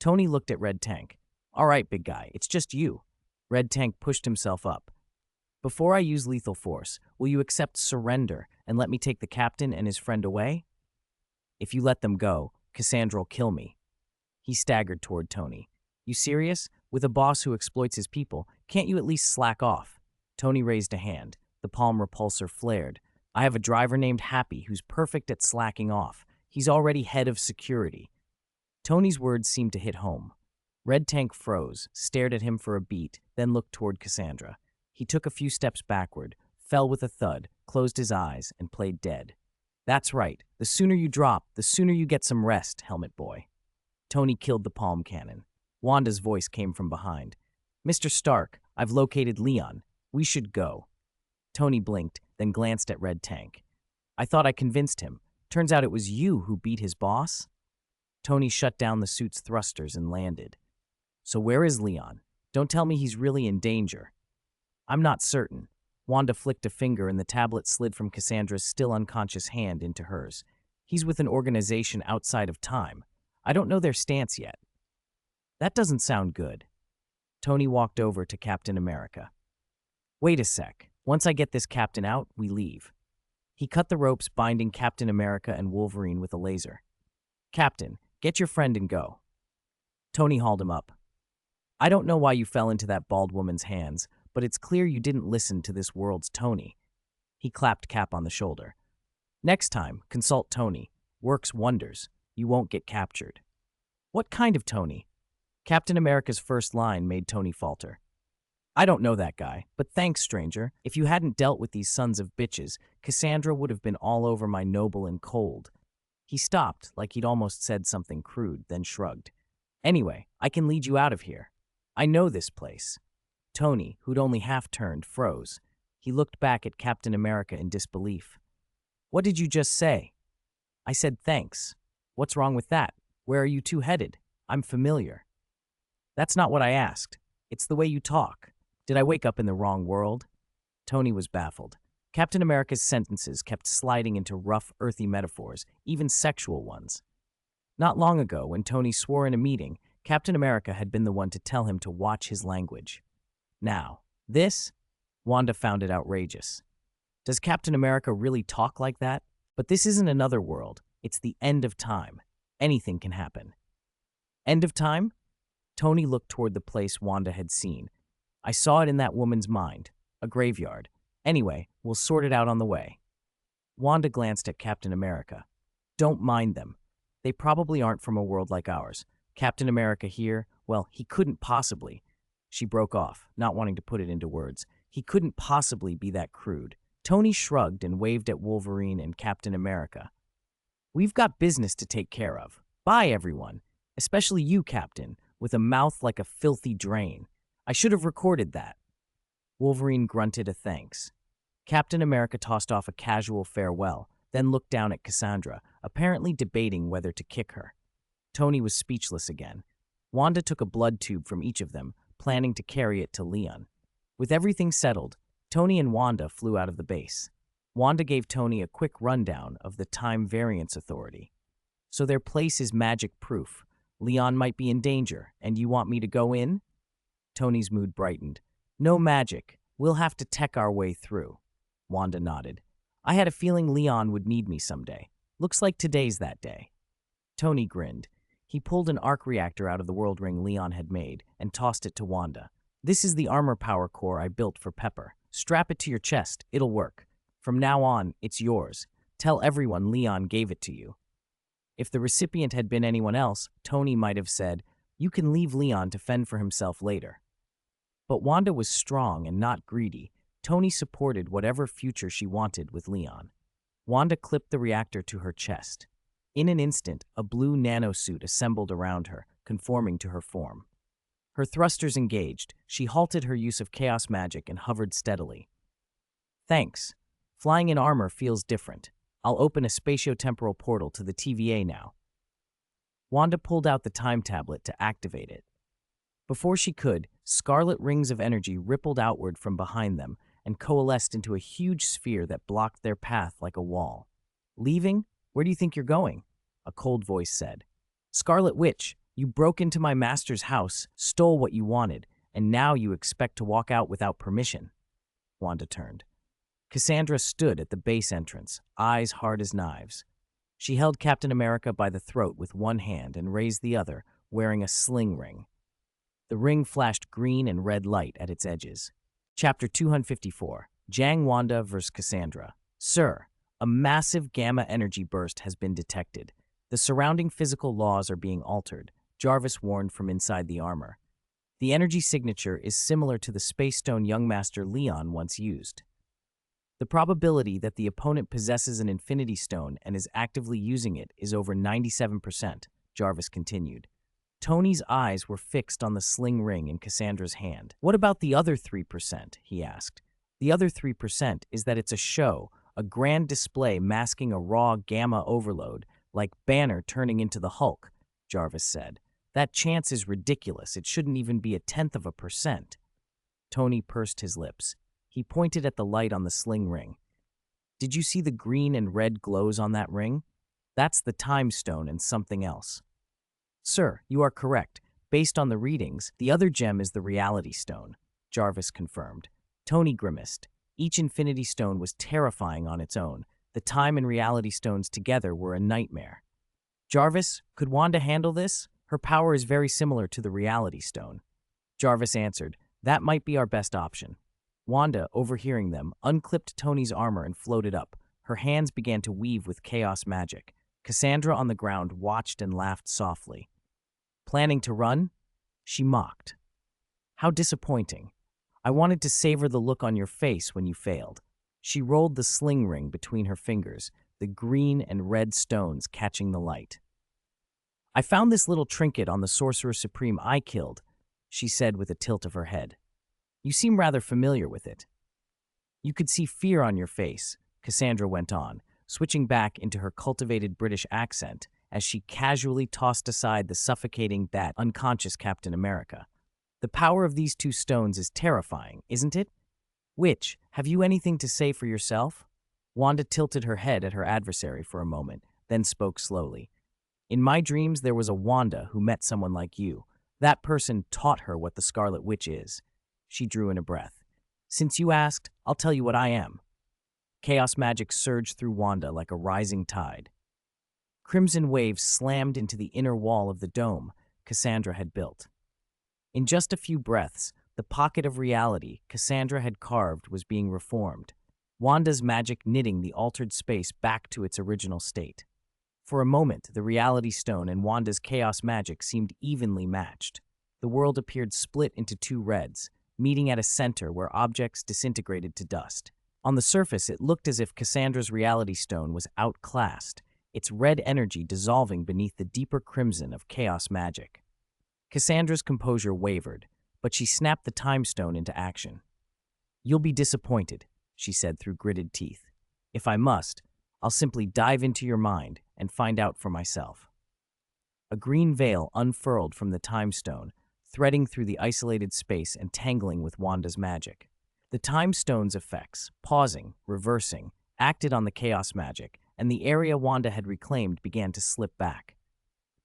Tony looked at Red Tank. All right, big guy, it's just you. Red Tank pushed himself up. Before I use lethal force, will you accept surrender and let me take the captain and his friend away? If you let them go, Cassandra'll kill me. He staggered toward Tony. You serious? With a boss who exploits his people, Can't you at least slack off? Tony raised a hand. The palm repulsor flared. I have a driver named Happy who's perfect at slacking off. He's already head of security. Tony's words seemed to hit home. Red Tank froze, stared at him for a beat, then looked toward Cassandra. He took a few steps backward, fell with a thud, closed his eyes, and played dead. That's right. The sooner you drop, the sooner you get some rest, Helmet Boy. Tony killed the palm cannon. Wanda's voice came from behind. Mr. Stark, I've located Leon. We should go. Tony blinked, then glanced at Red Tank. I thought I convinced him. Turns out it was you who beat his boss? Tony shut down the suit's thrusters and landed. So where is Leon? Don't tell me he's really in danger. I'm not certain. Wanda flicked a finger and the tablet slid from Cassandra's still unconscious hand into hers. He's with an organization outside of time. I don't know their stance yet. That doesn't sound good. Tony walked over to Captain America. Wait a sec. Once I get this captain out, we leave. He cut the ropes binding Captain America and Wolverine with a laser. Captain, get your friend and go. Tony hauled him up. I don't know why you fell into that bald woman's hands, but it's clear you didn't listen to this world's Tony. He clapped Cap on the shoulder. Next time, consult Tony. Works wonders. You won't get captured. What kind of Tony? Captain America's first line made Tony falter. I don't know that guy, but thanks, stranger. If you hadn't dealt with these sons of bitches, Cassandra would have been all over my noble and cold. He stopped, like he'd almost said something crude, then shrugged. Anyway, I can lead you out of here. I know this place. Tony, who'd only half turned, froze. He looked back at Captain America in disbelief. What did you just say? I said thanks. What's wrong with that? Where are you two headed? I'm familiar. That's not what I asked. It's the way you talk. Did I wake up in the wrong world? Tony was baffled. Captain America's sentences kept sliding into rough, earthy metaphors, even sexual ones. Not long ago, when Tony swore in a meeting, Captain America had been the one to tell him to watch his language. Now, this? Wanda found it outrageous. Does Captain America really talk like that? But this isn't another world. It's the end of time. Anything can happen. End of time? Tony looked toward the place Wanda had seen. I saw it in that woman's mind. A graveyard. Anyway, we'll sort it out on the way. Wanda glanced at Captain America. Don't mind them. They probably aren't from a world like ours. Captain America here, well, he couldn't possibly. She broke off, not wanting to put it into words. He couldn't possibly be that crude. Tony shrugged and waved at Wolverine and Captain America. We've got business to take care of. Bye, everyone. Especially you, Captain, with a mouth like a filthy drain. I should have recorded that. Wolverine grunted a thanks. Captain America tossed off a casual farewell, then looked down at Cassandra, apparently debating whether to kick her. Tony was speechless again. Wanda took a blood tube from each of them, planning to carry it to Leon. With everything settled, Tony and Wanda flew out of the base. Wanda gave Tony a quick rundown of the Time Variance Authority. So their place is magic-proof. Leon might be in danger, and you want me to go in? Tony's mood brightened. No magic. We'll have to tech our way through. Wanda nodded. I had a feeling Leon would need me someday. Looks like today's that day. Tony grinned. He pulled an arc reactor out of the world ring Leon had made and tossed it to Wanda. This is the armor power core I built for Pepper. Strap it to your chest. It'll work. From now on, it's yours. Tell everyone Leon gave it to you. If the recipient had been anyone else, Tony might have said, you can leave Leon to fend for himself later. But Wanda was strong and not greedy. Tony supported whatever future she wanted with Leon. Wanda clipped the reactor to her chest. In an instant, a blue nanosuit assembled around her, conforming to her form. Her thrusters engaged, she halted her use of chaos magic and hovered steadily. Thanks. Flying in armor feels different. I'll open a spatio-temporal portal to the TVA now. Wanda pulled out the time tablet to activate it. Before she could, scarlet rings of energy rippled outward from behind them and coalesced into a huge sphere that blocked their path like a wall. Leaving? Where do you think you're going? A cold voice said. Scarlet Witch, you broke into my master's house, stole what you wanted, and now you expect to walk out without permission. Wanda turned. Cassandra stood at the base entrance, eyes hard as knives. She held Captain America by the throat with one hand and raised the other, wearing a sling ring. The ring flashed green and red light at its edges. Chapter 254, Jang Wanda vs. Cassandra. Sir, a massive gamma energy burst has been detected. The surrounding physical laws are being altered, Jarvis warned from inside the armor. The energy signature is similar to the Space Stone young master Leon once used. The probability that the opponent possesses an Infinity Stone and is actively using it is over 97%, Jarvis continued. Tony's eyes were fixed on the sling ring in Cassandra's hand. What about the other 3%? He asked. The other 3% is that it's a show, a grand display masking a raw gamma overload, like Banner turning into the Hulk, Jarvis said. That chance is ridiculous. It shouldn't even be 0.1%. Tony pursed his lips. He pointed at the light on the sling ring. Did you see the green and red glows on that ring? That's the Time Stone and something else. Sir, you are correct. Based on the readings, the other gem is the Reality Stone, Jarvis confirmed. Tony grimaced. Each Infinity Stone was terrifying on its own. The Time and Reality Stones together were a nightmare. Jarvis, could Wanda handle this? Her power is very similar to the Reality Stone. Jarvis answered, that might be our best option. Wanda, overhearing them, unclipped Tony's armor and floated up. Her hands began to weave with chaos magic. Cassandra on the ground watched and laughed softly. Planning to run? She mocked. How disappointing. I wanted to savor the look on your face when you failed. She rolled the sling ring between her fingers, the green and red stones catching the light. I found this little trinket on the Sorcerer Supreme I killed, she said with a tilt of her head. You seem rather familiar with it. You could see fear on your face, Cassandra went on, switching back into her cultivated British accent as she casually tossed aside the suffocating that unconscious Captain America. The power of these two stones is terrifying, isn't it? Witch, have you anything to say for yourself? Wanda tilted her head at her adversary for a moment, then spoke slowly. In my dreams, there was a Wanda who met someone like you. That person taught her what the Scarlet Witch is. She drew in a breath. Since you asked, I'll tell you what I am. Chaos magic surged through Wanda like a rising tide. Crimson waves slammed into the inner wall of the dome Cassandra had built. In just a few breaths, the pocket of reality Cassandra had carved was being reformed, Wanda's magic knitting the altered space back to its original state. For a moment, the Reality Stone and Wanda's chaos magic seemed evenly matched. The world appeared split into two reds, meeting at a center where objects disintegrated to dust. On the surface, it looked as if Cassandra's Reality Stone was outclassed, its red energy dissolving beneath the deeper crimson of chaos magic. Cassandra's composure wavered, but she snapped the Time Stone into action. You'll be disappointed, she said through gritted teeth. If I must, I'll simply dive into your mind and find out for myself. A green veil unfurled from the Time Stone, threading through the isolated space and tangling with Wanda's magic. The Time Stone's effects, pausing, reversing, acted on the chaos magic, and the area Wanda had reclaimed began to slip back.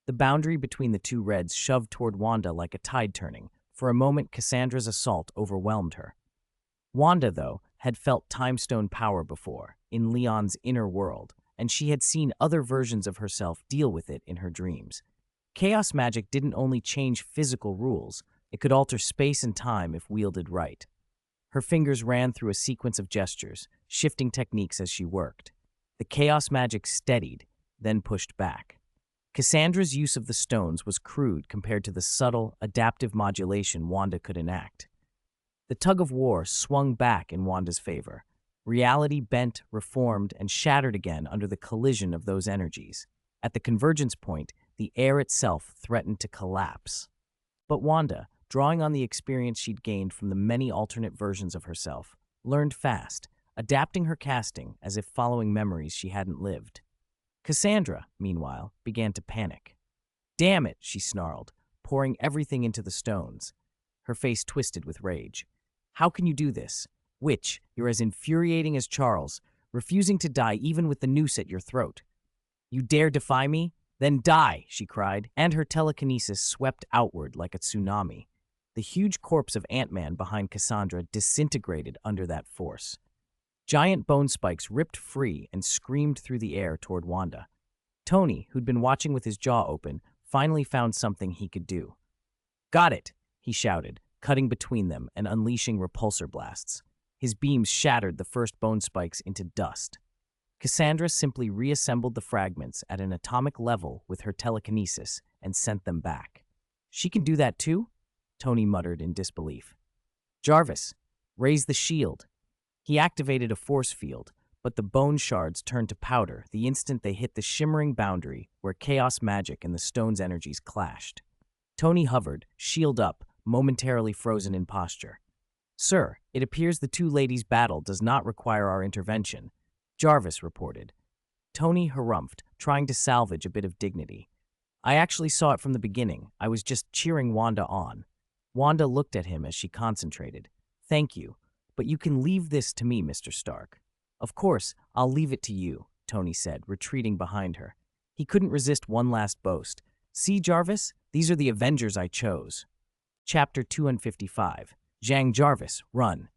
The boundary between the two reds shoved toward Wanda like a tide turning. For a moment, Cassandra's assault overwhelmed her. Wanda, though, had felt Time Stone power before, in Leon's inner world, and she had seen other versions of herself deal with it in her dreams. Chaos magic didn't only change physical rules, it could alter space and time if wielded right. Her fingers ran through a sequence of gestures, shifting techniques as she worked. The chaos magic steadied, then pushed back. Cassandra's use of the stones was crude compared to the subtle, adaptive modulation Wanda could enact. The tug-of-war swung back in Wanda's favor. Reality bent, reformed, and shattered again under the collision of those energies. At the convergence point, the air itself threatened to collapse. But Wanda, drawing on the experience she'd gained from the many alternate versions of herself, learned fast, adapting her casting as if following memories she hadn't lived. Cassandra, meanwhile, began to panic. Damn it, she snarled, pouring everything into the stones. Her face twisted with rage. How can you do this? Witch, you're as infuriating as Charles, refusing to die even with the noose at your throat. You dare defy me? Then die, she cried, and her telekinesis swept outward like a tsunami. The huge corpse of Ant-Man behind Cassandra disintegrated under that force. Giant bone spikes ripped free and screamed through the air toward Wanda. Tony, who'd been watching with his jaw open, finally found something he could do. Got it! he shouted, cutting between them and unleashing repulsor blasts. His beams shattered the first bone spikes into dust. Cassandra simply reassembled the fragments at an atomic level with her telekinesis and sent them back. She can do that too? Tony muttered in disbelief. Jarvis, raise the shield. He activated a force field, but the bone shards turned to powder the instant they hit the shimmering boundary where chaos magic and the stone's energies clashed. Tony hovered, shield up, momentarily frozen in posture. Sir, it appears the two ladies' battle does not require our intervention, Jarvis reported. Tony harumphed, trying to salvage a bit of dignity. I actually saw it from the beginning. I was just cheering Wanda on. Wanda looked at him as she concentrated. Thank you, but you can leave this to me, Mr. Stark. Of course, I'll leave it to you, Tony said, retreating behind her. He couldn't resist one last boast. See, Jarvis, these are the Avengers I chose. Chapter 255. Zhang Jarvis, run.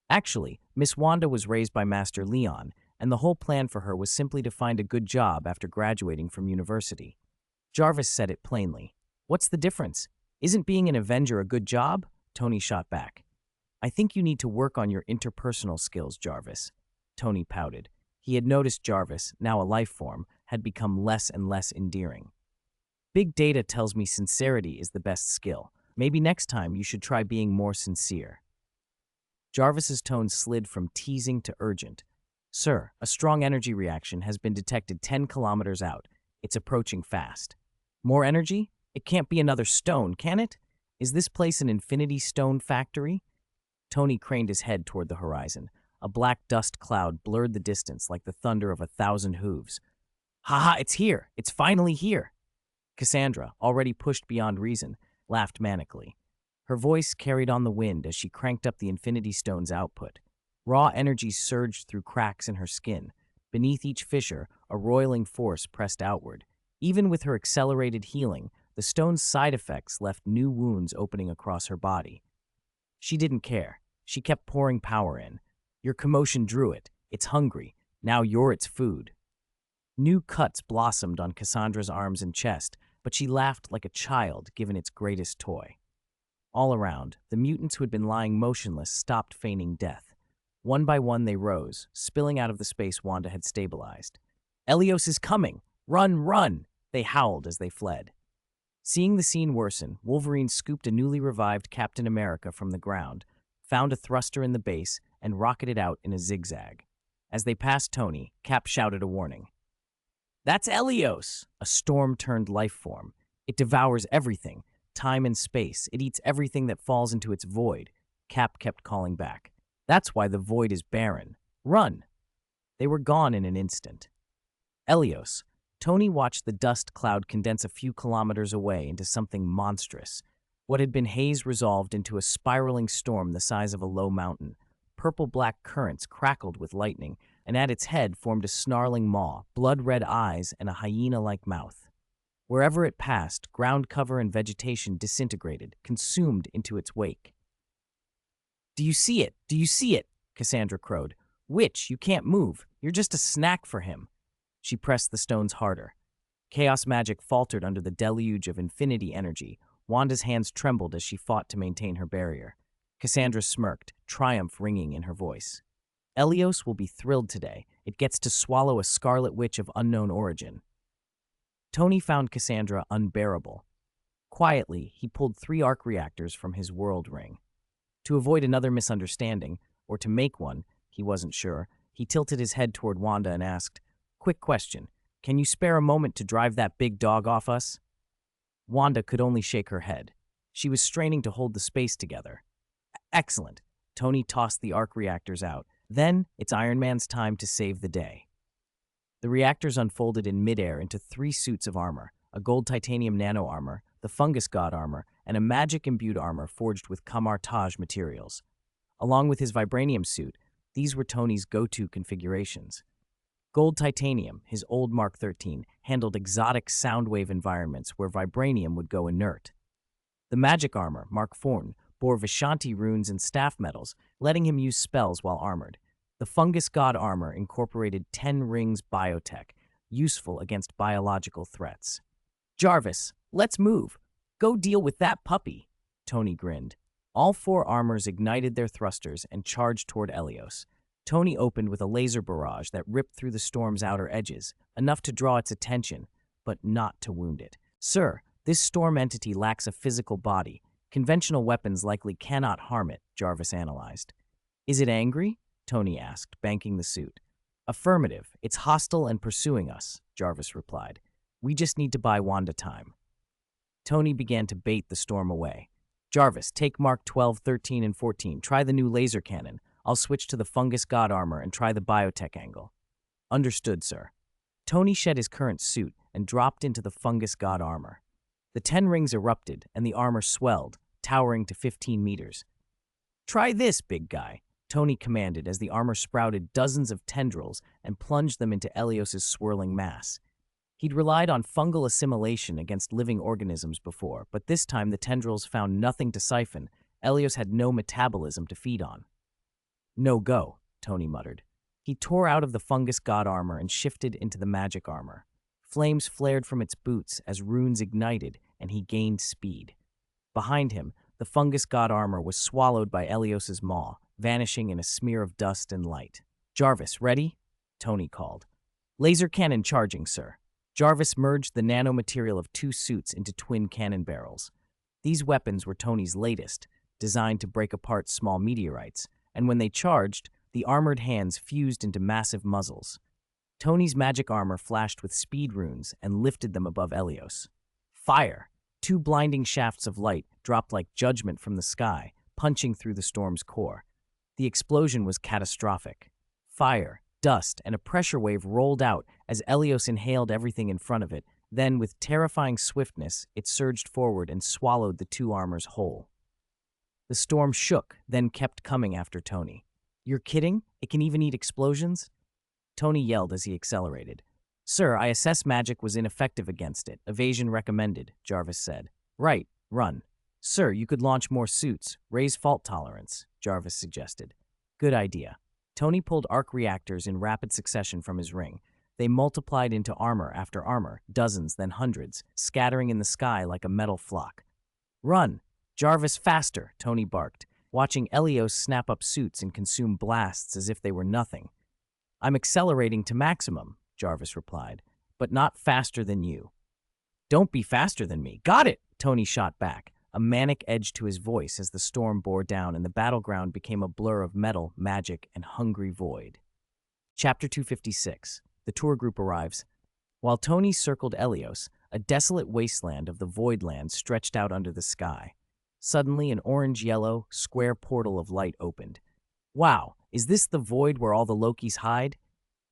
Actually, Miss Wanda was raised by Master Leon, and the whole plan for her was simply to find a good job after graduating from university. Jarvis said it plainly. What's the difference? Isn't being an Avenger a good job? Tony shot back. I think you need to work on your interpersonal skills, Jarvis. Tony pouted. He had noticed Jarvis, now a life form, had become less and less endearing. Big data tells me sincerity is the best skill. Maybe next time you should try being more sincere. Jarvis's tone slid from teasing to urgent. Sir, a strong energy reaction has been detected 10 kilometers out. It's approaching fast. More energy? It can't be another stone, can it? Is this place an infinity stone factory? Tony craned his head toward the horizon. A black dust cloud blurred the distance like the thunder of 1,000 hooves. Ha, it's here! It's finally here! Cassandra, already pushed beyond reason, laughed manically. Her voice carried on the wind as she cranked up the Infinity Stone's output. Raw energy surged through cracks in her skin. Beneath each fissure, a roiling force pressed outward. Even with her accelerated healing, the stone's side effects left new wounds opening across her body. She didn't care. She kept pouring power in. Your commotion drew it. It's hungry. Now you're its food. New cuts blossomed on Cassandra's arms and chest, but she laughed like a child given its greatest toy. All around, the mutants who had been lying motionless stopped feigning death. One by one they rose, spilling out of the space Wanda had stabilized. Elios is coming! Run, run! They howled as they fled. Seeing the scene worsen, Wolverine scooped a newly revived Captain America from the ground, found a thruster in the base, and rocketed out in a zigzag. As they passed Tony, Cap shouted a warning. That's Elios! A storm-turned life form. It devours everything, time and space. It eats everything that falls into its void. Cap kept calling back. That's why the void is barren. Run! They were gone in an instant. Elios. Tony watched the dust cloud condense a few kilometers away into something monstrous. What had been haze resolved into a spiraling storm the size of a low mountain. Purple-black currents crackled with lightning, and at its head formed a snarling maw, blood-red eyes, and a hyena-like mouth. Wherever it passed, ground cover and vegetation disintegrated, consumed into its wake. Do you see it? Do you see it? Cassandra crowed. Witch, you can't move. You're just a snack for him. She pressed the stones harder. Chaos magic faltered under the deluge of infinity energy. Wanda's hands trembled as she fought to maintain her barrier. Cassandra smirked, triumph ringing in her voice. Elios will be thrilled today. It gets to swallow a scarlet witch of unknown origin. Tony found Cassandra unbearable. Quietly, he pulled 3 arc reactors from his world ring. To avoid another misunderstanding, or to make one, he wasn't sure, he tilted his head toward Wanda and asked, Quick question, can you spare a moment to drive that big dog off us? Wanda could only shake her head. She was straining to hold the space together. Excellent. Tony tossed the arc reactors out. Then, it's Iron Man's time to save the day. The reactors unfolded in midair into 3 suits of armor, a gold titanium nano armor, the fungus god armor, and a magic-imbued armor forged with Kamartaj materials. Along with his vibranium suit, these were Tony's go-to configurations. Gold titanium, his old Mark 13, handled exotic soundwave environments where vibranium would go inert. The magic armor, Mark 4, bore Vishanti runes and staff metals, letting him use spells while armored. The fungus god armor incorporated 10 rings biotech, useful against biological threats. Jarvis, let's move. Go deal with that puppy. Tony grinned. All four armors ignited their thrusters and charged toward Elios. Tony opened with a laser barrage that ripped through the storm's outer edges, enough to draw its attention, but not to wound it. Sir, this storm entity lacks a physical body. Conventional weapons likely cannot harm it, Jarvis analyzed. Is it angry? Tony asked, banking the suit. Affirmative. It's hostile and pursuing us, Jarvis replied. We just need to buy Wanda time. Tony began to bait the storm away. Jarvis, take Mark 12, 13, and 14. Try the new laser cannon. I'll switch to the fungus god armor and try the biotech angle. Understood, sir. Tony shed his current suit and dropped into the fungus god armor. The 10 rings erupted, and the armor swelled, towering to 15 meters. Try this, big guy, Tony commanded as the armor sprouted dozens of tendrils and plunged them into Elios's swirling mass. He'd relied on fungal assimilation against living organisms before, but this time the tendrils found nothing to siphon. Elios had no metabolism to feed on. No go, Tony muttered. He tore out of the fungus god armor and shifted into the magic armor. Flames flared from its boots as runes ignited, and he gained speed. Behind him, the fungus god armor was swallowed by Elios's maw, vanishing in a smear of dust and light. Jarvis, ready? Tony called. Laser cannon charging, sir. Jarvis merged the nanomaterial of 2 suits into twin cannon barrels. These weapons were Tony's latest, designed to break apart small meteorites, and when they charged, the armored hands fused into massive muzzles. Tony's magic armor flashed with speed runes and lifted them above Elios. Fire! 2 blinding shafts of light dropped like judgment from the sky, punching through the storm's core. The explosion was catastrophic. Fire, dust, and a pressure wave rolled out as Elios inhaled everything in front of it. Then, with terrifying swiftness, it surged forward and swallowed the 2 armors whole. The storm shook, then kept coming after Tony. You're kidding? It can even eat explosions? Tony yelled as he accelerated. Sir, I assess magic was ineffective against it. Evasion recommended, Jarvis said. Right, run. Sir, you could launch more suits. Raise fault tolerance, Jarvis suggested. Good idea. Tony pulled arc reactors in rapid succession from his ring. They multiplied into armor after armor, dozens, then hundreds, scattering in the sky like a metal flock. Run! Jarvis, faster, Tony barked, watching Elios snap up suits and consume blasts as if they were nothing. I'm accelerating to maximum, Jarvis replied, but not faster than you. Don't be faster than me. Got it, Tony shot back, a manic edge to his voice as the storm bore down and the battleground became a blur of metal, magic, and hungry void. Chapter 256. The tour group arrives. While Tony circled Elios, a desolate wasteland of the Voidland stretched out under the sky. Suddenly, an orange-yellow, square portal of light opened. Wow, is this the void where all the Lokis hide?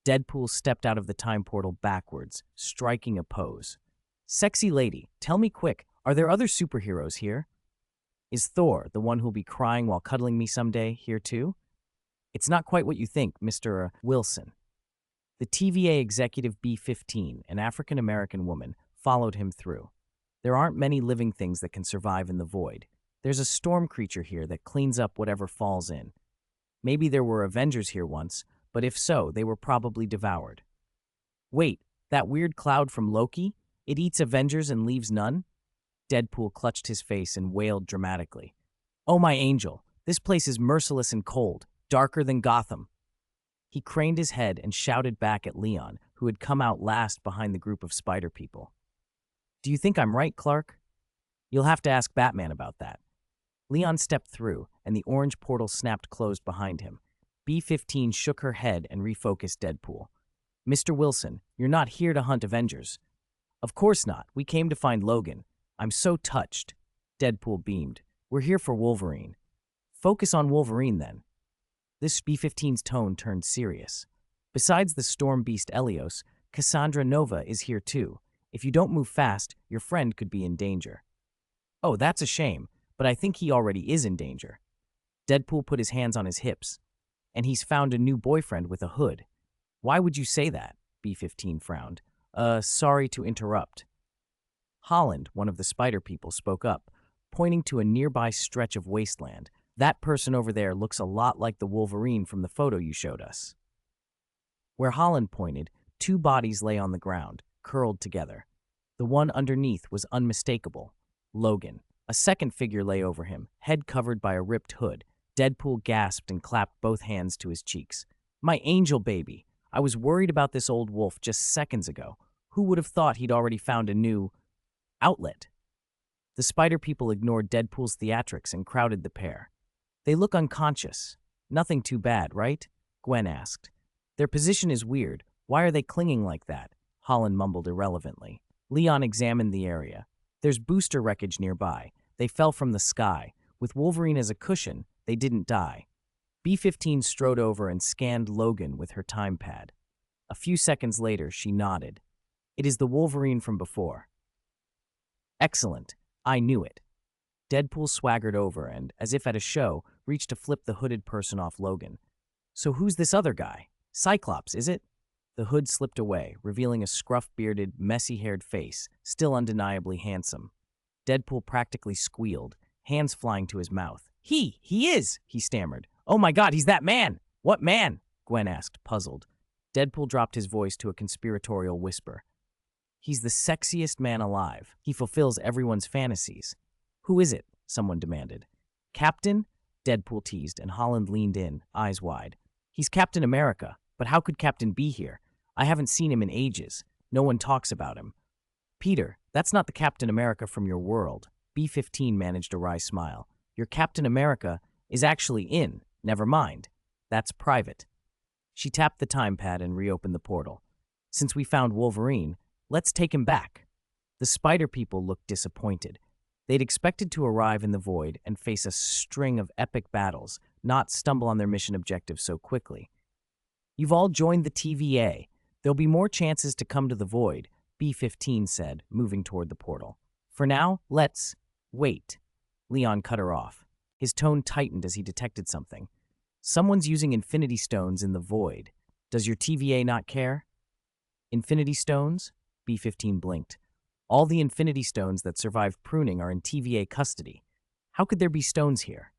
Deadpool stepped out of the time portal backwards, striking a pose. Sexy lady, tell me quick, are there other superheroes here? Is Thor, the one who'll be crying while cuddling me someday, here too? It's not quite what you think, Mr. Wilson. The TVA executive B-15, an African-American woman, followed him through. There aren't many living things that can survive in the void. There's a storm creature here that cleans up whatever falls in. Maybe there were Avengers here once, but if so, they were probably devoured. Wait, that weird cloud from Loki? It eats Avengers and leaves none? Deadpool clutched his face and wailed dramatically. Oh my angel, this place is merciless and cold, darker than Gotham. He craned his head and shouted back at Leon, who had come out last behind the group of spider people. Do you think I'm right, Clark? You'll have to ask Batman about that. Leon stepped through, and the orange portal snapped closed behind him. B-15 shook her head and refocused Deadpool. Mr. Wilson, you're not here to hunt Avengers. Of course not. We came to find Logan. I'm so touched. Deadpool beamed. We're here for Wolverine. Focus on Wolverine, then. This B-15's tone turned serious. Besides the storm beast Elios, Cassandra Nova is here too. If you don't move fast, your friend could be in danger. Oh, that's a shame, but I think he already is in danger. Deadpool put his hands on his hips. And he's found a new boyfriend with a hood. Why would you say that? B-15 frowned. Sorry to interrupt. Holland, one of the spider people, spoke up, pointing to a nearby stretch of wasteland. That person over there looks a lot like the Wolverine from the photo you showed us. Where Holland pointed, 2 bodies lay on the ground, curled together. The one underneath was unmistakable. Logan, A second figure lay over him, head covered by a ripped hood. Deadpool gasped and clapped both hands to his cheeks. My angel baby! I was worried about this old wolf just seconds ago. Who would have thought he'd already found a new outlet? The spider people ignored Deadpool's theatrics and crowded the pair. They look unconscious. Nothing too bad, right? Gwen asked. Their position is weird. Why are they clinging like that? Holland mumbled irrelevantly. Leon examined the area. There's booster wreckage nearby. They fell from the sky. With Wolverine as a cushion, they didn't die. B-15 strode over and scanned Logan with her time pad. A few seconds later, she nodded. It is the Wolverine from before. Excellent. I knew it. Deadpool swaggered over and, as if at a show, reached to flip the hooded person off Logan. So who's this other guy? Cyclops, is it? The hood slipped away, revealing a scruff-bearded, messy-haired face, still undeniably handsome. Deadpool practically squealed, hands flying to his mouth. He is, he stammered. Oh my God, he's that man! What man? Gwen asked, puzzled. Deadpool dropped his voice to a conspiratorial whisper. He's the sexiest man alive. He fulfills everyone's fantasies. Who is it? Someone demanded. Captain? Deadpool teased, and Holland leaned in, eyes wide. He's Captain America, but how could Captain be here? I haven't seen him in ages. No one talks about him. Peter, that's not the Captain America from your world. B-15 managed a wry smile. Your Captain America is actually in. Never mind. That's private. She tapped the time pad and reopened the portal. Since we found Wolverine, let's take him back. The spider people looked disappointed. They'd expected to arrive in the void and face a string of epic battles, not stumble on their mission objective so quickly. You've all joined the TVA. There'll be more chances to come to the void, B-15 said, moving toward the portal. For now, let's wait. Leon cut her off. His tone tightened as he detected something. Someone's using Infinity Stones in the void. Does your TVA not care? Infinity Stones? B-15 blinked. All the Infinity Stones that survived pruning are in TVA custody. How could there be stones here?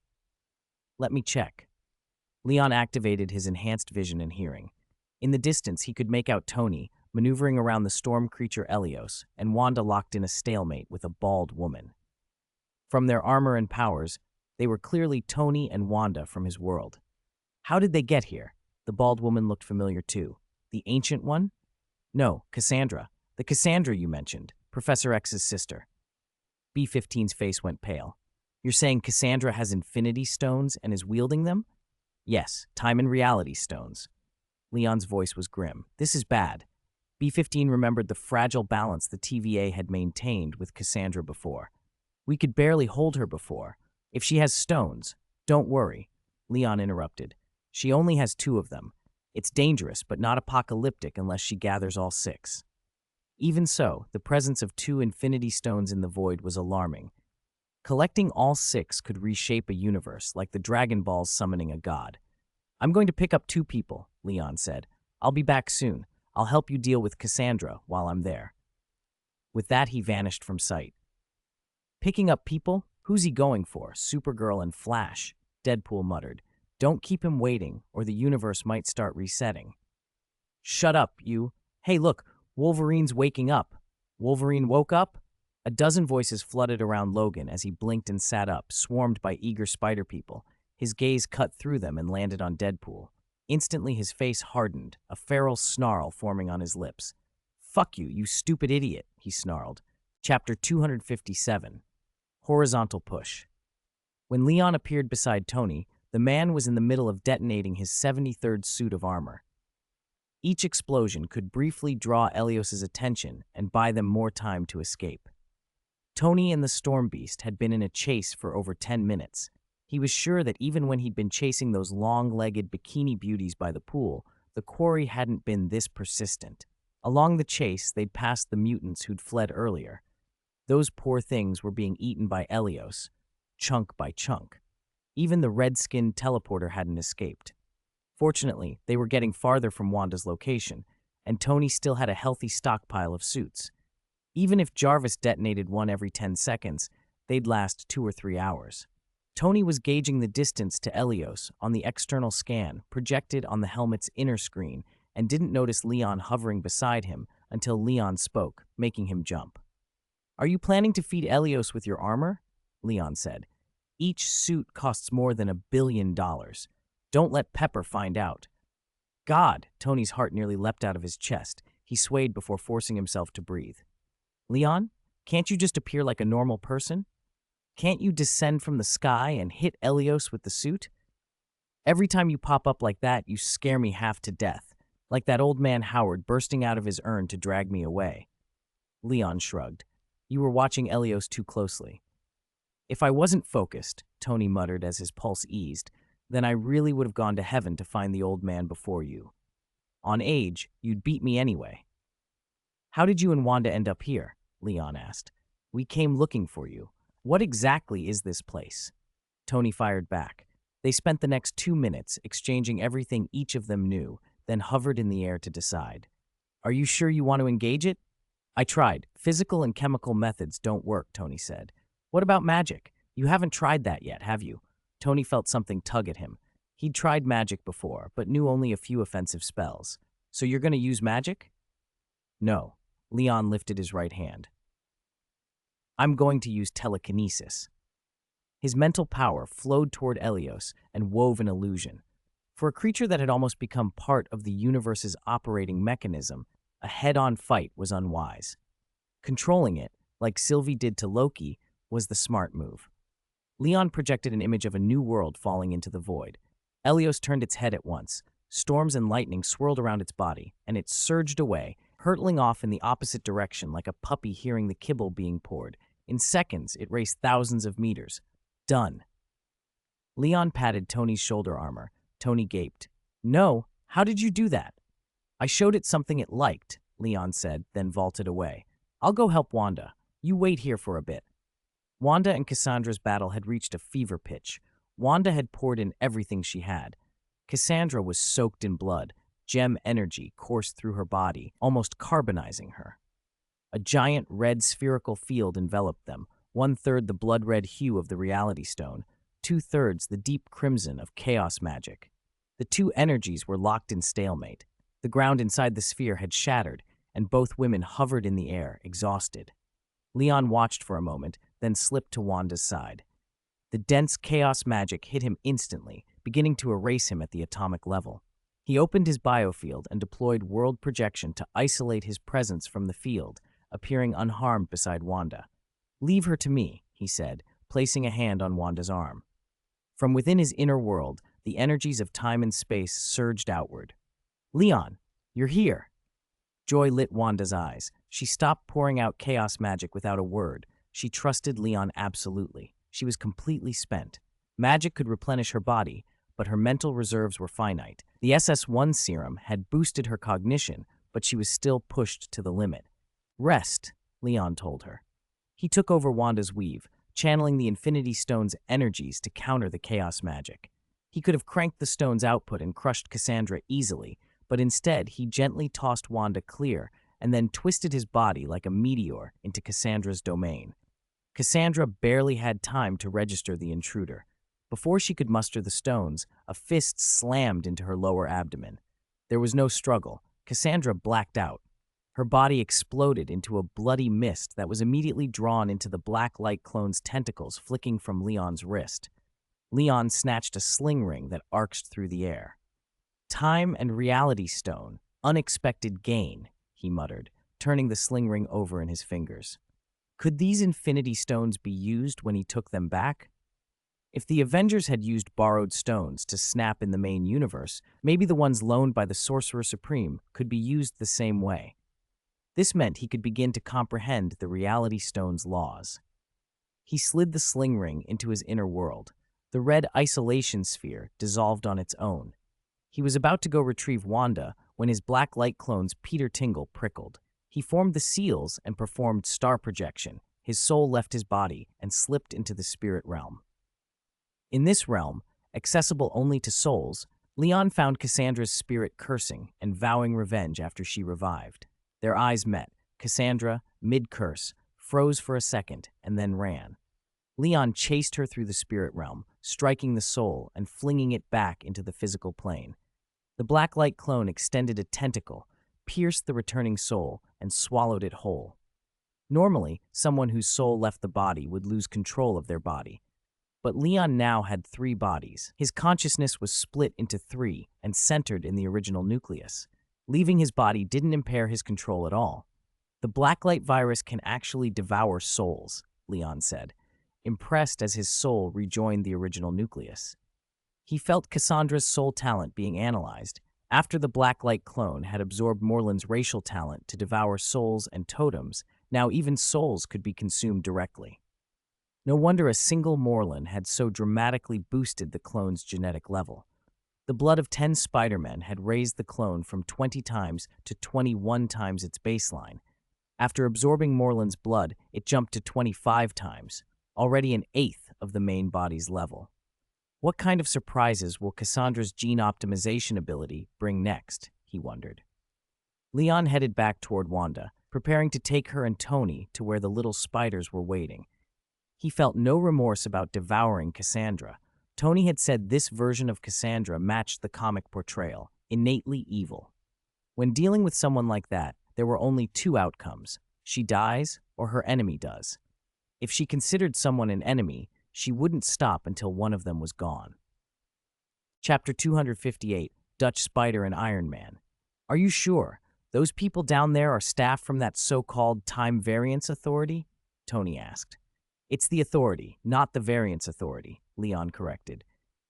Let me check. Leon activated his enhanced vision and hearing. In the distance, he could make out Tony, maneuvering around the storm creature Elios, and Wanda locked in a stalemate with a bald woman. From their armor and powers, they were clearly Tony and Wanda from his world. How did they get here? The bald woman looked familiar too. The ancient one? No, Cassandra. The Cassandra you mentioned, Professor X's sister. B-15's face went pale. You're saying Cassandra has Infinity Stones and is wielding them? Yes, time and reality stones. Leon's voice was grim. This is bad. B-15 remembered the fragile balance the TVA had maintained with Cassandra before. We could barely hold her before. If she has stones, don't worry. Leon interrupted. She only has 2 of them. It's dangerous, but not apocalyptic unless she gathers all 6. Even so, the presence of 2 Infinity Stones in the void was alarming. Collecting all 6 could reshape a universe, like the Dragon Balls summoning a god. I'm going to pick up 2 people, Leon said. I'll be back soon. I'll help you deal with Cassandra while I'm there. With that, he vanished from sight. Picking up people? Who's he going for? Supergirl and Flash, Deadpool muttered. Don't keep him waiting, or the universe might start resetting. Shut up, you. Hey, look, Wolverine's waking up. Wolverine woke up? A dozen voices flooded around Logan as he blinked and sat up, swarmed by eager spider people. His gaze cut through them and landed on Deadpool. Instantly, his face hardened, a feral snarl forming on his lips. Fuck you, you stupid idiot, he snarled. Chapter 257. Horizontal Push. When Leon appeared beside Tony, the man was in the middle of detonating his 73rd suit of armor. Each explosion could briefly draw Elios's attention and buy them more time to escape. Tony and the Storm Beast had been in a chase for over 10 minutes. He was sure that even when he'd been chasing those long-legged bikini beauties by the pool, the quarry hadn't been this persistent. Along the chase, they'd passed the mutants who'd fled earlier. Those poor things were being eaten by Elios, chunk by chunk. Even the red-skinned teleporter hadn't escaped. Fortunately, they were getting farther from Wanda's location, and Tony still had a healthy stockpile of suits. Even if Jarvis detonated one every 10 seconds, they'd last 2 or 3 hours. Tony was gauging the distance to Elios on the external scan projected on the helmet's inner screen and didn't notice Leon hovering beside him until Leon spoke, making him jump. Are you planning to feed Elios with your armor? Leon said. Each suit costs more than $1 billion. Don't let Pepper find out. God! Tony's heart nearly leapt out of his chest. He swayed before forcing himself to breathe. Leon, can't you just appear like a normal person? Can't you descend from the sky and hit Elios with the suit? Every time you pop up like that, you scare me half to death, like that old man Howard bursting out of his urn to drag me away. Leon shrugged. You were watching Elios too closely. If I wasn't focused, Tony muttered as his pulse eased, then I really would have gone to heaven to find the old man before you. On age, you'd beat me anyway. How did you and Wanda end up here? Leon asked. We came looking for you. What exactly is this place? Tony fired back. They spent the next 2 minutes exchanging everything each of them knew, then hovered in the air to decide. Are you sure you want to engage it? I tried. Physical and chemical methods don't work, Tony said. What about magic? You haven't tried that yet, have you? Tony felt something tug at him. He'd tried magic before, but knew only a few offensive spells. So you're going to use magic? No. Leon lifted his right hand. I'm going to use telekinesis. His mental power flowed toward Elios and wove an illusion. For a creature that had almost become part of the universe's operating mechanism, a head-on fight was unwise. Controlling it, like Sylvie did to Loki, was the smart move. Leon projected an image of a new world falling into the void. Elios turned its head at once. Storms and lightning swirled around its body, and it surged away, hurtling off in the opposite direction like a puppy hearing the kibble being poured. In seconds, it raced thousands of meters. Done. Leon patted Tony's shoulder armor. Tony gaped. No, how did you do that? I showed it something it liked, Leon said, then vaulted away. I'll go help Wanda. You wait here for a bit. Wanda and Cassandra's battle had reached a fever pitch. Wanda had poured in everything she had. Cassandra was soaked in blood. Gem energy coursed through her body, almost carbonizing her. A giant red spherical field enveloped them, 1/3 the blood-red hue of the Reality Stone, 2/3 the deep crimson of chaos magic. The two energies were locked in stalemate. The ground inside the sphere had shattered, and both women hovered in the air, exhausted. Leon watched for a moment, then slipped to Wanda's side. The dense chaos magic hit him instantly, beginning to erase him at the atomic level. He opened his biofield and deployed world projection to isolate his presence from the field, appearing unharmed beside Wanda. Leave her to me, he said, placing a hand on Wanda's arm. From within his inner world, the energies of time and space surged outward. Leon, you're here. Joy lit Wanda's eyes. She stopped pouring out chaos magic without a word. She trusted Leon absolutely. She was completely spent. Magic could replenish her body, but her mental reserves were finite. The SS-1 serum had boosted her cognition, but she was still pushed to the limit. Rest, Leon told her. He took over Wanda's weave, channeling the Infinity Stone's energies to counter the chaos magic. He could have cranked the stone's output and crushed Cassandra easily, but instead he gently tossed Wanda clear and then twisted his body like a meteor into Cassandra's domain. Cassandra barely had time to register the intruder. Before she could muster the stones, a fist slammed into her lower abdomen. There was no struggle. Cassandra blacked out. Her body exploded into a bloody mist that was immediately drawn into the black light clone's tentacles flicking from Leon's wrist. Leon snatched a sling ring that arched through the air. Time and Reality Stone, unexpected gain, he muttered, turning the sling ring over in his fingers. Could these Infinity Stones be used when he took them back? If the Avengers had used borrowed stones to snap in the main universe, maybe the ones loaned by the Sorcerer Supreme could be used the same way. This meant he could begin to comprehend the Reality Stone's laws. He slid the sling ring into his inner world. The red isolation sphere dissolved on its own. He was about to go retrieve Wanda when his black light clone's Peter Tingle prickled. He formed the seals and performed star projection. His soul left his body and slipped into the spirit realm. In this realm, accessible only to souls, Leon found Cassandra's spirit cursing and vowing revenge after she revived. Their eyes met. Cassandra, mid-curse, froze for a second and then ran. Leon chased her through the spirit realm, striking the soul and flinging it back into the physical plane. The black light clone extended a tentacle, pierced the returning soul, and swallowed it whole. Normally, someone whose soul left the body would lose control of their body. But Leon now had three bodies. His consciousness was split into three and centered in the original nucleus. Leaving his body didn't impair his control at all. The blacklight virus can actually devour souls, Leon said, impressed as his soul rejoined the original nucleus. He felt Cassandra's soul talent being analyzed. After the blacklight clone had absorbed Morland's racial talent to devour souls and totems, now even souls could be consumed directly. No wonder a single Morland had so dramatically boosted the clone's genetic level. The blood of 10 Spider-Men had raised the clone from 20 times to 21 times its baseline. After absorbing Morland's blood, it jumped to 25 times, already an eighth of the main body's level. What kind of surprises will Cassandra's gene optimization ability bring next, he wondered. Leon headed back toward Wanda, preparing to take her and Tony to where the little spiders were waiting. He felt no remorse about devouring Cassandra. Tony had said this version of Cassandra matched the comic portrayal, innately evil. When dealing with someone like that, there were only two outcomes. She dies or her enemy does. If she considered someone an enemy, she wouldn't stop until one of them was gone. Chapter 258, Dutch Spider and Iron Man. Are you sure? Those people down there are staff from that so-called Time Variance Authority? Tony asked. It's the Authority, not the Variance Authority, Leon corrected.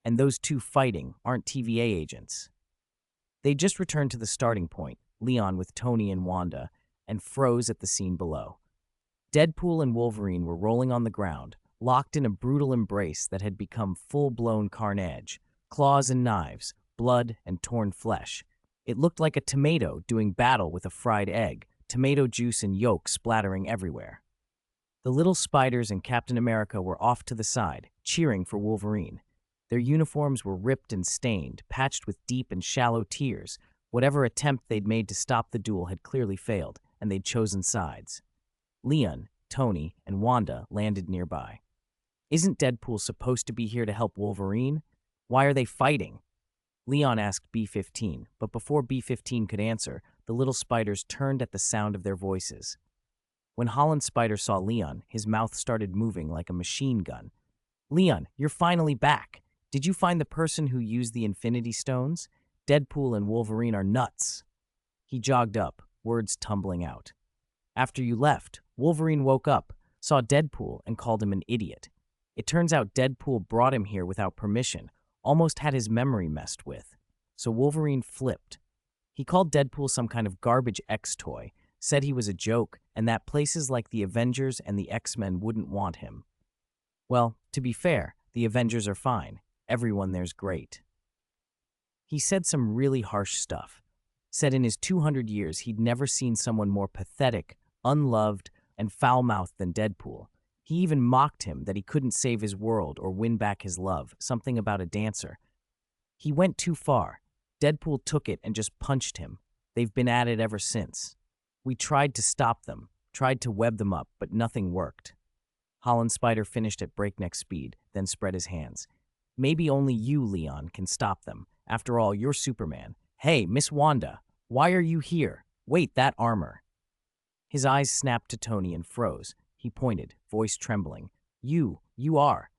And those two fighting aren't TVA agents. They just returned to the starting point, Leon with Tony and Wanda, and froze at the scene below. Deadpool and Wolverine were rolling on the ground, locked in a brutal embrace that had become full-blown carnage, claws and knives, blood and torn flesh. It looked like a tomato doing battle with a fried egg, tomato juice and yolk splattering everywhere. The little spiders and Captain America were off to the side, cheering for Wolverine. Their uniforms were ripped and stained, patched with deep and shallow tears. Whatever attempt they'd made to stop the duel had clearly failed, and they'd chosen sides. Leon, Tony, and Wanda landed nearby. Isn't Deadpool supposed to be here to help Wolverine? Why are they fighting? Leon asked B-15, but before B-15 could answer, the little spiders turned at the sound of their voices. When Holland Spider saw Leon, his mouth started moving like a machine gun. Leon, you're finally back. Did you find the person who used the Infinity Stones? Deadpool and Wolverine are nuts. He jogged up, words tumbling out. After you left, Wolverine woke up, saw Deadpool, and called him an idiot. It turns out Deadpool brought him here without permission, almost had his memory messed with. So Wolverine flipped. He called Deadpool some kind of garbage X-toy, said he was a joke, and that places like the Avengers and the X-Men wouldn't want him. Well, to be fair, the Avengers are fine. Everyone there's great. He said some really harsh stuff. Said in his 200 years he'd never seen someone more pathetic, unloved, and foul-mouthed than Deadpool. He even mocked him that he couldn't save his world or win back his love, something about a dancer. He went too far. Deadpool took it and just punched him. They've been at it ever since. We tried to stop them, tried to web them up, but nothing worked. Holland Spider finished at breakneck speed, then spread his hands. Maybe only you, Leon, can stop them. After all, you're Superman. Hey, Miss Wanda, why are you here? Wait, that armor. His eyes snapped to Tony and froze. He pointed, voice trembling. You are.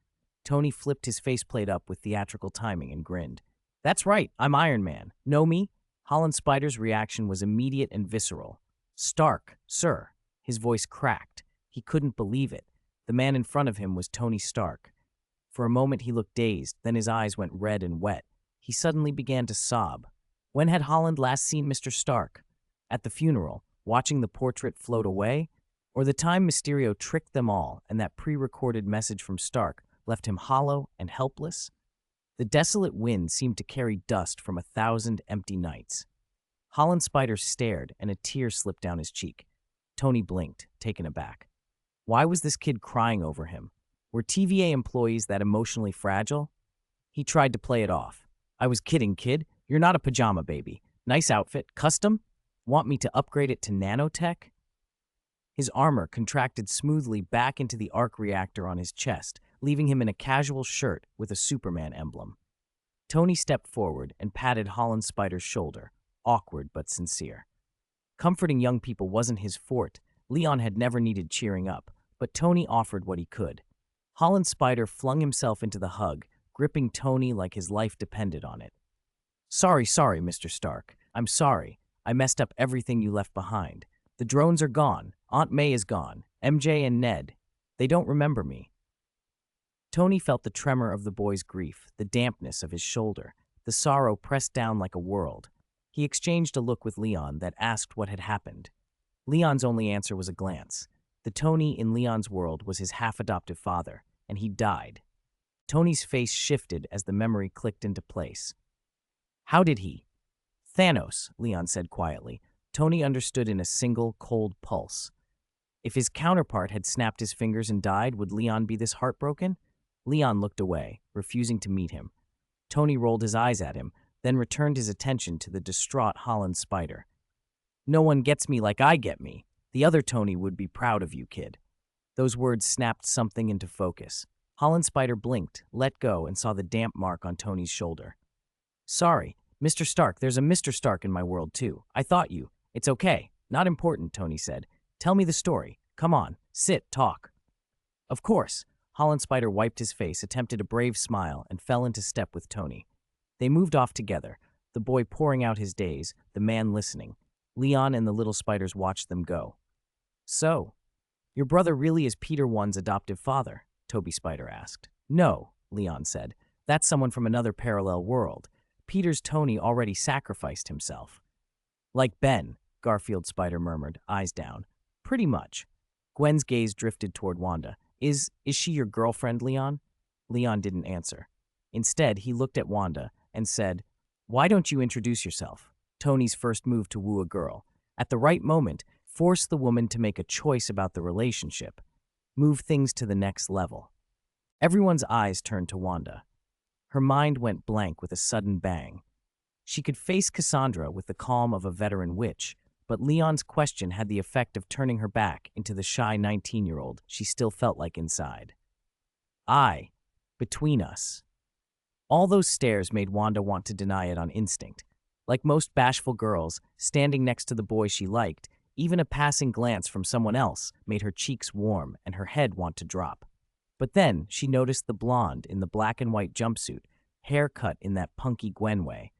Tony flipped his faceplate up with theatrical timing and grinned. That's right, I'm Iron Man. Know me? Holland Spider's reaction was immediate and visceral. Stark, sir. His voice cracked. He couldn't believe it. The man in front of him was Tony Stark. For a moment he looked dazed, then his eyes went red and wet. He suddenly began to sob. When had Holland last seen Mr. Stark? At the funeral, watching the portrait float away? Or the time Mysterio tricked them all and that pre-recorded message from Stark left him hollow and helpless? The desolate wind seemed to carry dust from 1,000 empty nights. Holland Spider stared and a tear slipped down his cheek. Tony blinked, taken aback. Why was this kid crying over him? Were TVA employees that emotionally fragile? He tried to play it off. I was kidding, kid. You're not a pajama baby. Nice outfit. Custom? Want me to upgrade it to nanotech? His armor contracted smoothly back into the arc reactor on his chest, leaving him in a casual shirt with a Superman emblem. Tony stepped forward and patted Holland Spider's shoulder, awkward but sincere. Comforting young people wasn't his forte. Leon had never needed cheering up, but Tony offered what he could. Holland Spider flung himself into the hug, gripping Tony like his life depended on it. Sorry, Mr. Stark. I'm sorry. I messed up everything you left behind. The drones are gone. Aunt May is gone. MJ and Ned. They don't remember me. Tony felt the tremor of the boy's grief, the dampness of his shoulder, the sorrow pressed down like a world. He exchanged a look with Leon that asked what had happened. Leon's only answer was a glance. The Tony in Leon's world was his half-adoptive father, and he died. Tony's face shifted as the memory clicked into place. How did he? Thanos, Leon said quietly. Tony understood in a single, cold pulse. If his counterpart had snapped his fingers and died, would Leon be this heartbroken? Leon looked away, refusing to meet him. Tony rolled his eyes at him, then returned his attention to the distraught Holland Spider. No one gets me like I get me. The other Tony would be proud of you, kid. Those words snapped something into focus. Holland Spider blinked, let go, and saw the damp mark on Tony's shoulder. Sorry, Mr. Stark, there's a Mr. Stark in my world too. I thought you. It's okay. Not important, Tony said. Tell me the story. Come on, sit, talk. Of course. Holland Spider wiped his face, attempted a brave smile, and fell into step with Tony. They moved off together, the boy pouring out his days, the man listening. Leon and the little spiders watched them go. So, your brother really is Peter One's adoptive father? Toby Spider asked. No, Leon said. That's someone from another parallel world. Peter's Tony already sacrificed himself. Like Ben, Garfield Spider murmured, eyes down. Pretty much. Gwen's gaze drifted toward Wanda. Is she your girlfriend, Leon? Leon didn't answer. Instead, he looked at Wanda and said, Why don't you introduce yourself? Tony's first move to woo a girl. At the right moment, force the woman to make a choice about the relationship. Move things to the next level. Everyone's eyes turned to Wanda. Her mind went blank with a sudden bang. She could face Cassandra with the calm of a veteran witch, but Leon's question had the effect of turning her back into the shy 19-year-old she still felt like inside. Between us. All those stares made Wanda want to deny it on instinct. Like most bashful girls, standing next to the boy she liked, even a passing glance from someone else made her cheeks warm and her head want to drop. But then she noticed the blonde in the black and white jumpsuit, hair cut in that punky Gwen way.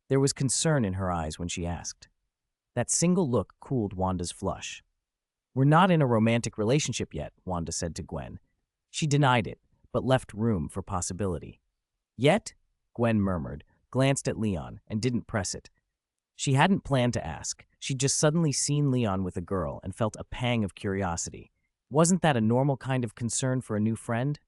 There was concern in her eyes when she asked. That single look cooled Wanda's flush. We're not in a romantic relationship yet, Wanda said to Gwen. She denied it, but left room for possibility. Yet? Gwen murmured, glanced at Leon, and didn't press it. She hadn't planned to ask. She'd just suddenly seen Leon with a girl and felt a pang of curiosity. Wasn't that a normal kind of concern for a new friend?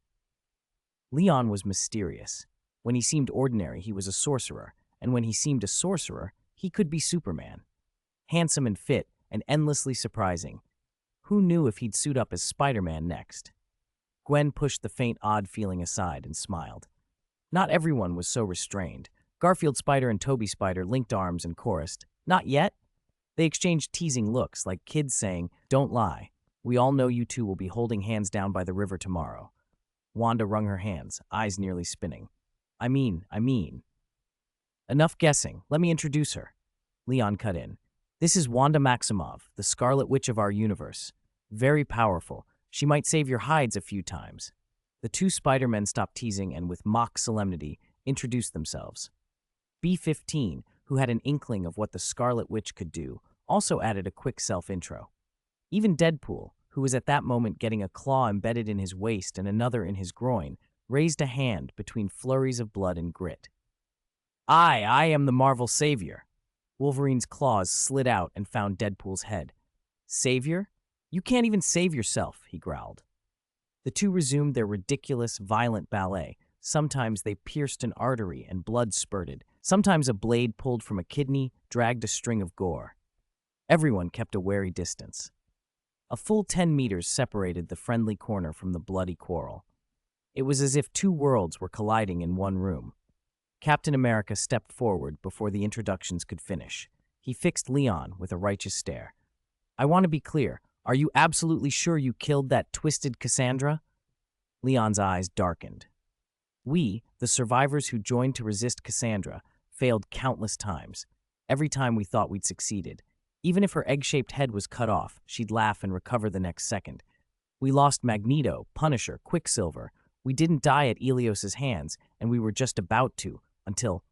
Leon was mysterious. When he seemed ordinary, he was a sorcerer, and when he seemed a sorcerer, he could be Superman. Handsome and fit, and endlessly surprising. Who knew if he'd suit up as Spider-Man next? Gwen pushed the faint odd feeling aside and smiled. Not everyone was so restrained. Garfield Spider and Toby Spider linked arms and chorused, Not yet? They exchanged teasing looks, like kids saying, Don't lie. We all know you two will be holding hands down by the river tomorrow. Wanda wrung her hands, eyes nearly spinning. I mean. Enough guessing. Let me introduce her. Leon cut in. This is Wanda Maximoff, the Scarlet Witch of our universe. Very powerful. She might save your hides a few times. The two Spider-Men stopped teasing and with mock solemnity introduced themselves. B-15, who had an inkling of what the Scarlet Witch could do, also added a quick self-intro. Even Deadpool, who was at that moment getting a claw embedded in his waist and another in his groin, raised a hand between flurries of blood and grit. I am the Marvel Savior. Wolverine's claws slid out and found Deadpool's head. Savior? You can't even save yourself, he growled. The two resumed their ridiculous, violent ballet. Sometimes they pierced an artery and blood spurted. Sometimes a blade pulled from a kidney dragged a string of gore. Everyone kept a wary distance. A full 10 meters separated the friendly corner from the bloody quarrel. It was as if two worlds were colliding in one room. Captain America stepped forward before the introductions could finish. He fixed Leon with a righteous stare. I want to be clear. Are you absolutely sure you killed that twisted Cassandra? Leon's eyes darkened. We, the survivors who joined to resist Cassandra, failed countless times. Every time we thought we'd succeeded. Even if her egg-shaped head was cut off, she'd laugh and recover the next second. We lost Magneto, Punisher, Quicksilver. We didn't die at Elios's hands, and we were just about to, until...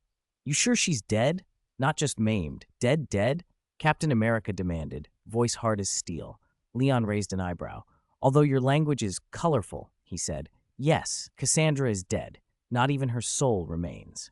You sure she's dead? Not just maimed. Dead, dead? Captain America demanded, voice hard as steel. Leon raised an eyebrow. Although your language is colorful, he said. Yes, Cassandra is dead. Not even her soul remains.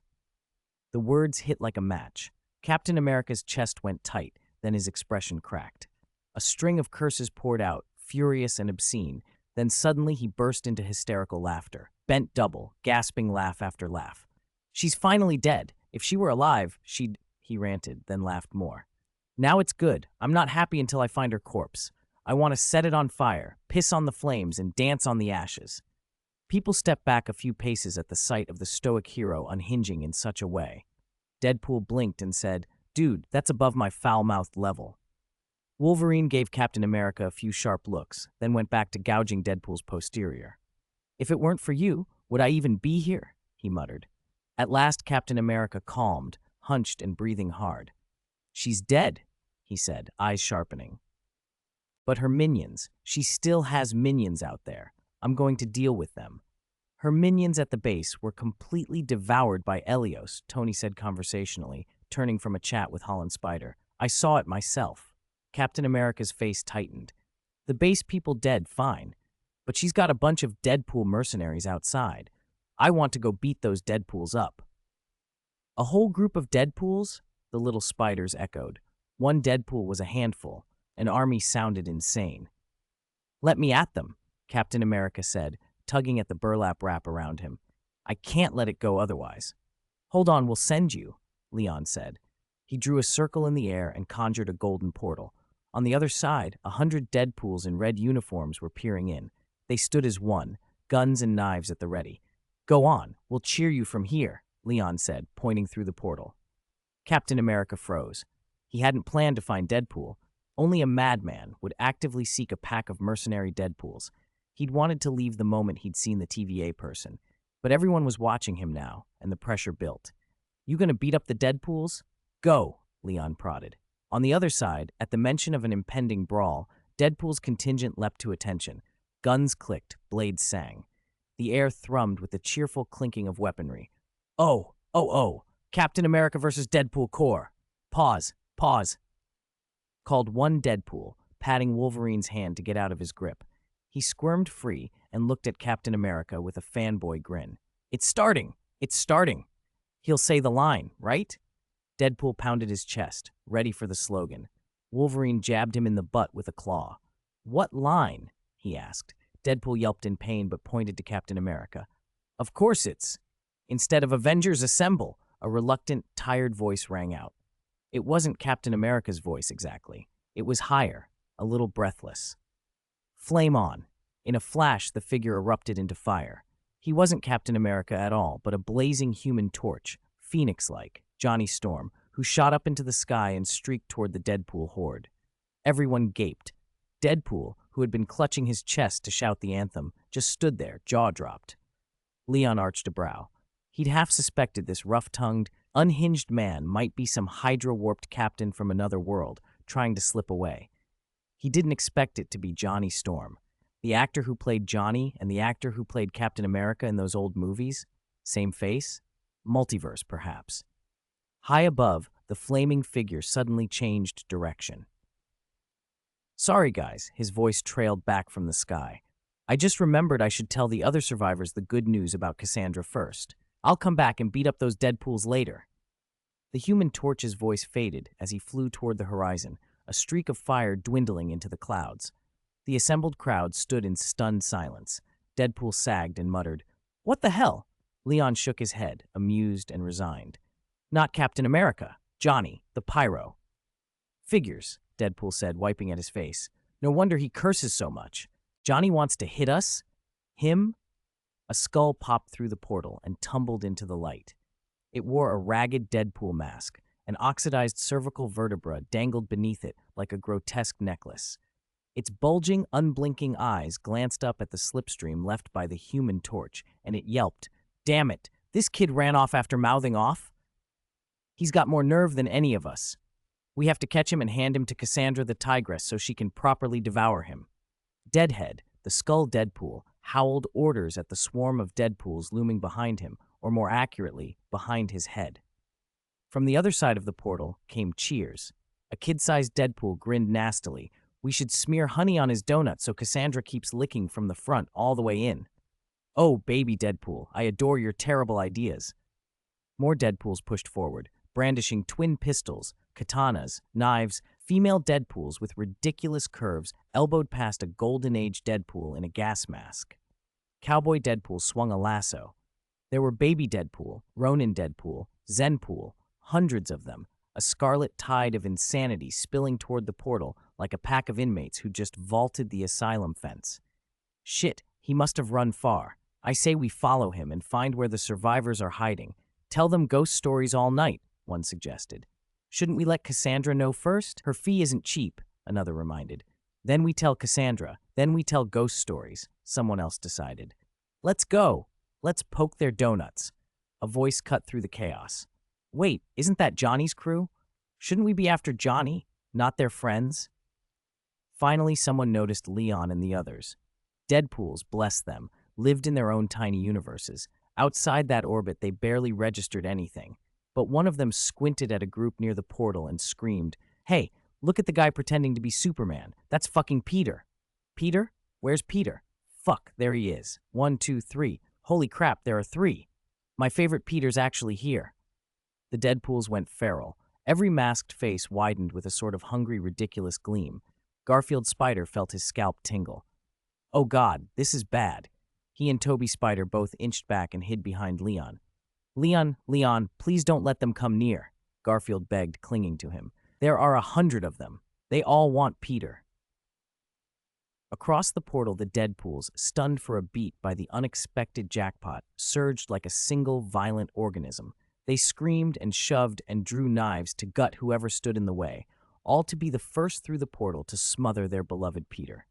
The words hit like a match. Captain America's chest went tight, then his expression cracked. A string of curses poured out, furious and obscene. Then suddenly he burst into hysterical laughter. Bent double, gasping laugh after laugh. She's finally dead. If she were alive, she'd... He ranted, then laughed more. Now it's good. I'm not happy until I find her corpse. I want to set it on fire, piss on the flames, and dance on the ashes. People stepped back a few paces at the sight of the stoic hero unhinging in such a way. Deadpool blinked and said, Dude, that's above my foul-mouthed level. Wolverine gave Captain America a few sharp looks, then went back to gouging Deadpool's posterior. If it weren't for you, would I even be here? He muttered. At last Captain America calmed, hunched and breathing hard. She's dead, he said, eyes sharpening. But her minions, she still has minions out there. I'm going to deal with them. Her minions at the base were completely devoured by Elios, Tony said conversationally, turning from a chat with Holland Spider. I saw it myself. Captain America's face tightened. The base people dead, fine. But she's got a bunch of Deadpool mercenaries outside. I want to go beat those Deadpools up. A whole group of Deadpools? The little spiders echoed. One Deadpool was a handful. An army sounded insane. Let me at them, Captain America said, tugging at the burlap wrap around him. I can't let it go otherwise. Hold on, we'll send you, Leon said. He drew a circle in the air and conjured a golden portal. On the other side, 100 Deadpools in red uniforms were peering in. They stood as one, guns and knives at the ready. Go on, we'll cheer you from here, Leon said, pointing through the portal. Captain America froze. He hadn't planned to find Deadpool. Only a madman would actively seek a pack of mercenary Deadpools. He'd wanted to leave the moment he'd seen the TVA person. But everyone was watching him now, and the pressure built. You gonna beat up the Deadpools? Go, Leon prodded. On the other side, at the mention of an impending brawl, Deadpool's contingent leapt to attention. Guns clicked, blades sang. The air thrummed with the cheerful clinking of weaponry. Oh, Captain America versus Deadpool Corps. Pause, called one Deadpool, patting Wolverine's hand to get out of his grip. He squirmed free and looked at Captain America with a fanboy grin. It's starting! He'll say the line, right? Deadpool pounded his chest, ready for the slogan. Wolverine jabbed him in the butt with a claw. What line? He asked. Deadpool yelped in pain but pointed to Captain America. Of course it's. Instead of Avengers Assemble, a reluctant, tired voice rang out. It wasn't Captain America's voice exactly. It was higher, a little breathless. Flame on. In a flash, the figure erupted into fire. He wasn't Captain America at all, but a blazing human torch, phoenix-like, Johnny Storm, who shot up into the sky and streaked toward the Deadpool horde. Everyone gaped. Deadpool, who had been clutching his chest to shout the anthem, just stood there, jaw dropped. Leon arched a brow. He'd half suspected this rough-tongued, unhinged man might be some hydra-warped captain from another world, trying to slip away. He didn't expect it to be Johnny Storm. The actor who played Johnny and the actor who played Captain America in those old movies? Same face? Multiverse, perhaps. High above, the flaming figure suddenly changed direction. Sorry, guys, his voice trailed back from the sky. I just remembered I should tell the other survivors the good news about Cassandra first. I'll come back and beat up those Deadpools later. The Human Torch's voice faded as he flew toward the horizon, a streak of fire dwindling into the clouds. The assembled crowd stood in stunned silence. Deadpool sagged and muttered, What the hell? Leon shook his head, amused and resigned. Not Captain America. Johnny, the pyro. Figures, Deadpool said, wiping at his face. No wonder he curses so much. Johnny wants to hit us? Him? A skull popped through the portal and tumbled into the light. It wore a ragged Deadpool mask. An oxidized cervical vertebra dangled beneath it like a grotesque necklace. Its bulging, unblinking eyes glanced up at the slipstream left by the Human Torch, and it yelped, Damn it, this kid ran off after mouthing off? He's got more nerve than any of us. We have to catch him and hand him to Cassandra the Tigress so she can properly devour him. Deadhead, the skull Deadpool, howled orders at the swarm of Deadpools looming behind him, or more accurately, behind his head. From the other side of the portal came cheers. A kid-sized Deadpool grinned nastily. We should smear honey on his donut so Cassandra keeps licking from the front all the way in. Oh, baby Deadpool, I adore your terrible ideas. More Deadpools pushed forward, brandishing twin pistols, katanas, knives. Female Deadpools with ridiculous curves elbowed past a Golden Age Deadpool in a gas mask. Cowboy Deadpool swung a lasso. There were Baby Deadpool, Ronin Deadpool, Zenpool, hundreds of them, a scarlet tide of insanity spilling toward the portal like a pack of inmates who just vaulted the asylum fence. Shit, he must have run far. I say we follow him and find where the survivors are hiding. Tell them ghost stories all night, one suggested. Shouldn't we let Cassandra know first? Her fee isn't cheap, another reminded. Then we tell Cassandra, then we tell ghost stories, someone else decided. Let's go. Let's poke their donuts. A voice cut through the chaos. Wait, isn't that Johnny's crew? Shouldn't we be after Johnny, not their friends? Finally, someone noticed Leon and the others. Deadpools, bless them, lived in their own tiny universes. Outside that orbit, they barely registered anything. But one of them squinted at a group near the portal and screamed, Hey, look at the guy pretending to be Superman. That's fucking Peter. Peter? Where's Peter? Fuck, there he is. 1, 2, 3. Holy crap, there are 3. My favorite Peter's actually here. The Deadpools went feral. Every masked face widened with a sort of hungry, ridiculous gleam. Garfield Spider felt his scalp tingle. Oh God, this is bad. He and Toby Spider both inched back and hid behind Leon. Leon, please don't let them come near, Garfield begged, clinging to him. There are 100 of them. They all want Peter. Across the portal, the Deadpools, stunned for a beat by the unexpected jackpot, surged like a single violent organism. They screamed and shoved and drew knives to gut whoever stood in the way, all to be the first through the portal to smother their beloved Peter.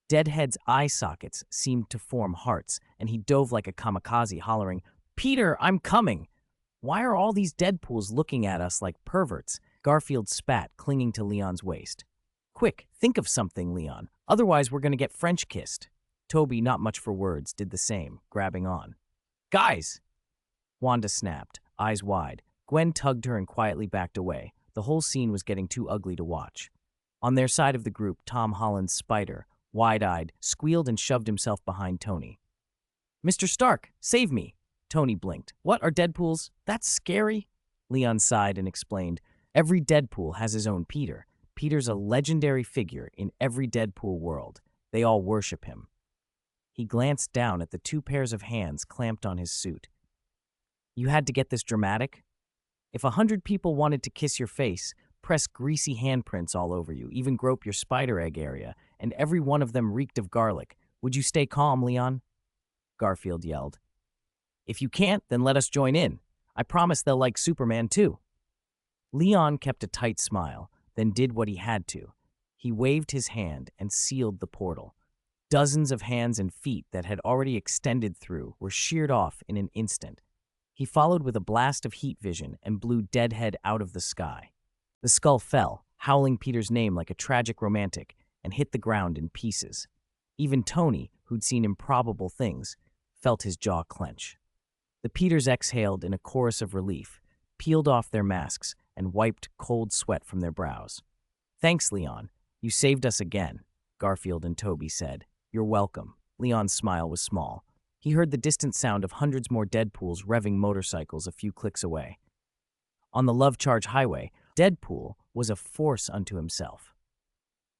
Deadhead's eye sockets seemed to form hearts, and he dove like a kamikaze, hollering, Peter, I'm coming! Why are all these Deadpools looking at us like perverts? Garfield spat, clinging to Leon's waist. Quick, think of something, Leon. Otherwise, we're going to get French kissed. Toby, not much for words, did the same, grabbing on. Guys! Wanda snapped, eyes wide. Gwen tugged her and quietly backed away. The whole scene was getting too ugly to watch. On their side of the group, Tom Holland's Spider, wide-eyed, squealed and shoved himself behind Tony. Mr. Stark, save me! Tony blinked. What are Deadpools? That's scary. Leon sighed and explained. Every Deadpool has his own Peter. Peter's a legendary figure in every Deadpool world. They all worship him. He glanced down at the 2 pairs of hands clamped on his suit. You had to get this dramatic? If 100 people wanted to kiss your face, press greasy handprints all over you, even grope your spider egg area, and every one of them reeked of garlic, would you stay calm, Leon? Garfield yelled. If you can't, then let us join in. I promise they'll like Superman too. Leon kept a tight smile, then did what he had to. He waved his hand and sealed the portal. Dozens of hands and feet that had already extended through were sheared off in an instant. He followed with a blast of heat vision and blew Deadhead out of the sky. The skull fell, howling Peter's name like a tragic romantic, and hit the ground in pieces. Even Tony, who'd seen improbable things, felt his jaw clench. The Peters exhaled in a chorus of relief, peeled off their masks, and wiped cold sweat from their brows. Thanks, Leon. You saved us again, Garfield and Toby said. You're welcome. Leon's smile was small. He heard the distant sound of hundreds more Deadpools revving motorcycles a few clicks away. On the Love Charge Highway, Deadpool was a force unto himself.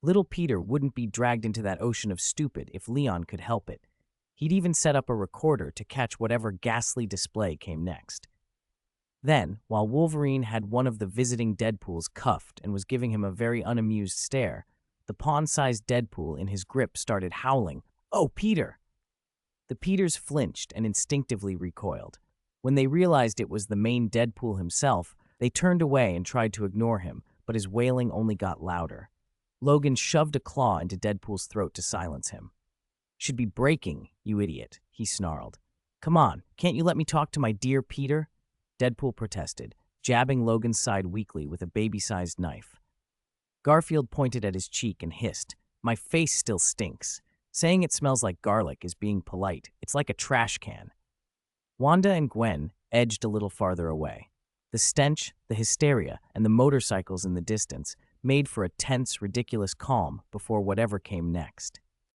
Little Peter wouldn't be dragged into that ocean of stupid if Leon could help it. He'd even set up a recorder to catch whatever ghastly display came next. Then, while Wolverine had one of the visiting Deadpools cuffed and was giving him a very unamused stare, the pawn-sized Deadpool in his grip started howling, "Oh, Peter!" The Peters flinched and instinctively recoiled. When they realized it was the main Deadpool himself, they turned away and tried to ignore him, but his wailing only got louder. Logan shoved a claw into Deadpool's throat to silence him. Should be breaking, you idiot, he snarled. Come on, can't you let me talk to my dear Peter? Deadpool protested. jabbing Logan's side weakly with a baby-sized knife. Garfield pointed at his cheek and hissed, "My face still stinks. Saying it smells like garlic is being polite. It's like a trash can." Wanda and Gwen edged a little farther away. The stench, the hysteria, and the motorcycles in the distance made for a tense, ridiculous calm before whatever came next.